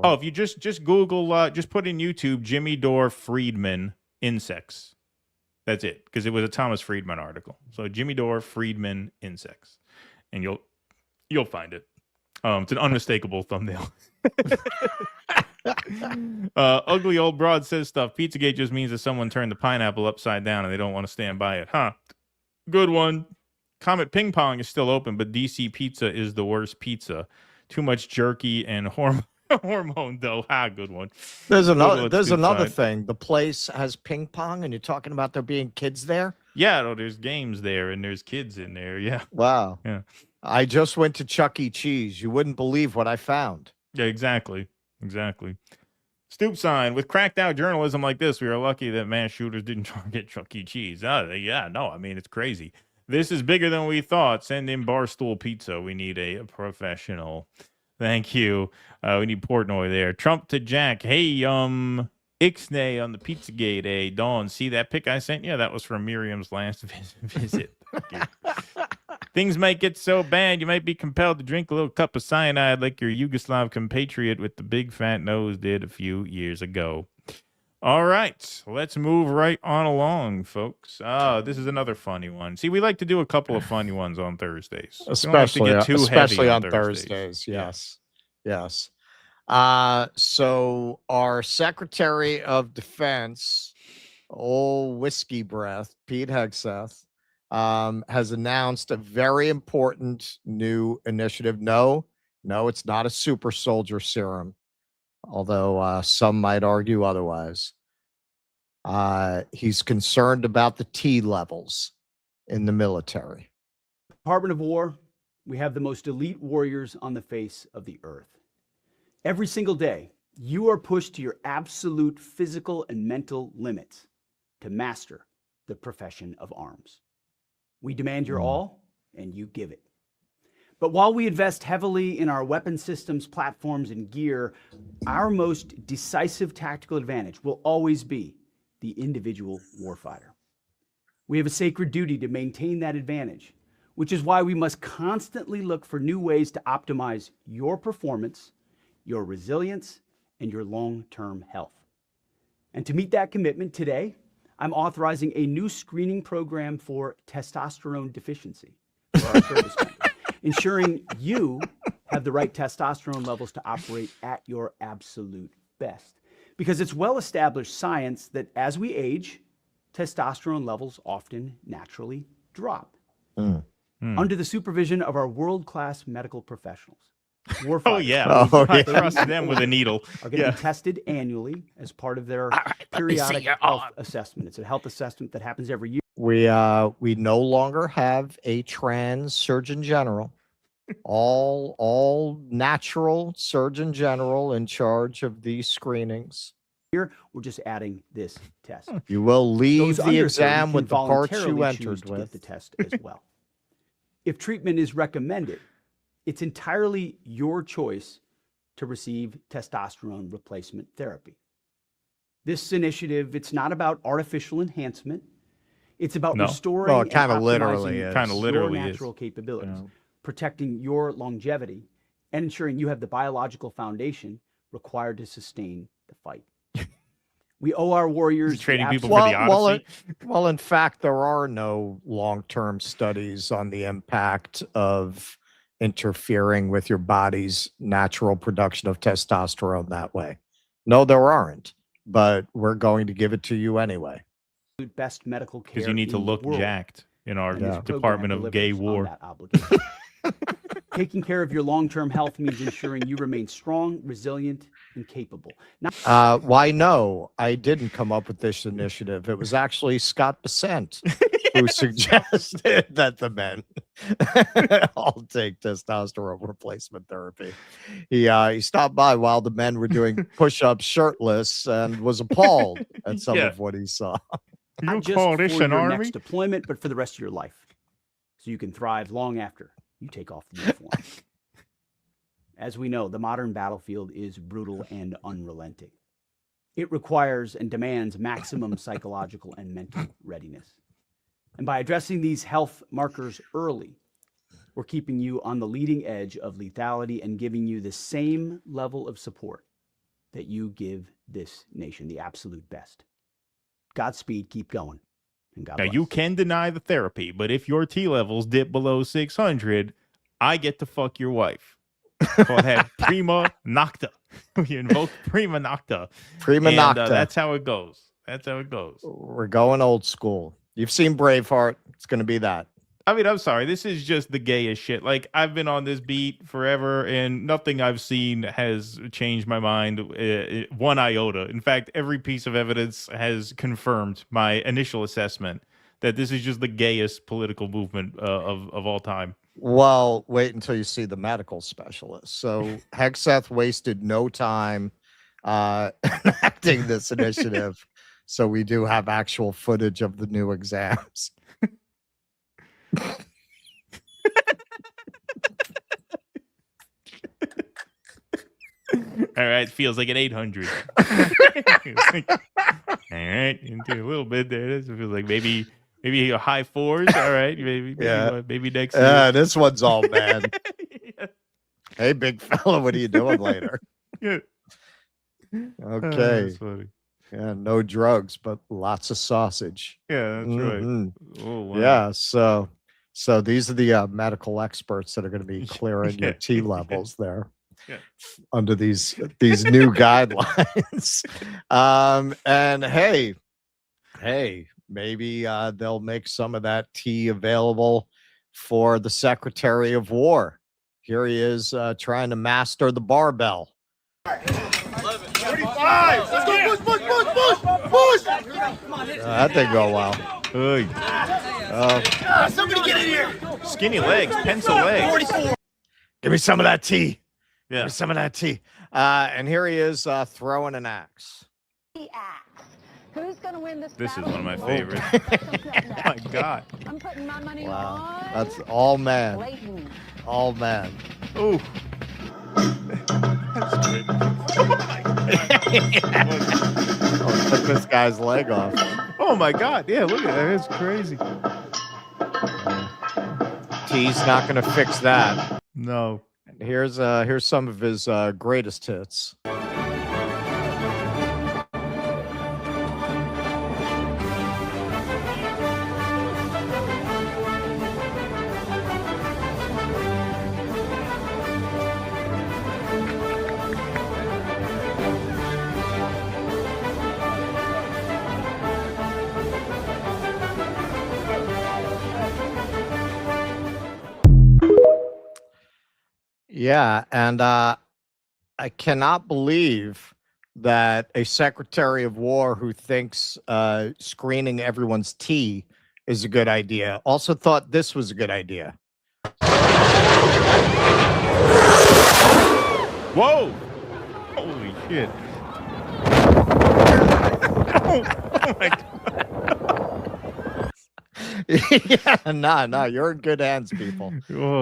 Oh, if you just Google, just put in YouTube Jimmy Dore Friedman insects. That's it, because it was a Thomas Friedman article. So Jimmy Dore Friedman insects, and you'll find it. It's an unmistakable thumbnail. Ugly old broad says stuff. Pizzagate just means that someone turned the pineapple upside down and they don't want to stand by it. Huh? Good one. Comet Ping Pong is still open, but DC Pizza is the worst pizza. Too much jerky and hormone dough. Good one. There's another thing. The place has ping pong, and you're talking about there being kids there? Yeah, no, there's games there, and there's kids in there. Yeah. Wow. Yeah. I just went to Chuck E. Cheese. You wouldn't believe what I found. Yeah, exactly. Stoop sign. With cracked out journalism like this, we are lucky that mass shooters didn't target Chuck E. Cheese. I mean, it's crazy. This is bigger than we thought. Send in Barstool Pizza. We need a professional. Thank you. We need Portnoy there. Trump to Jack. Hey, Ixnay on the Pizzagate. Hey, Dawn, see that pic I sent you? That was from Miriam's last visit. Things might get so bad you might be compelled to drink a little cup of cyanide like your Yugoslav compatriot with the big fat nose did a few years ago. All right, let's move right on along, folks. This is another funny one. See, we like to do a couple of funny ones on Thursdays. Especially on Thursdays. Yes. Yes. So our Secretary of Defense, old whiskey breath, Pete Hegseth, has announced a very important new initiative. No, it's not a super soldier serum, although some might argue otherwise. He's concerned about the T levels in the military. Department of War, we have the most elite warriors on the face of the earth. Every single day, you are pushed to your absolute physical and mental limits to master the profession of arms. We demand your all, and you give it. But while we invest heavily in our weapon systems, platforms, and gear, our most decisive tactical advantage will always be the individual warfighter. We have a sacred duty to maintain that advantage, which is why we must constantly look for new ways to optimize your performance, your resilience, and your long-term health. And to meet that commitment today, I'm authorizing a new screening program for testosterone deficiency for our servicemen, ensuring you have the right testosterone levels to operate at your absolute best. Because it's well-established science that as we age, testosterone levels often naturally drop. Under the supervision of our world-class medical professionals. I trust them with a needle. Are going to be tested annually as part of their periodic health assessment. It's a health assessment that happens every year. We no longer have a trans surgeon general. All natural surgeon general in charge of these screenings. Here, we're just adding this test. You will leave Those the exam with the parts you voluntarily choose entered to with. get the test as well. If treatment is recommended, it's entirely your choice to receive testosterone replacement therapy. This initiative, it's not about artificial enhancement. It's about restoring and optimizing your natural capabilities, protecting your longevity, and ensuring you have the biological foundation required to sustain the fight. We owe our warriors training people for the Odyssey. Well, in fact, there are no long-term studies on the impact of interfering with your body's natural production of testosterone that way. No, there aren't, but we're going to give it to you anyway. Best medical care Because you need to look jacked in our Department of Gay War. Taking care of your long-term health means ensuring you remain strong, resilient, and capable. Now, why no, I didn't come up with this initiative. It was actually Scott Bessent who suggested that the men all take testosterone replacement therapy. He stopped by while the men were doing push-ups shirtless and was appalled at some of what he saw. Not just for your next deployment, but for the rest of your life, so you can thrive long after you take off the uniform. As we know, the modern battlefield is brutal and unrelenting. It requires and demands maximum psychological and mental readiness. And by addressing these health markers early, we're keeping you on the leading edge of lethality and giving you the same level of support that you give this nation, the absolute best. Godspeed, keep going. And God now, bless. you can deny the therapy, but if your T levels dip below 600, I get to fuck your wife. Called had prima nocta. We invoke prima nocta. Prima nocta. That's how it goes. That's how it goes. We're going old school. You've seen Braveheart. It's going to be that. I mean, I'm sorry. This is just the gayest shit. Like, I've been on this beat forever, and nothing I've seen has changed my mind one iota. In fact, every piece of evidence has confirmed my initial assessment that this is just the gayest political movement of all time. Well, wait until you see the medical specialist. So Hegseth wasted no time enacting this initiative. So we do have actual footage of the new exams. All right, feels like an 800. All right, into a little bit there. This feels like maybe Maybe a high 4s. All right, maybe next year. Yeah, this one's all man. Hey, big fella, what are you doing later? Yeah. Okay. That's funny. Yeah, no drugs, but lots of sausage. Yeah, that's right. Oh, wow. Yeah, so these are the medical experts that are going to be clearing your T levels there under these new guidelines. And hey, maybe they'll make some of that tea available for the Secretary of War. Here he is trying to master the barbell. 35. Let's go, push. That didn't go well. Somebody get in here. Skinny legs, pencil legs. 44. Give me some of that tea. Yeah. Give me some of that tea. And here he is throwing an axe. Who's going to win this This is battle? one of my favorites. Oh my God. I'm putting my money Wow. on. That's all man. Blatant. All man. Ooh. That's good. Oh, took this guy's leg off. Oh my God. Yeah, look at that. It's crazy. Tea's not going to fix that. No. And here's some of his greatest hits. Yeah, and I cannot believe that a Secretary of War who thinks screening everyone's tea is a good idea also thought this was a good idea. Whoa! Holy shit. Oh my God. Yeah, no, you're in good hands, people.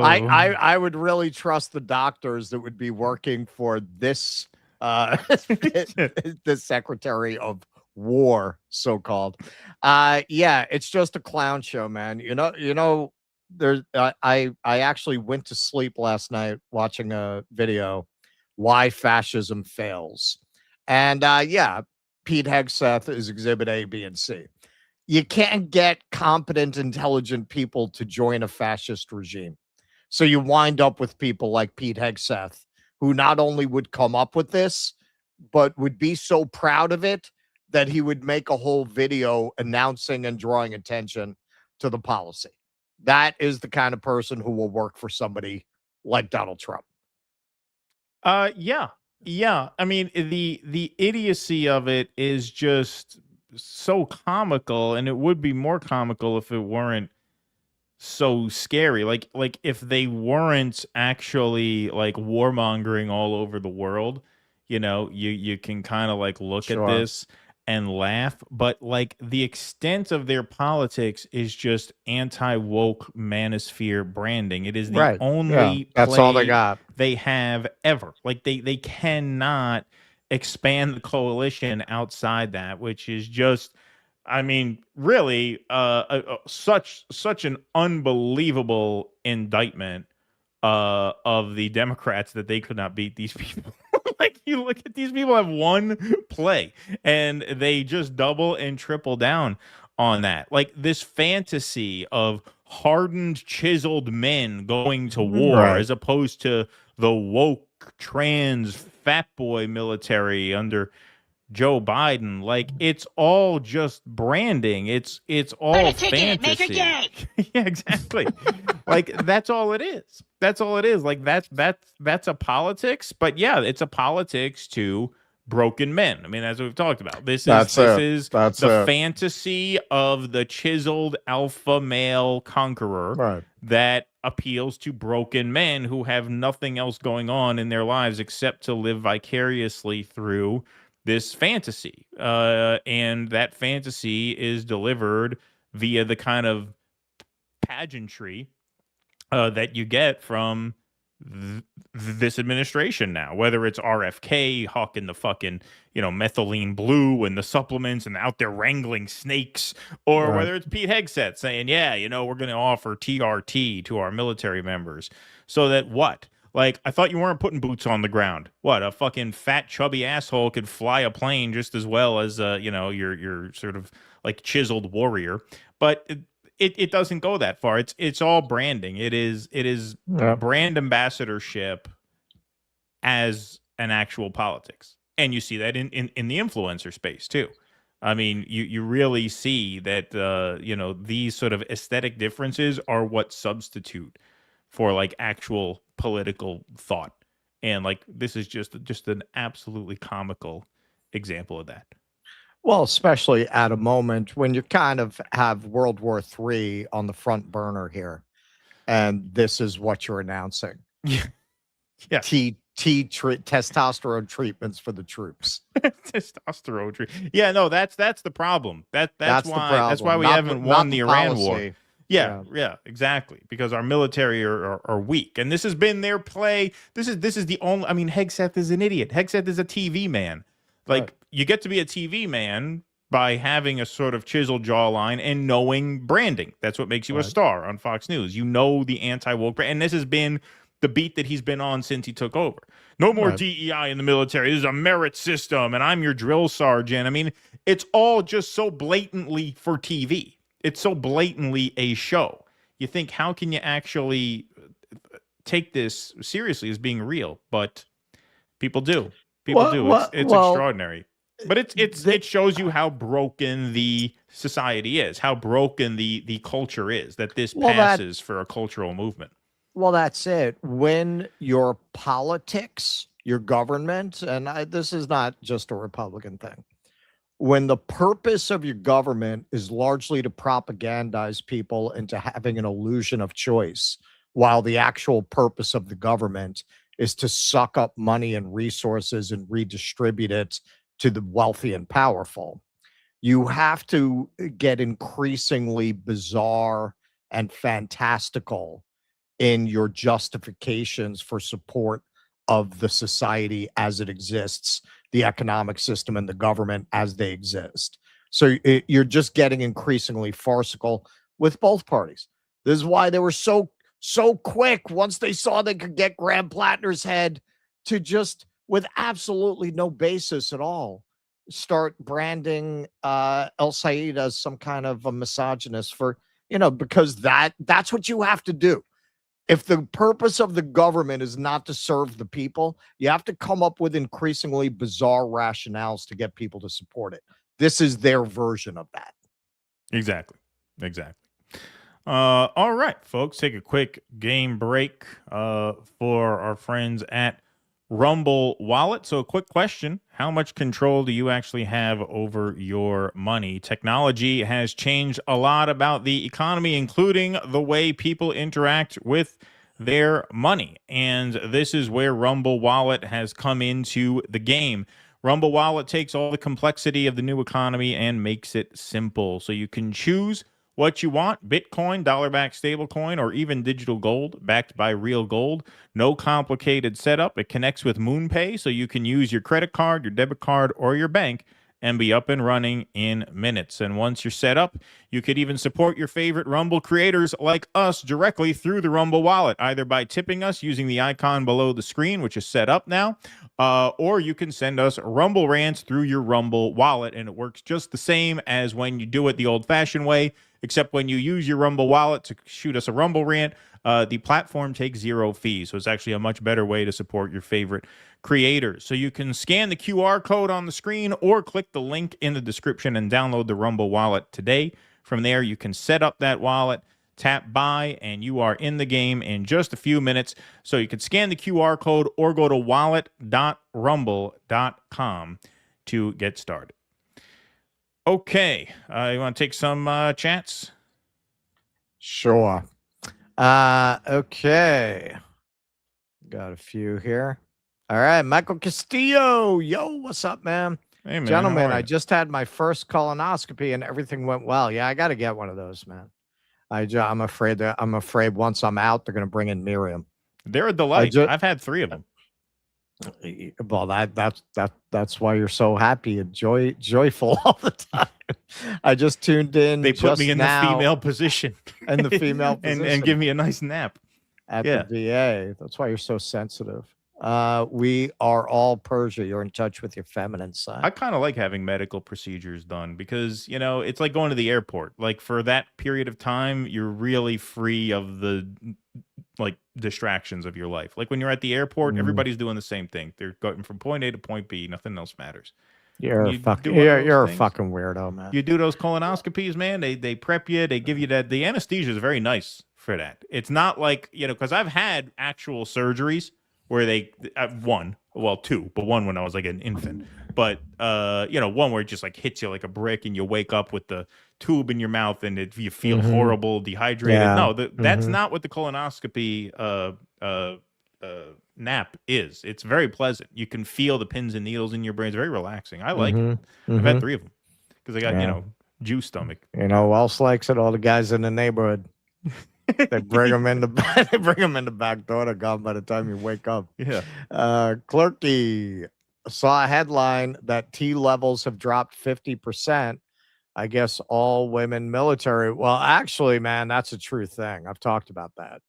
I would really trust the doctors that would be working for this the Secretary of War, so-called. Yeah, it's just a clown show, man. You know, there's I actually went to sleep last night watching a video, Why Fascism Fails. And yeah, Pete Hegseth is exhibit A, B, and C. You can't get competent, intelligent people to join a fascist regime. So you wind up with people like Pete Hegseth, who not only would come up with this, but would be so proud of it that he would make a whole video announcing and drawing attention to the policy. That is the kind of person who will work for somebody like Donald Trump. Yeah. I mean, the idiocy of it is just so comical, and it would be more comical if it weren't so scary. Like if they weren't actually like warmongering all over the world, you can kind of like look at this and laugh, but like the extent of their politics is just anti-woke manosphere branding. It is the only that's all they got. They have ever. Like they cannot expand the coalition outside that, which is just, I mean, really such an unbelievable indictment of the Democrats that they could not beat these people. Like, you look at these people have one play and they just double and triple down on that. Like this fantasy of hardened, chiseled men going to war as opposed to the woke, trans, fat boy military under Joe Biden. Like, it's all just branding. It's all fantasy. Make her gay. Yeah, exactly. Like, that's all it is. That's all it is. Like, that's a politics. But yeah, it's a politics to broken men. I mean, as we've talked about, this is the fantasy of the chiseled alpha male conqueror that appeals to broken men who have nothing else going on in their lives except to live vicariously through this fantasy. And that fantasy is delivered via the kind of pageantry that you get from this administration now, whether it's RFK hawking the fucking, methylene blue and the supplements and out there wrangling snakes, or whether it's Pete Hegseth saying, we're going to offer TRT to our military members so that what? Like, I thought you weren't putting boots on the ground. What, a fucking fat, chubby asshole could fly a plane just as well as, your sort of like chiseled warrior. But it doesn't go that far. It's all branding. It is brand ambassadorship as an actual politics. And you see that in the influencer space too. I mean, you really see that, these sort of aesthetic differences are what substitute for like actual political thought. And like, this is just an absolutely comical example of that. Well, especially at a moment when you kind of have World War III on the front burner here, and this is what you're announcing. Yeah. Testosterone treatments for the troops. Testosterone treatment. Yeah, no, that's the problem. That's why we haven't won the Iran war. Yeah, exactly. Because our military are weak, and this has been their play. This is the only. I mean, Hegseth is an idiot. Hegseth is a TV man. Like, you get to be a TV man by having a sort of chiseled jawline and knowing branding. That's what makes you a star on Fox News. You know the anti-woke brand. And this has been the beat that he's been on since he took over. No more DEI in the military. This is a merit system, and I'm your drill sergeant. I mean, it's all just so blatantly for TV. It's so blatantly a show. You think, how can you actually take this seriously as being real? But people do. People do. It's extraordinary. But it shows you how broken the society is, how broken the culture is, that this passes for a cultural movement. Well, that's it. When your politics, your government, and this is not just a Republican thing, when the purpose of your government is largely to propagandize people into having an illusion of choice, while the actual purpose of the government is to suck up money and resources and redistribute it to the wealthy and powerful, you have to get increasingly bizarre and fantastical in your justifications for support of the society as it exists, the economic system and the government as they exist. So you're just getting increasingly farcical with both parties. This is why they were so quick once they saw they could get Graham Plattner's head to just, with absolutely no basis at all, start branding El Said as some kind of a misogynist for, because that's what you have to do. If the purpose of the government is not to serve the people, you have to come up with increasingly bizarre rationales to get people to support it. This is their version of that. Exactly. All right, folks, take a quick game break for our friends at Rumble Wallet. So a quick question: how much control do you actually have over your money? Technology has changed a lot about the economy, including the way people interact with their money. And this is where Rumble Wallet has come into the game. Rumble Wallet takes all the complexity of the new economy and makes it simple. So you can choose what you want: Bitcoin, dollar-backed stablecoin, or even digital gold backed by real gold. No complicated setup. It connects with MoonPay, so you can use your credit card, your debit card, or your bank and be up and running in minutes. And once you're set up, you could even support your favorite Rumble creators like us directly through the Rumble Wallet, either by tipping us using the icon below the screen, which is set up now, or you can send us Rumble rants through your Rumble Wallet, and it works just the same as when you do it the old-fashioned way, except when you use your Rumble Wallet to shoot us a Rumble rant, the platform takes 0 fees. So it's actually a much better way to support your favorite creators. So you can scan the QR code on the screen or click the link in the description and download the Rumble Wallet today. From there, you can set up that wallet, tap buy, and you are in the game in just a few minutes. So you can scan the QR code or go to wallet.rumble.com to get started. Okay, you want to take some chats? Sure. Okay. Got a few here. All right, Michael Castillo. Yo, what's up, man? Hey, man. Gentlemen, I just had my first colonoscopy and everything went well. Yeah, I got to get one of those, man. I'm afraid once I'm out, they're going to bring in Miriam. They're a delight. I've had 3 of them. Well, that's why you're so happy and joyful all the time. I just tuned in. They put me in the female position. In the female position. and give me a nice nap. At the VA. That's why you're so sensitive. We are all Persia. You're in touch with your feminine side. I kind of like having medical procedures done because, it's like going to the airport. Like for that period of time, you're really free of the distractions of your life. Like when you're at the airport, everybody's doing the same thing. They're going from point A to point B. Nothing else matters. You're a fucking weirdo, man. You do those colonoscopies, man. They prep you. They give you that. The anesthesia is very nice for that. It's not like, because I've had actual surgeries where they two, but one when I was like an infant. But one where it just like hits you like a brick and you wake up with the tube in your mouth and you feel horrible, dehydrated. Yeah. No, that's not what the colonoscopy nap is. It's very pleasant. You can feel the pins and needles in your brain. It's very relaxing. I like it. I've had 3 of them because I got Jew stomach. You know who else likes it? All the guys in the neighborhood. They bring them in the back door. They're gone by the time you wake up. Yeah. Clerky saw a headline that T levels have dropped 50%. I guess all women military. Well, actually, man, that's a true thing. I've talked about that.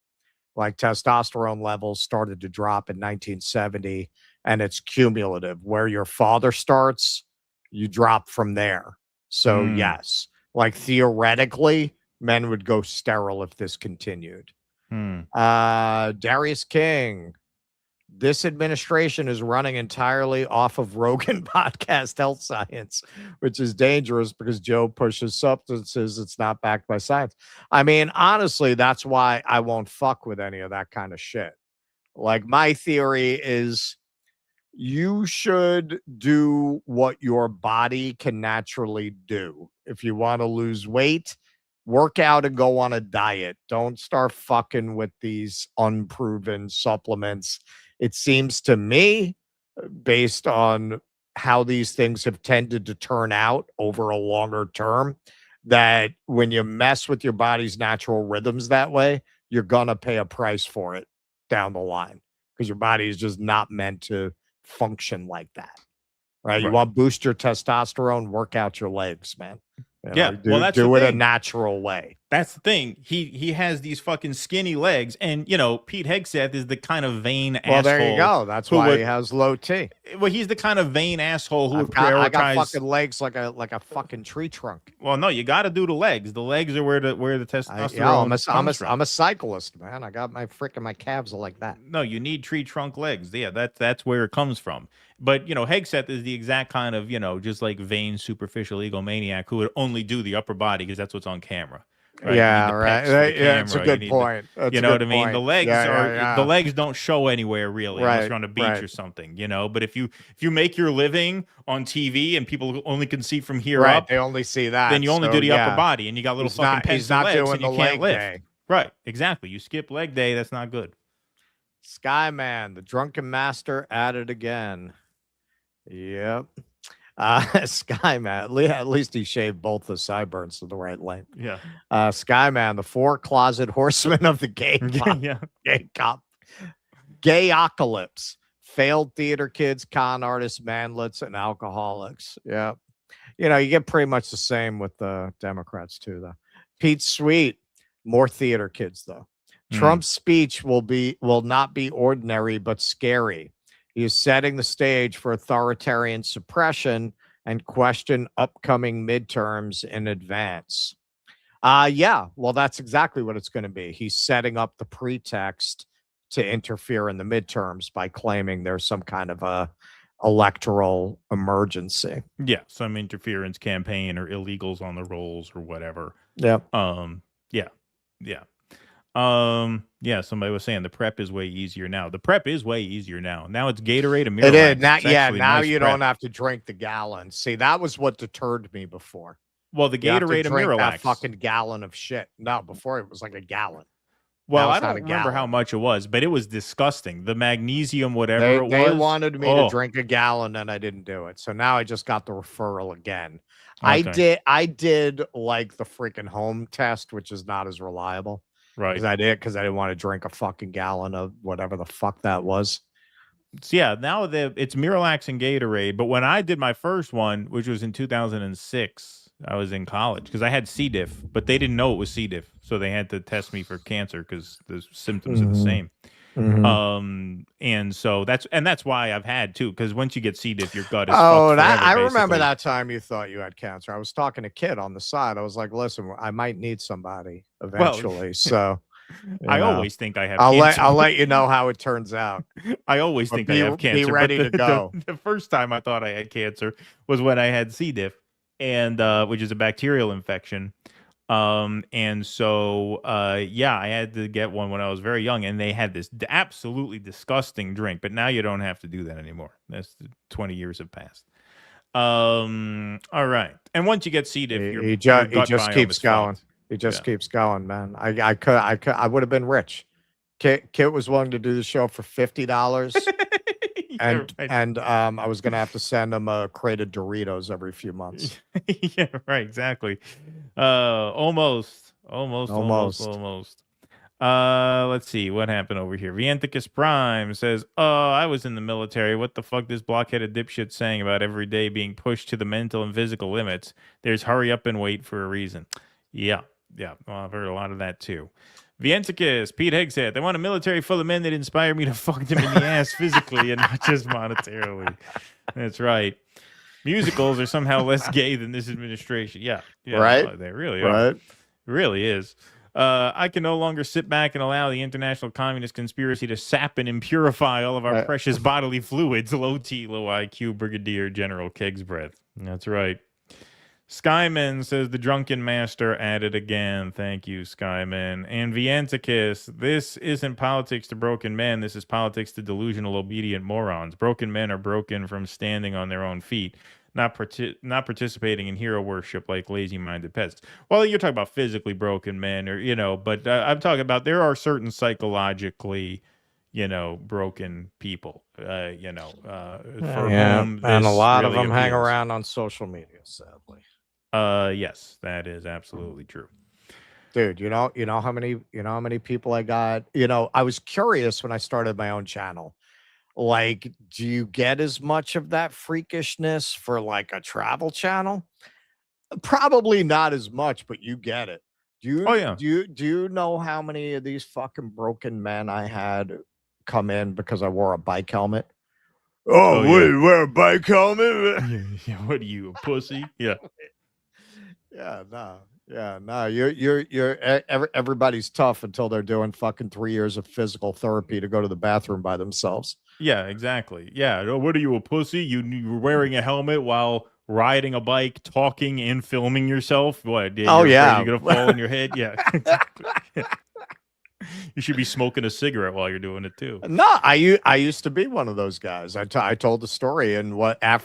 Like testosterone levels started to drop in 1970, and it's cumulative. Where your father starts, you drop from there. So yes, like theoretically, men would go sterile if this continued. Darius King. This administration is running entirely off of Rogan podcast health science, which is dangerous because Joe pushes substances it's not backed by science. I mean, honestly, that's why I won't fuck with any of that kind of shit. Like, my theory is you should do what your body can naturally do. If you want to lose weight, work out and go on a diet. Don't start fucking with these unproven supplements. It seems to me, based on how these things have tended to turn out over a longer term, that when you mess with your body's natural rhythms that way, you're going to pay a price for it down the line because your body is just not meant to function like that. Right? You want to boost your testosterone, work out your legs, man. Do it a natural way. That's the thing. He has these fucking skinny legs, and Pete Hegseth is the kind of vain asshole. Well, there you go. That's why he has low T. Well, he's the kind of vain asshole who would I prioritize. got fucking legs like a fucking tree trunk. Well, no, you got to do the legs. The legs are where the testosterone. I'm a cyclist, man. I got my calves are like that. No, you need tree trunk legs. Yeah, that's where it comes from. But Hegseth is the exact kind of just like vain, superficial egomaniac who would only do the upper body because that's what's on camera. Right? Yeah, right. Yeah, it's a good point. You know what I mean? The legs the legs don't show anywhere really unless you're on a beach or something. But if you make your living on TV and people only can see from here up, they only see that. Then you only do the upper body and you got little fucking pencil legs and you can't lift. Day. Right, exactly. You skip leg day. That's not good. Skyman, the drunken master, at it again. Yep. Skyman, at least he shaved both the sideburns to the right length. Yeah. Skyman, the 4 closet horsemen of the gay cop. Gayocalypse. Failed theater kids, con artists, manlets, and alcoholics. Yeah. You get pretty much the same with the Democrats too, though. Pete Sweet, more theater kids, though. Trump's speech will not be ordinary, but scary. He is setting the stage for authoritarian suppression and question upcoming midterms in advance. Well, that's exactly what it's going to be. He's setting up the pretext to interfere in the midterms by claiming there's some kind of a electoral emergency. Yeah, some interference campaign or illegals on the rolls or whatever. Yep. Somebody was saying the prep is way easier now. The prep is way easier now. Now it's Gatorade and Miralax. It is. Now you don't have to drink the gallon. See, that was what deterred me before. Well, the Gatorade and Miralax. That fucking gallon of shit. No, before it was like a gallon. Well, I don't remember how much it was, but it was disgusing. The magnesium, whatever they wanted me to drink a gallon, and I didn't do it. So now I just got the referral again. Okay. I did like the freaking home test, which is not as reliable. Right. Because I didn't want to drink a fucking gallon of whatever the fuck that was. So yeah, now it's Miralax and Gatorade. But when I did my first one, which was in 2006, I was in college because I had C. diff, but they didn't know it was C. diff, so they had to test me for cancer because the symptoms are the same. And so that's why I've had too, because once you get C. diff, your gut is fucked forever, I remember basically. that time you thought you had cancer. I was talking to a kid on the side. I was like, listen, I might need somebody eventually. So I know, always think I have cancer. I'll let you know how it turns out. I always think I have cancer. Be ready but to go. The first time I thought I had cancer was when I had C. diff, and which is a bacterial infection. And so, yeah, I had to get one when I was very young, and they had this absolutely disgusting drink, but now you don't have to do that anymore. That's 20 years have passed. All right. And once you get C. diff, he just keeps going. He just keeps going, man. I would have been rich. Kit was willing to do the show for $50. And I was gonna have to send him a crate of Doritos every few months. Yeah, right, exactly. Almost. Let's see what happened over here. Vianticus Prime says, I was in the military. What the fuck this blockheaded dipshit saying about every day being pushed to the mental and physical limits? There's hurry up and wait for a reason. Yeah. Well, I've heard a lot of that too. Vianticus, Pete Hegseth, I want a military full of men that inspire me to fuck them in the ass physically and not just monetarily. That's right. Musicals are somehow less gay than this administration. Yeah, right. They really are. It really is. I can no longer sit back and allow the international communist conspiracy to sap and impurify all of our precious bodily fluids. Low T, low IQ, Brigadier General Kegsbreath. That's right. Skyman says the drunken master at it again. Thank you, Skyman. And Vianticus, this isn't politics to broken men. This is politics to delusional, obedient morons. Broken men are broken from standing on their own feet, not participating in hero worship like lazy-minded peasants. Well, you're talking about physically broken men, or but I'm talking about there are certain psychologically, broken people. For whom and a lot of really them hang appeals. around on social media, sadly. Yes, that is absolutely true. Dude, you know how many people I got? I was curious when I started my own channel. Like, do you get as much of that freakishness for like a travel channel? Probably not as much, but you get it. Do you know how many of these fucking broken men I had come in because I wore a bike helmet? Oh, what, you wear a bike helmet? Yeah, what are you, a pussy? Yeah. No. You're everybody's tough until they're doing fucking 3 years of physical therapy to go to the bathroom by themselves. Yeah, exactly. Yeah. What are you, a pussy? You're wearing a helmet while riding a bike, talking and filming yourself. What? You're gonna fall on your head. Yeah. Exactly. You should be smoking a cigarette while you're doing it too. No, I used to be one of those guys. I told the story, and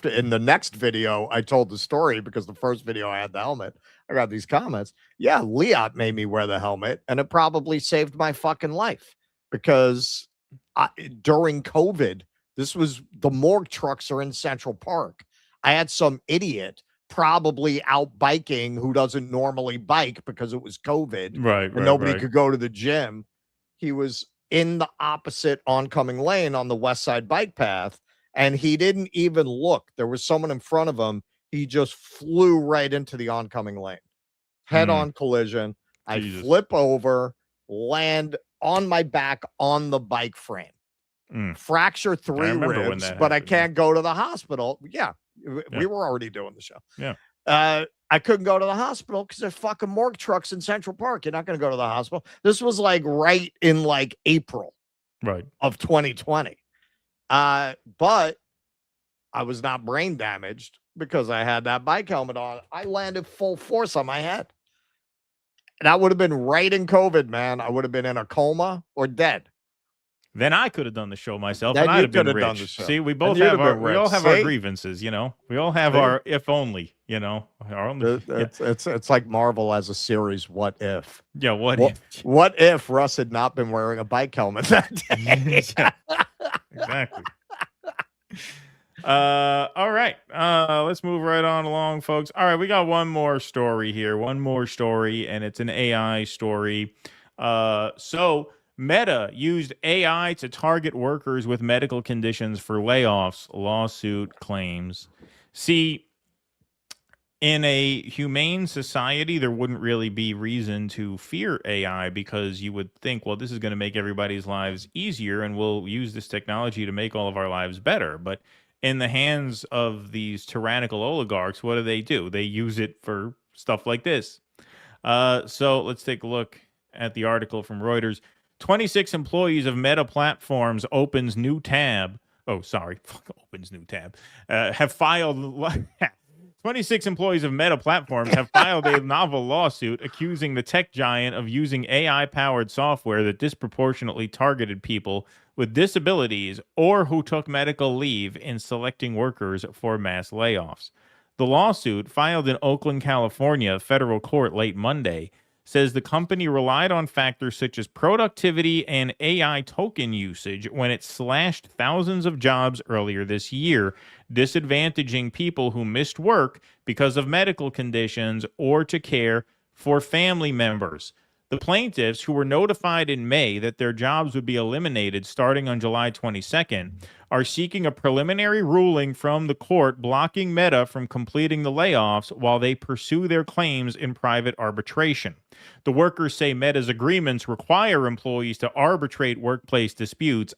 in the next video I told the story because the first video I had the helmet. I got these comments. Yeah, Liat made me wear the helmet, and it probably saved my fucking life because during COVID, this was the morgue trucks are in Central Park. I had some idiot probably out biking who doesn't normally bike because it was COVID, and nobody could go to the gym. He was in the opposite oncoming lane on the West Side bike path, and he didn't even look. There was someone in front of him. He just flew right into the oncoming lane. Head-on collision. I flip over, land on my back on the bike frame. Fracture 3 ribs, but I can't go to the hospital. Yeah, we were already doing the show. Yeah. I couldn't go to the hospital because there's fucking morgue trucks in Central Park. You're not going to go to the hospital. This was like right in like April of 2020. But I was not brain damaged because I had that bike helmet on. I landed full force on my head. That would have been right in COVID, man. I would have been in a coma or dead. Then I could have done the show myself, Then and I'd you have been could have rich. done the show. See, we And both you'd have have our been we all rich. have our See? grievances, We all have our if only, Our only. It's like Marvel as a series. What if? Yeah. What if? What if Russ had not been wearing a bike helmet that day? Exactly. All right. Let's move right on along, folks. All right, we got one more story here. And it's an AI story. So Meta used AI to target workers with medical conditions for layoffs, lawsuit claims. See, in a humane society, there wouldn't really be reason to fear AI because you would think, well, this is going to make everybody's lives easier and we'll use this technology to make all of our lives better. But in the hands of these tyrannical oligarchs, what do? They use it for stuff like this. So let's take a look at the article from Reuters. 26 employees of Meta Platforms opens new tab. Oh, sorry. Opens new tab. Have filed... 26 employees of Meta Platforms have filed a novel lawsuit accusing the tech giant of using AI-powered software that disproportionately targeted people with disabilities or who took medical leave in selecting workers for mass layoffs. The lawsuit, filed in Oakland, California, federal court late Monday, says the company relied on factors such as productivity and AI token usage when it slashed thousands of jobs earlier this year, disadvantaging people who missed work because of medical conditions or to care for family members. The plaintiffs, who were notified in May that their jobs would be eliminated starting on July 22nd, are seeking a preliminary ruling from the court blocking Meta from completing the layoffs while they pursue their claims in private arbitration. The workers say Meta's agreements require employees to arbitrate workplace disputes,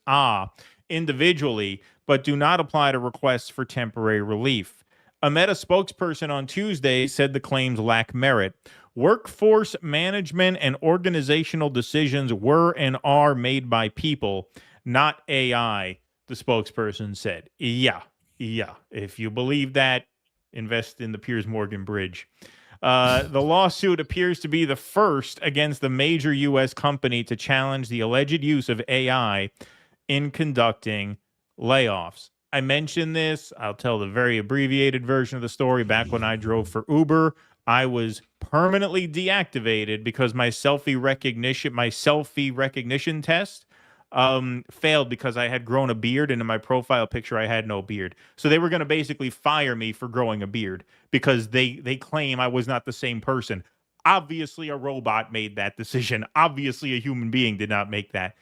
individually, but do not apply to requests for temporary relief. A Meta spokesperson on Tuesday said the claims lack merit. Workforce management and organizational decisions were and are made by people, not AI, the spokesperson said. Yeah. If you believe that, invest in the Piers Morgan Bridge. The lawsuit appears to be the first against the major U.S. company to challenge the alleged use of AI in conducting layoffs. I mentioned this. I'll tell the very abbreviated version of the story. Back when I drove for Uber, I was permanently deactivated because my selfie recognition test failed because I had grown a beard, and in my profile picture I had no beard. So they were going to basically fire me for growing a beard because they claim I was not the same person. Obviously a robot made that decision. Obviously a human being did not make that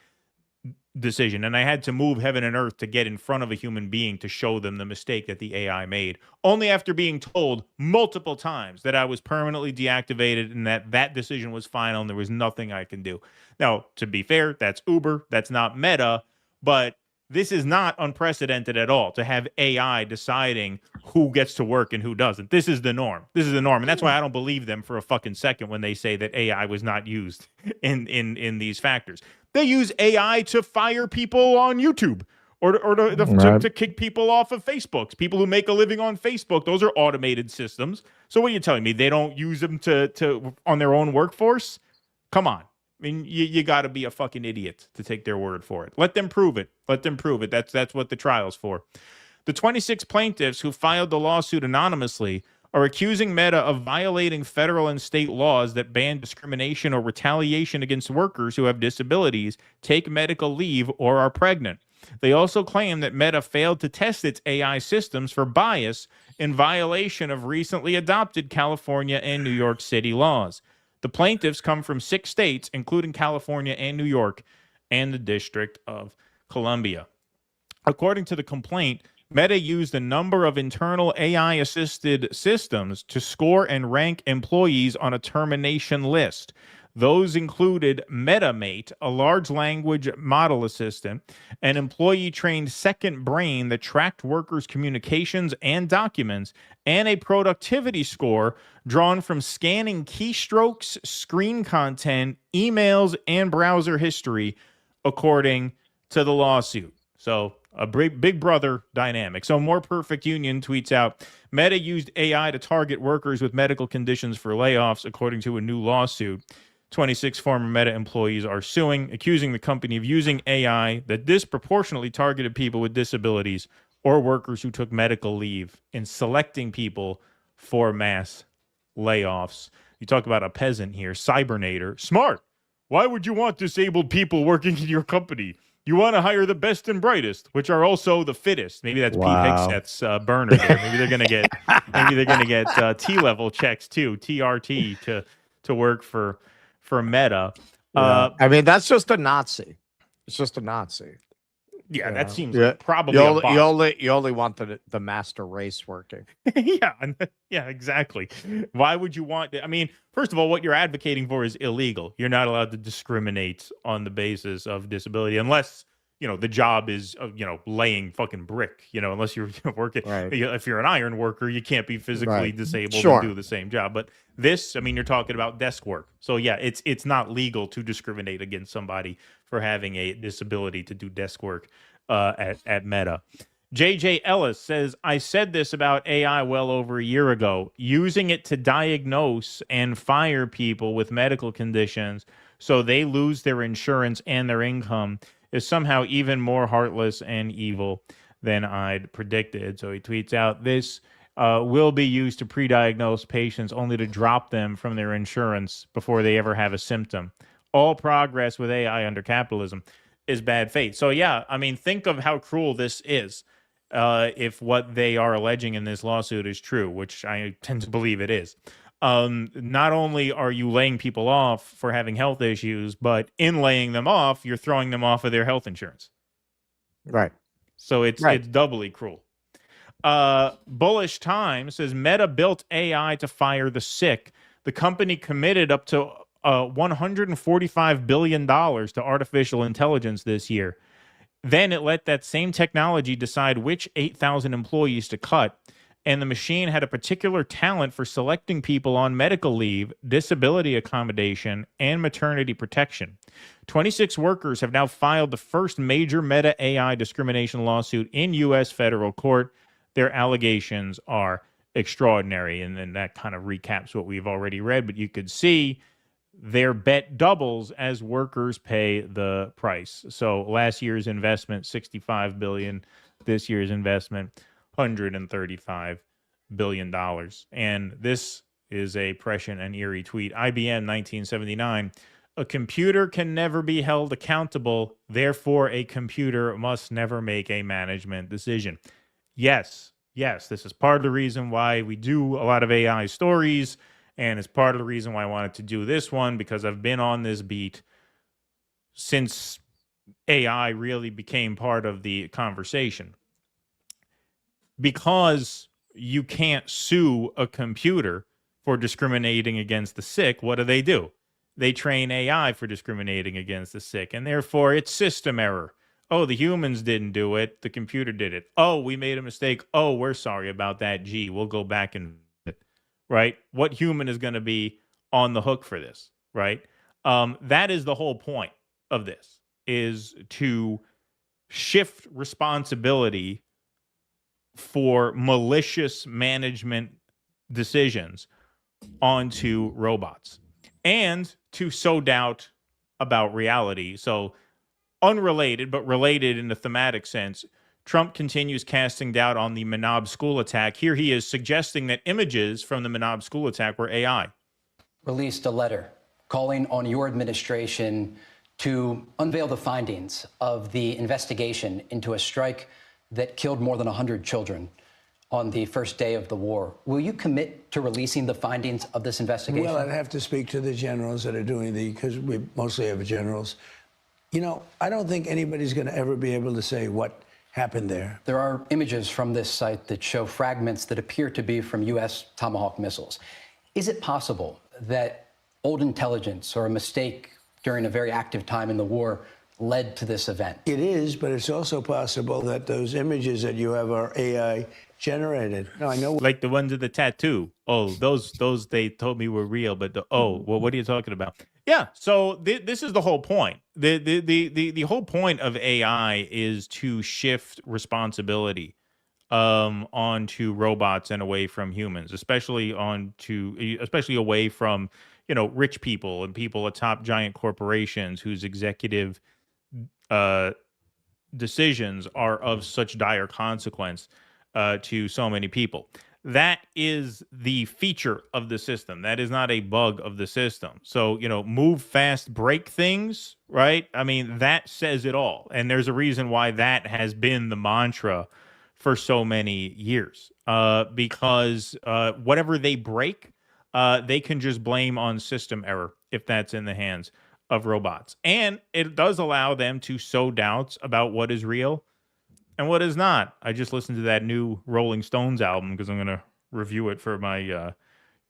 decision, and I had to move heaven and earth to get in front of a human being to show them the mistake that the AI made, only after being told multiple times that I was permanently deactivated and that decision was final and there was nothing I can do. Now, to be fair, that's Uber, that's not Meta, but this is not unprecedented at all to have AI deciding who gets to work and who doesn't. This is the norm. And that's why I don't believe them for a fucking second when they say that AI was not used in these factors. They use AI to fire people on YouTube or to kick people off of Facebook. People who make a living on Facebook, those are automated systems. So what are you telling me? They don't use them to on their own workforce? Come on. I mean, you got to be a fucking idiot to take their word for it. Let them prove it. That's what the trial's for. The 26 plaintiffs who filed the lawsuit anonymously are accusing Meta of violating federal and state laws that ban discrimination or retaliation against workers who have disabilities, take medical leave, or are pregnant. They also claim that Meta failed to test its AI systems for bias in violation of recently adopted California and New York City laws. The plaintiffs come from 6 states, including California and New York, and the District of Columbia. According to the complaint, Meta used a number of internal AI-assisted systems to score and rank employees on a termination list. Those included MetaMate, a large language model assistant, an employee-trained second brain that tracked workers' communications and documents, and a productivity score drawn from scanning keystrokes, screen content, emails, and browser history, according to the lawsuit. So a big brother dynamic. So More Perfect Union tweets out, Meta used AI to target workers with medical conditions for layoffs, according to a new lawsuit. 26 former Meta employees are suing, accusing the company of using AI that disproportionately targeted people with disabilities or workers who took medical leave in selecting people for mass layoffs. You talk about a peasant here, Cybernator. Smart. Why would you want disabled people working in your company? You want to hire the best and brightest, which are also the fittest. Maybe that's Pete Hegseth's burner there. Maybe they're gonna get T-level checks too, TRT, to work for Meta. I mean, that's just a Nazi. It's just a Nazi. Yeah, that seems like probably you only want the master race working. yeah, exactly. Why would you want to? I mean, first of all, what you're advocating for is illegal. You're not allowed to discriminate on the basis of disability unless, the job is, laying fucking brick, unless you're working. Right. If you're an iron worker, you can't be physically disabled Sure. and do the same job. But this, I mean, you're talking about desk work. So yeah, it's not legal to discriminate against somebody for having a disability to do desk work at Meta. JJ Ellis says, I said this about AI well over a year ago. Using it to diagnose and fire people with medical conditions so they lose their insurance and their income is somehow even more heartless and evil than I'd predicted. So he tweets out, this will be used to pre-diagnose patients only to drop them from their insurance before they ever have a symptom. All progress with AI under capitalism is bad faith. So yeah, I mean, think of how cruel this is if what they are alleging in this lawsuit is true, which I tend to believe it is. Not only are you laying people off for having health issues, but in laying them off, you're throwing them off of their health insurance. Right. So it's doubly cruel. Bullish Time says Meta built AI to fire the sick. The company committed up to $145 billion to artificial intelligence this year. Then it let that same technology decide which 8,000 employees to cut. And the machine had a particular talent for selecting people on medical leave, disability accommodation, and maternity protection. 26 workers have now filed the first major Meta AI discrimination lawsuit in U.S. federal court. Their allegations are extraordinary. And then that kind of recaps what we've already read. But you could see their bet doubles as workers pay the price. So last year's investment, $65 billion. This year's investment, $135 billion. And this is a prescient and eerie tweet. IBM 1979. A computer can never be held accountable. Therefore, a computer must never make a management decision. Yes, this is part of the reason why we do a lot of AI stories. And it's part of the reason why I wanted to do this one, because I've been on this beat since AI really became part of the conversation. Because you can't sue a computer for discriminating against the sick, what do? They train AI for discriminating against the sick, and therefore it's system error. Oh, the humans didn't do it, the computer did it. Oh, we made a mistake. Oh, we're sorry about that. Gee, we'll go back and... Right? What human is going to be on the hook for this, right? That is the whole point of this, is to shift responsibility for malicious management decisions onto robots and to sow doubt about reality. So unrelated, but related in the thematic sense, Trump continues casting doubt on the Manab school attack. Here he is suggesting that images from the Manab school attack were AI. Released a letter calling on your administration to unveil the findings of the investigation into a strike that killed more than 100 children on the first day of the war. Will you commit to releasing the findings of this investigation? Well, I'd have to speak to the generals that are doing because we mostly have generals. I don't think anybody's going to ever be able to say what happened there. There are images from this site that show fragments that appear to be from U.S. Tomahawk missiles. Is it possible that old intelligence or a mistake during a very active time in the war led to this event? It is, but it's also possible that those images that you have are AI generated. No, I know. Like the ones of the tattoo. Oh, those they told me were real, but well, what are you talking about? Yeah, so this is the whole point. The whole point of AI is to shift responsibility onto robots and away from humans, especially away from rich people and people atop giant corporations whose executive decisions are of such dire consequence to so many people. That is the feature of the system. That is not a bug of the system. So, move fast, break things, right? I mean, that says it all. And there's a reason why that has been the mantra for so many years. Because whatever they break, they can just blame on system error if that's in the hands of robots. And it does allow them to sow doubts about what is real and what is not. I just listened to that new Rolling Stones album because I'm going to review it for my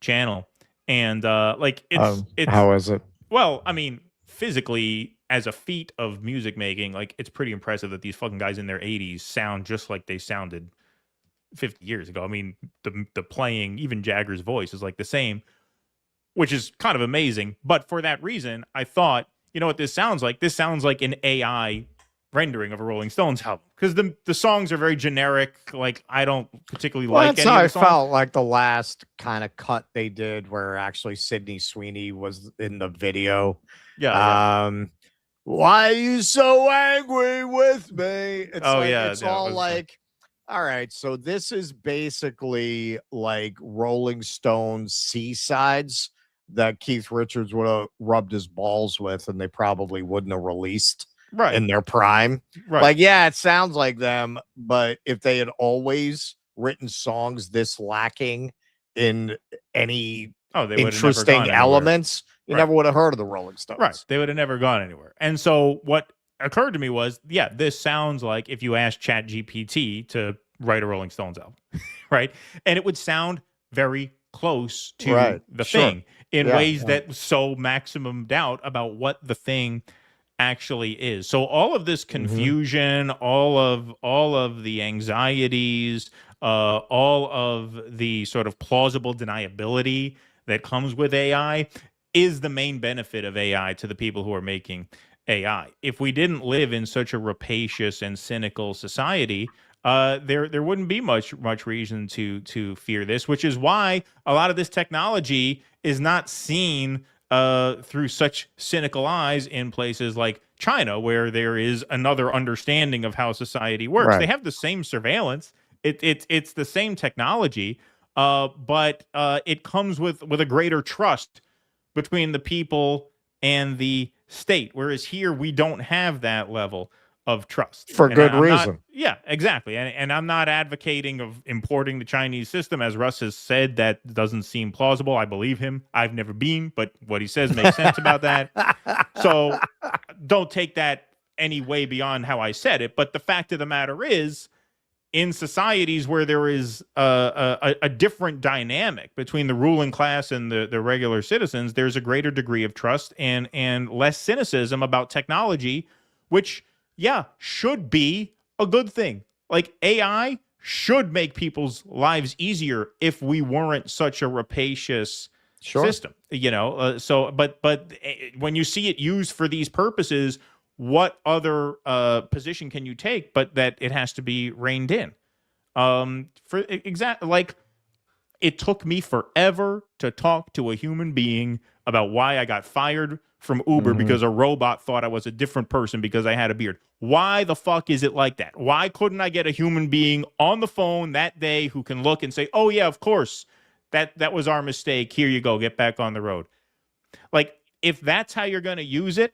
channel. And it's how is it? Well, I mean, physically, as a feat of music making, like, it's pretty impressive that these fucking guys in their 80s sound just like they sounded 50 years ago. I mean, the playing, even Jagger's voice is like the same, which is kind of amazing. But for that reason, I thought, you know what this sounds like? This sounds like an AI rendering of a Rolling Stones album, because the songs are very generic. Like, I don't particularly like that's any how of I the songs. felt like the last kind of cut they did, where actually Sydney Sweeney was in the video. Yeah. Why are you so angry with me? It's it's yeah, all it was, like, all right, so this is basically like Rolling Stones C-sides that Keith Richards would have rubbed his balls with, and they probably wouldn't have released in their prime. Right. Like, yeah, it sounds like them, but if they had always written songs this lacking in any interesting elements, you never would have heard of the Rolling Stones. Right. They would have never gone anywhere. And so what occurred to me was, yeah, this sounds like if you asked ChatGPT to write a Rolling Stones album, right? And it would sound very close to the thing in ways that sow maximum doubt about what the thing actually is. So all of this confusion, all of the anxieties, all of the sort of plausible deniability that comes with AI is the main benefit of AI to the people who are making AI. If we didn't live in such a rapacious and cynical society, there wouldn't be much reason to fear this, which is why a lot of this technology is not seen through such cynical eyes in places like China, where there is another understanding of how society works. Right. They have the same surveillance. It's the same technology, but it comes with a greater trust between the people and the state. Whereas here, we don't have that level of trust. For And good I'm not- reason. yeah, exactly. And I'm not advocating of importing the Chinese system. As Russ has said, that doesn't seem plausible. I believe him. I've never been, but what he says makes sense about that. So don't take that any way beyond how I said it. But the fact of the matter is, in societies where there is a different dynamic between the ruling class and the regular citizens, there's a greater degree of trust and less cynicism about technology, which, yeah, should be a good thing. Like, AI should make people's lives easier if we weren't such a rapacious system, you know? But when you see it used for these purposes, what other position can you take but that it has to be reined in? Like, it took me forever to talk to a human being about why I got fired from Uber because a robot thought I was a different person because I had a beard. Why the fuck is it like that? Why couldn't I get a human being on the phone that day who can look and say, oh yeah, of course, that was our mistake. Here you go, get back on the road. Like, if that's how you're going to use it,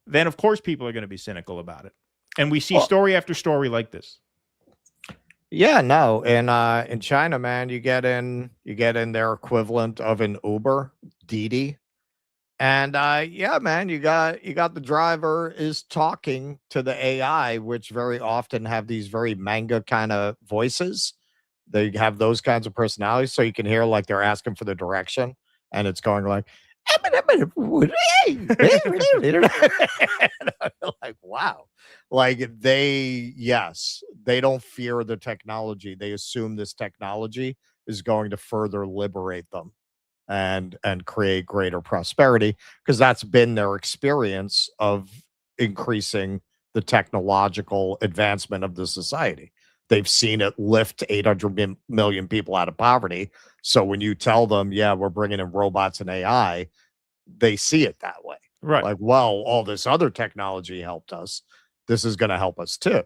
then of course people are going to be cynical about it. And we see story after story like this. Yeah, no. In China, man, you get in their equivalent of an Uber, Didi. And yeah, man, you got the driver is talking to the AI, which very often have these very manga kind of voices. They have those kinds of personalities, so you can hear like they're asking for the direction, and it's going like, like, wow. Like, they don't fear the technology. They assume this technology is going to further liberate them and create greater prosperity, because that's been their experience of increasing the technological advancement of the society. They've seen it lift 800 million people out of poverty. So when you tell them, yeah, we're bringing in robots and AI, they see it that way. Right. Like, well, all this other technology helped us. This is going to help us too.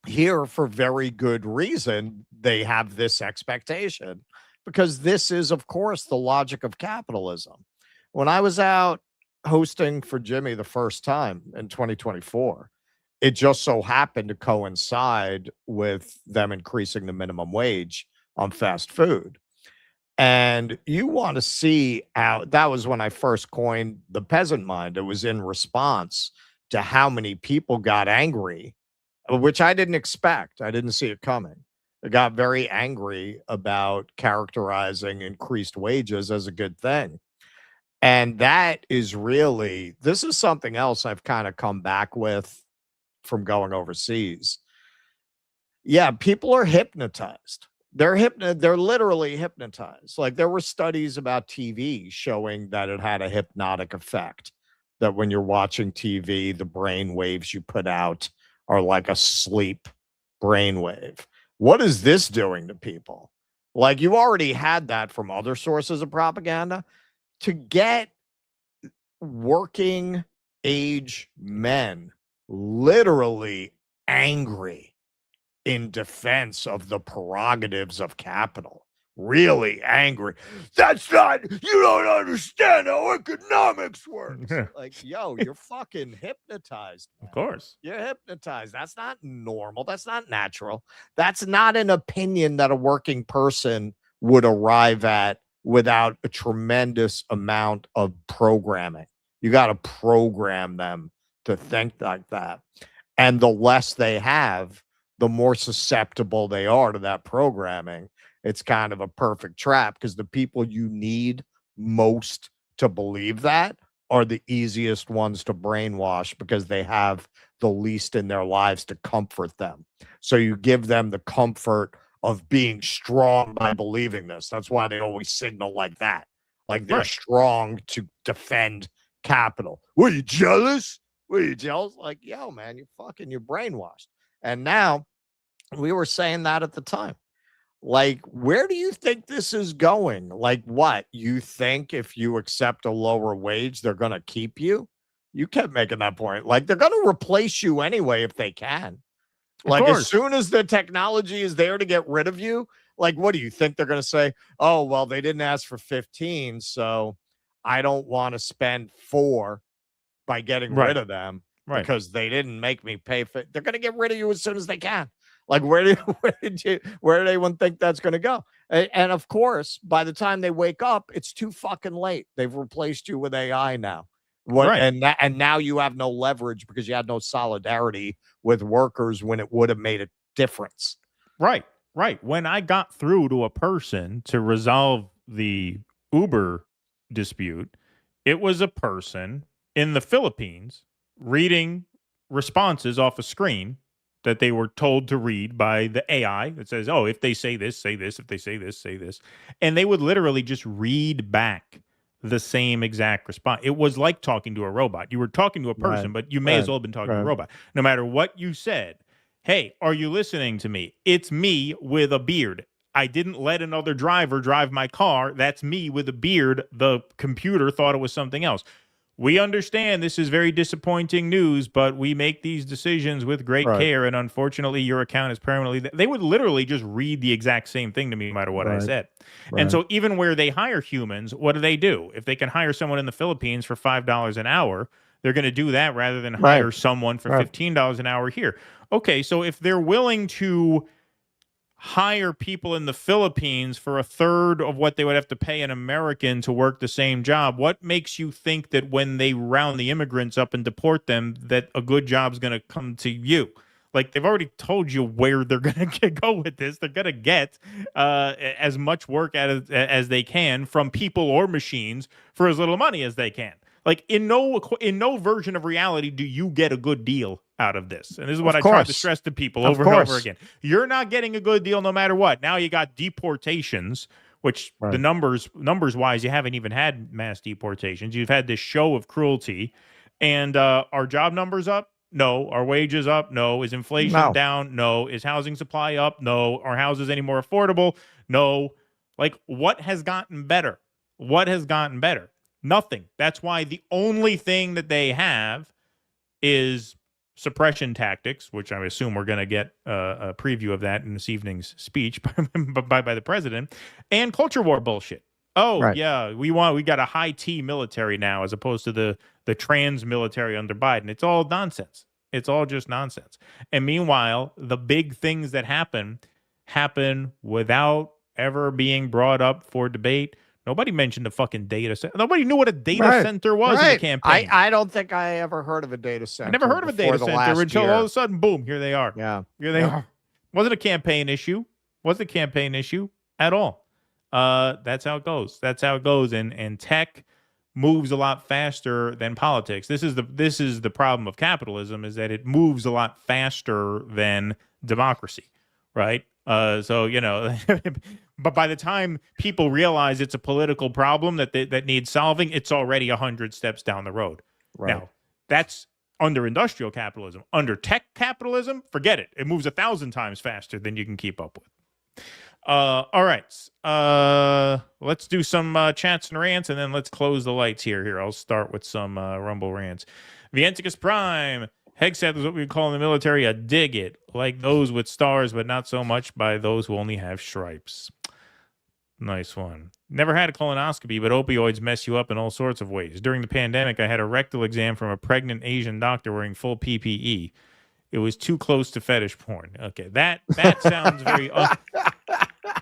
Here, for very good reason, they have this expectation, because this is, of course, the logic of capitalism. When I was out hosting for Jimmy the first time in 2024, it just so happened to coincide with them increasing the minimum wage on fast food. And you want to see how that was when I first coined the peasant mind. It was in response to how many people got angry, which I didn't expect. I didn't see it coming. They got very angry about characterizing increased wages as a good thing. And that is really, this is something else I've kind of come back with from going overseas. Yeah, people are hypnotized. They're literally hypnotized. Like there were studies about TV showing that it had a hypnotic effect, that when you're watching TV, the brain waves you put out are like a sleep brainwave. What is this doing to people? Like you already had that from other sources of propaganda. To get working age men literally angry in defense of the prerogatives of capital. Really angry. That's not, you don't understand how economics works. Like, yo, you're fucking hypnotized, man. Of course. You're hypnotized. That's not normal. That's not natural. That's not an opinion that a working person would arrive at without a tremendous amount of programming. You got to program them to think like that. And the less they have, the more susceptible they are to that programming. It's kind of a perfect trap because the people you need most to believe that are the easiest ones to brainwash because they have the least in their lives to comfort them. So you give them the comfort of being strong by believing this. That's why they always signal like that. Like they're strong to defend capital. Were you jealous? Were you jealous? Like, yo, man, you're brainwashed. And now we were saying that at the time. Like, where do you think this is going? Like, what? You think if you accept a lower wage, they're going to keep you? You kept making that point. Like, they're going to replace you anyway if they can. Like, as soon as the technology is there to get rid of you, like, what do you think they're going to say? Oh, well, they didn't ask for 15, so I don't want to spend 4 by getting rid of them because they didn't make me pay for it. They're going to get rid of you as soon as they can. Like, where do anyone think that's going to go? And of course, by the time they wake up, it's too fucking late. They've replaced you with AI now. And now you have no leverage because you had no solidarity with workers when it would have made a difference. Right. When I got through to a person to resolve the Uber dispute, it was a person in the Philippines reading responses off a screen that they were told to read by the AI that says, oh, if they say this, say this. If they say this, say this. And they would literally just read back the same exact response. It was like talking to a robot. You were talking to a person, but you may as well have been talking to a robot. No matter what you said, hey, are you listening to me? It's me with a beard. I didn't let another driver drive my car. That's me with a beard. The computer thought it was something else. We understand this is very disappointing news, but we make these decisions with great care, and unfortunately, your account is permanently... They would literally just read the exact same thing to me no matter what I said. And so even where they hire humans, what do? If they can hire someone in the Philippines for $5 an hour, they're going to do that rather than hire someone for $15 an hour here. Okay, so if they're willing to hire people in the Philippines for a third of what they would have to pay an American to work the same job, what makes you think that when they round the immigrants up and deport them, that a good job's going to come to you? Like, they've already told you where they're going to go with this. They're going to get as much work as they can from people or machines for as little money as they can. Like, in no version of reality do you get a good deal out of this. And this is what I try to stress to people over and over again. You're not getting a good deal no matter what. Now you got deportations, which the numbers wise, you haven't even had mass deportations. You've had this show of cruelty. And are job numbers up? No. Are wages up? No. Is inflation down? No. Is housing supply up? No. Are houses any more affordable? No. Like, what has gotten better? What has gotten better? Nothing. That's why the only thing that they have is suppression tactics, which I assume we're going to get a preview of that in this evening's speech by the president, and culture war bullshit. Oh, yeah, we got a high T military now as opposed to the trans military under Biden. It's all nonsense. It's all just nonsense. And meanwhile, the big things that happen without ever being brought up for debate, nobody mentioned the fucking data center. Nobody knew what a data center was in the campaign. I don't think I ever heard of a data center. I never heard of a data center until all of a sudden, boom, here they are. Yeah. Here they are. Wasn't a campaign issue. Wasn't a campaign issue at all. That's how it goes. That's how it goes. And tech moves a lot faster than politics. This is the problem of capitalism, is that it moves a lot faster than democracy, right? So, you know, but by the time people realize it's a political problem that needs solving, it's already 100 steps down the road. Right. Now, that's under industrial capitalism. Under tech capitalism, forget it. It moves 1,000 times faster than you can keep up with. All right. Let's do some chats and rants, and then let's close the lights here. I'll start with some Rumble rants. Vienticus Prime. Hegseth is what we call in the military a dig it, like those with stars, but not so much by those who only have stripes. Nice one. Never had a colonoscopy, but opioids mess you up in all sorts of ways. During the pandemic, I had a rectal exam from a pregnant Asian doctor wearing full PPE. It was too close to fetish porn. Okay, that sounds very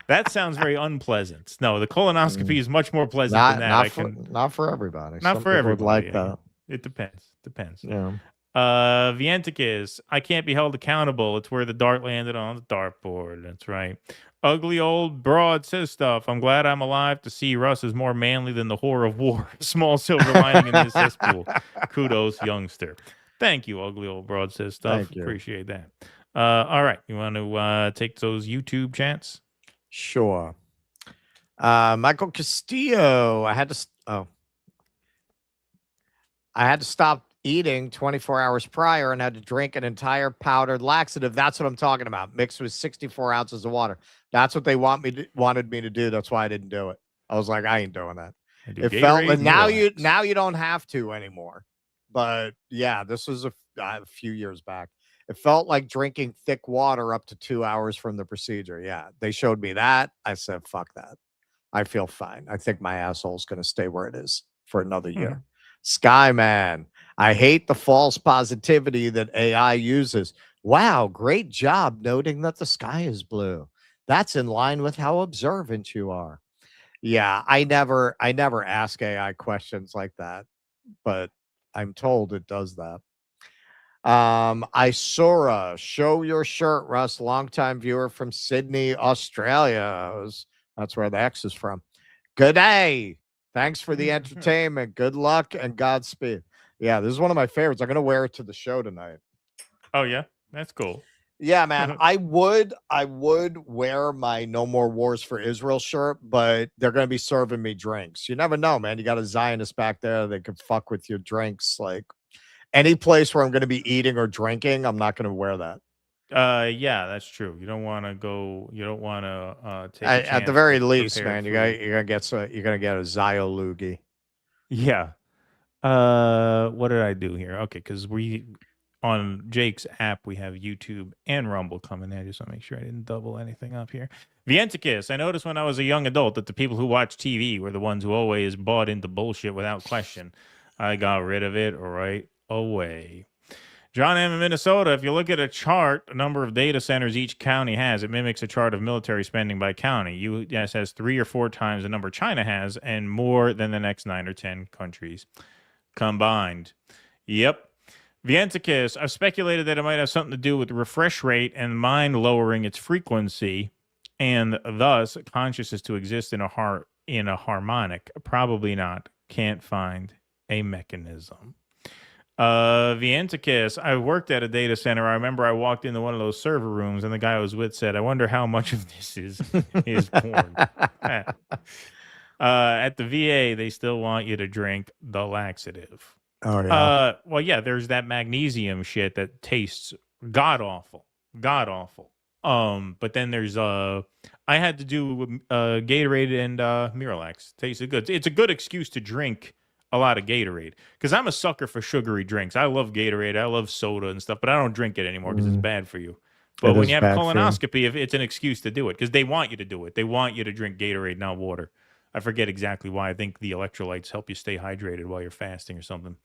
that sounds very unpleasant. No, the colonoscopy is much more pleasant than that. Not for everybody. Not Some for people everybody. would like that. It depends. Yeah. Vienticus, I can't be held accountable. It's where the dart landed on the dartboard. That's right. Ugly old broad says stuff. I'm glad I'm alive to see Russ is more manly than the whore of war. Small silver lining in this cesspool. Kudos, youngster. Thank you, ugly old broad says stuff. Thank you. Appreciate that. All right. You want to take those YouTube chats? Sure. Michael Castillo. I had to stop eating 24 hours prior and had to drink an entire powdered laxative. That's what I'm talking about. Mixed with 64 ounces of water. That's what they wanted me to do. That's why I didn't do it. I was like, I ain't doing that. It felt like now you don't have to anymore. But yeah, this was a few years back. It felt like drinking thick water up to 2 hours from the procedure. Yeah, they showed me that. I said, fuck that. I feel fine. I think my asshole's going to stay where it is for another year. Skyman, I hate the false positivity that AI uses. Wow, great job noting that the sky is blue. That's in line with how observant you are. Yeah, I never ask AI questions like that, but I'm told it does that. Isura, show your shirt, Russ. Longtime viewer from Sydney, Australia. That's where the X is from. Good day. Thanks for the entertainment. Good luck and Godspeed. Yeah, this is one of my favorites. I'm going to wear it to the show tonight. Oh, yeah? That's cool. Yeah, man. I would wear my No More Wars for Israel shirt, but they're going to be serving me drinks. You never know, man. You got a Zionist back there. They could fuck with your drinks. Like any place where I'm going to be eating or drinking, I'm not going to wear that. Yeah, that's true. You don't want to go. You don't want to take. At the very least, man, you're gonna get a Zio loogie. Yeah. What did I do here? Okay, because we on Jake's app we have YouTube and Rumble coming in. Just want to make sure I didn't double anything up here. Vienticus, I noticed when I was a young adult that the people who watch TV were the ones who always bought into bullshit without question. I got rid of it right away. John M. in Minnesota, if you look at a chart, a number of data centers each county has, it mimics a chart of military spending by county. U.S. has 3 or 4 times the number China has and more than the next 9 or 10 countries combined. Yep. Vienticus, I've speculated that it might have something to do with the refresh rate and mind lowering its frequency, and thus consciousness to exist in a harmonic. Probably not. Can't find a mechanism. Vienticus, I worked at a data center. I remember I walked into one of those server rooms and the guy I was with said, I wonder how much of this is porn. At the VA, they still want you to drink the laxative. Oh, yeah. Well, yeah, there's that magnesium shit that tastes god-awful. God-awful. But then there's, I had to do Gatorade and Miralax. Tasted good. It's a good excuse to drink a lot of Gatorade because I'm a sucker for sugary drinks. I love Gatorade. I love soda and stuff, but I don't drink it anymore because it's bad for you. But when you have a colonoscopy, it's an excuse to do it because they want you to do it. They want you to drink Gatorade, not water. I forget exactly why. I think the electrolytes help you stay hydrated while you're fasting or something.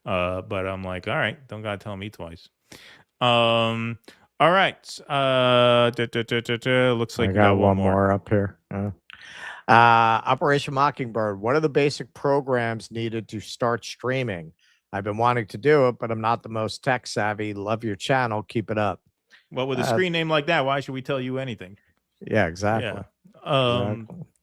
But I'm like, all right, don't gotta tell me twice. All right. Looks like I got one more up here. Operation Mockingbird. What are the basic programs needed to start streaming? I've been wanting to do it, but I'm not the most tech savvy. Love your channel. Keep it up. Well, with a screen name like that, why should we tell you anything? Yeah, exactly.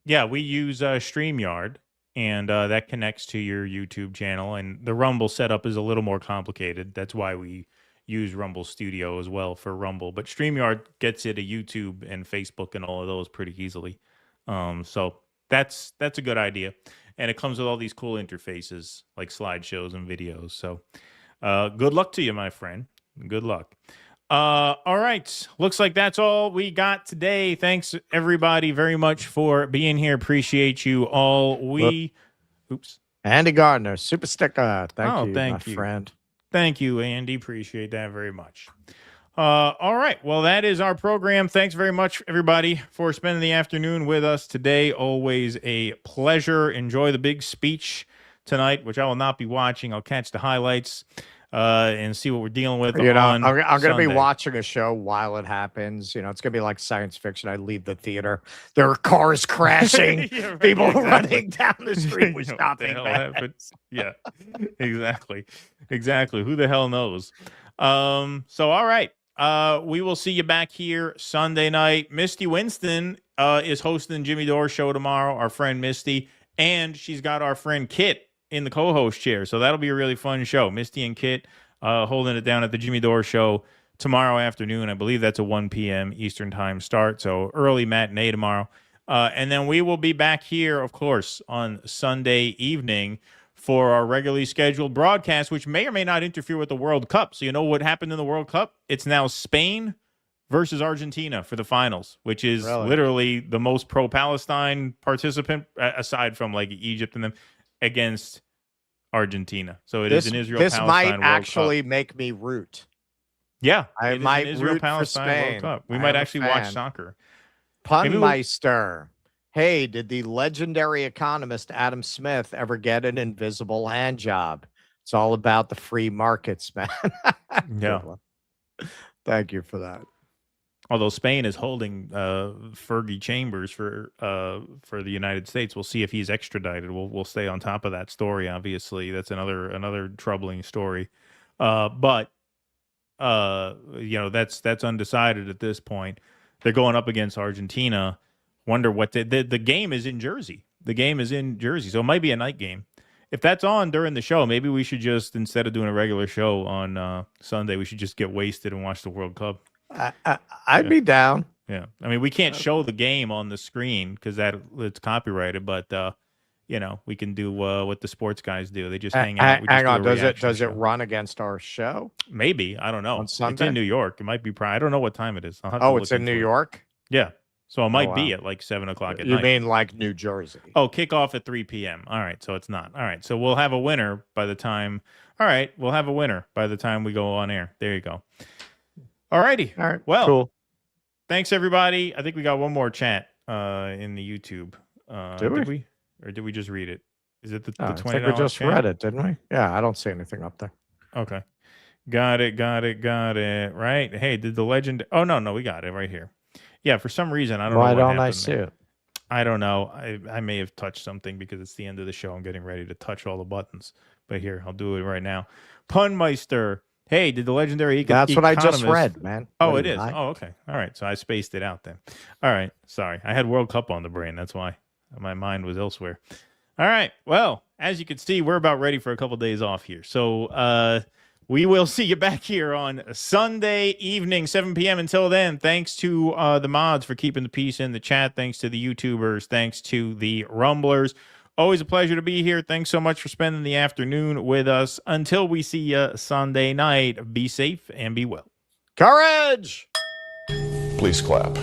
Yeah, we use StreamYard, and that connects to your YouTube channel. And the Rumble setup is a little more complicated. That's why we use Rumble Studio as well for Rumble. But StreamYard gets it to YouTube and Facebook and all of those pretty easily. So that's a good idea. And it comes with all these cool interfaces like slideshows and videos. So good luck to you, my friend. Good luck. All right. Looks like that's all we got today. Thanks, everybody, very much for being here. Appreciate you all. Oops. Andy Gardner, super sticker. Thank you, thank my you. friend. Thank you, Andy. Appreciate that very much. All right. Well, that is our program. Thanks very much, everybody, for spending the afternoon with us today. Always a pleasure. Enjoy the big speech tonight, which I will not be watching. I'll catch the highlights and see what we're dealing with. I'm going to be watching a show while it happens. It's going to be like science fiction. I leave the theater. There are cars crashing, Yeah, right, people exactly. running down the street with What shopping the hell bags. happened? Yeah, exactly. Who the hell knows? So, all right. We will see you back here Sunday night. Misty Winston is hosting Jimmy Dore show tomorrow, our friend Misty, and she's got our friend Kit in the co-host chair. So that'll be a really fun show. Misty and Kit holding it down at the Jimmy Dore show tomorrow afternoon. I believe that's a 1 p.m. Eastern time start. So early matinee tomorrow. And then we will be back here, of course, on Sunday evening for our regularly scheduled broadcast, which may or may not interfere with the World Cup. So you know what happened in the World Cup? It's now Spain versus Argentina for the finals, which is literally the most pro-Palestine participant, aside from like Egypt and them, against Argentina. So it is an Israel-Palestine This might World actually Cup. make me root. Yeah, I it is might an root for Israel-Palestine Spain. World Cup. We I might am a actually watch fan. soccer. Punmeister. Hey, did the legendary economist Adam Smith ever get an invisible hand job? It's all about the free markets, man. Yeah. Thank you for that. Although Spain is holding Fergie Chambers for the United States, we'll see if he's extradited. We'll stay on top of that story. Obviously, that's another troubling story. But that's undecided at this point. They're going up against Argentina. Wonder what the game is in Jersey. The game is in Jersey, so it might be a night game. If that's on during the show, maybe we should just, instead of doing a regular show on Sunday, we should just get wasted and watch the World Cup. I'd be down. Yeah, I mean, we can't show the game on the screen because it's copyrighted, but we can do what the sports guys do. They just hang out. Hang on, does it run against our show? Maybe, I don't know. On Sunday? It's in New York. It might be I don't know what time it is. It's in New York? Yeah. So it might be at like 7 o'clock at night. You mean like New Jersey? Oh, kickoff at 3 p.m. All right, so it's not. All right, so we'll have a winner by the time. All right, we'll have a winner by the time we go on air. There you go. All righty. All right. Well, cool. Thanks everybody. I think we got one more chat in the YouTube. Did we? Or did we just read it? Is it the $20 I think we just chat? read it, didn't we? Yeah, I don't see anything up there. Okay. Got it. Right. Hey, did the legend? Oh, no, we got it right here. Yeah, for some reason, I don't know Why what don't I happened see there. it? I don't know. I may have touched something because it's the end of the show. I'm getting ready to touch all the buttons. But here, I'll do it right now. Punmeister. Hey, did the legendary That's what I just economist- read, man. Oh, What it do you is. like? Oh, okay. All right. So I spaced it out then. All right. Sorry. I had World Cup on the brain. That's why my mind was elsewhere. All right. Well, as you can see, we're about ready for a couple days off here. So we will see you back here on Sunday evening, 7 p.m. Until then, thanks to the mods for keeping the peace in the chat. Thanks to the YouTubers. Thanks to the Rumblers. Always a pleasure to be here. Thanks so much for spending the afternoon with us. Until we see you Sunday night, be safe and be well. Courage! Please clap.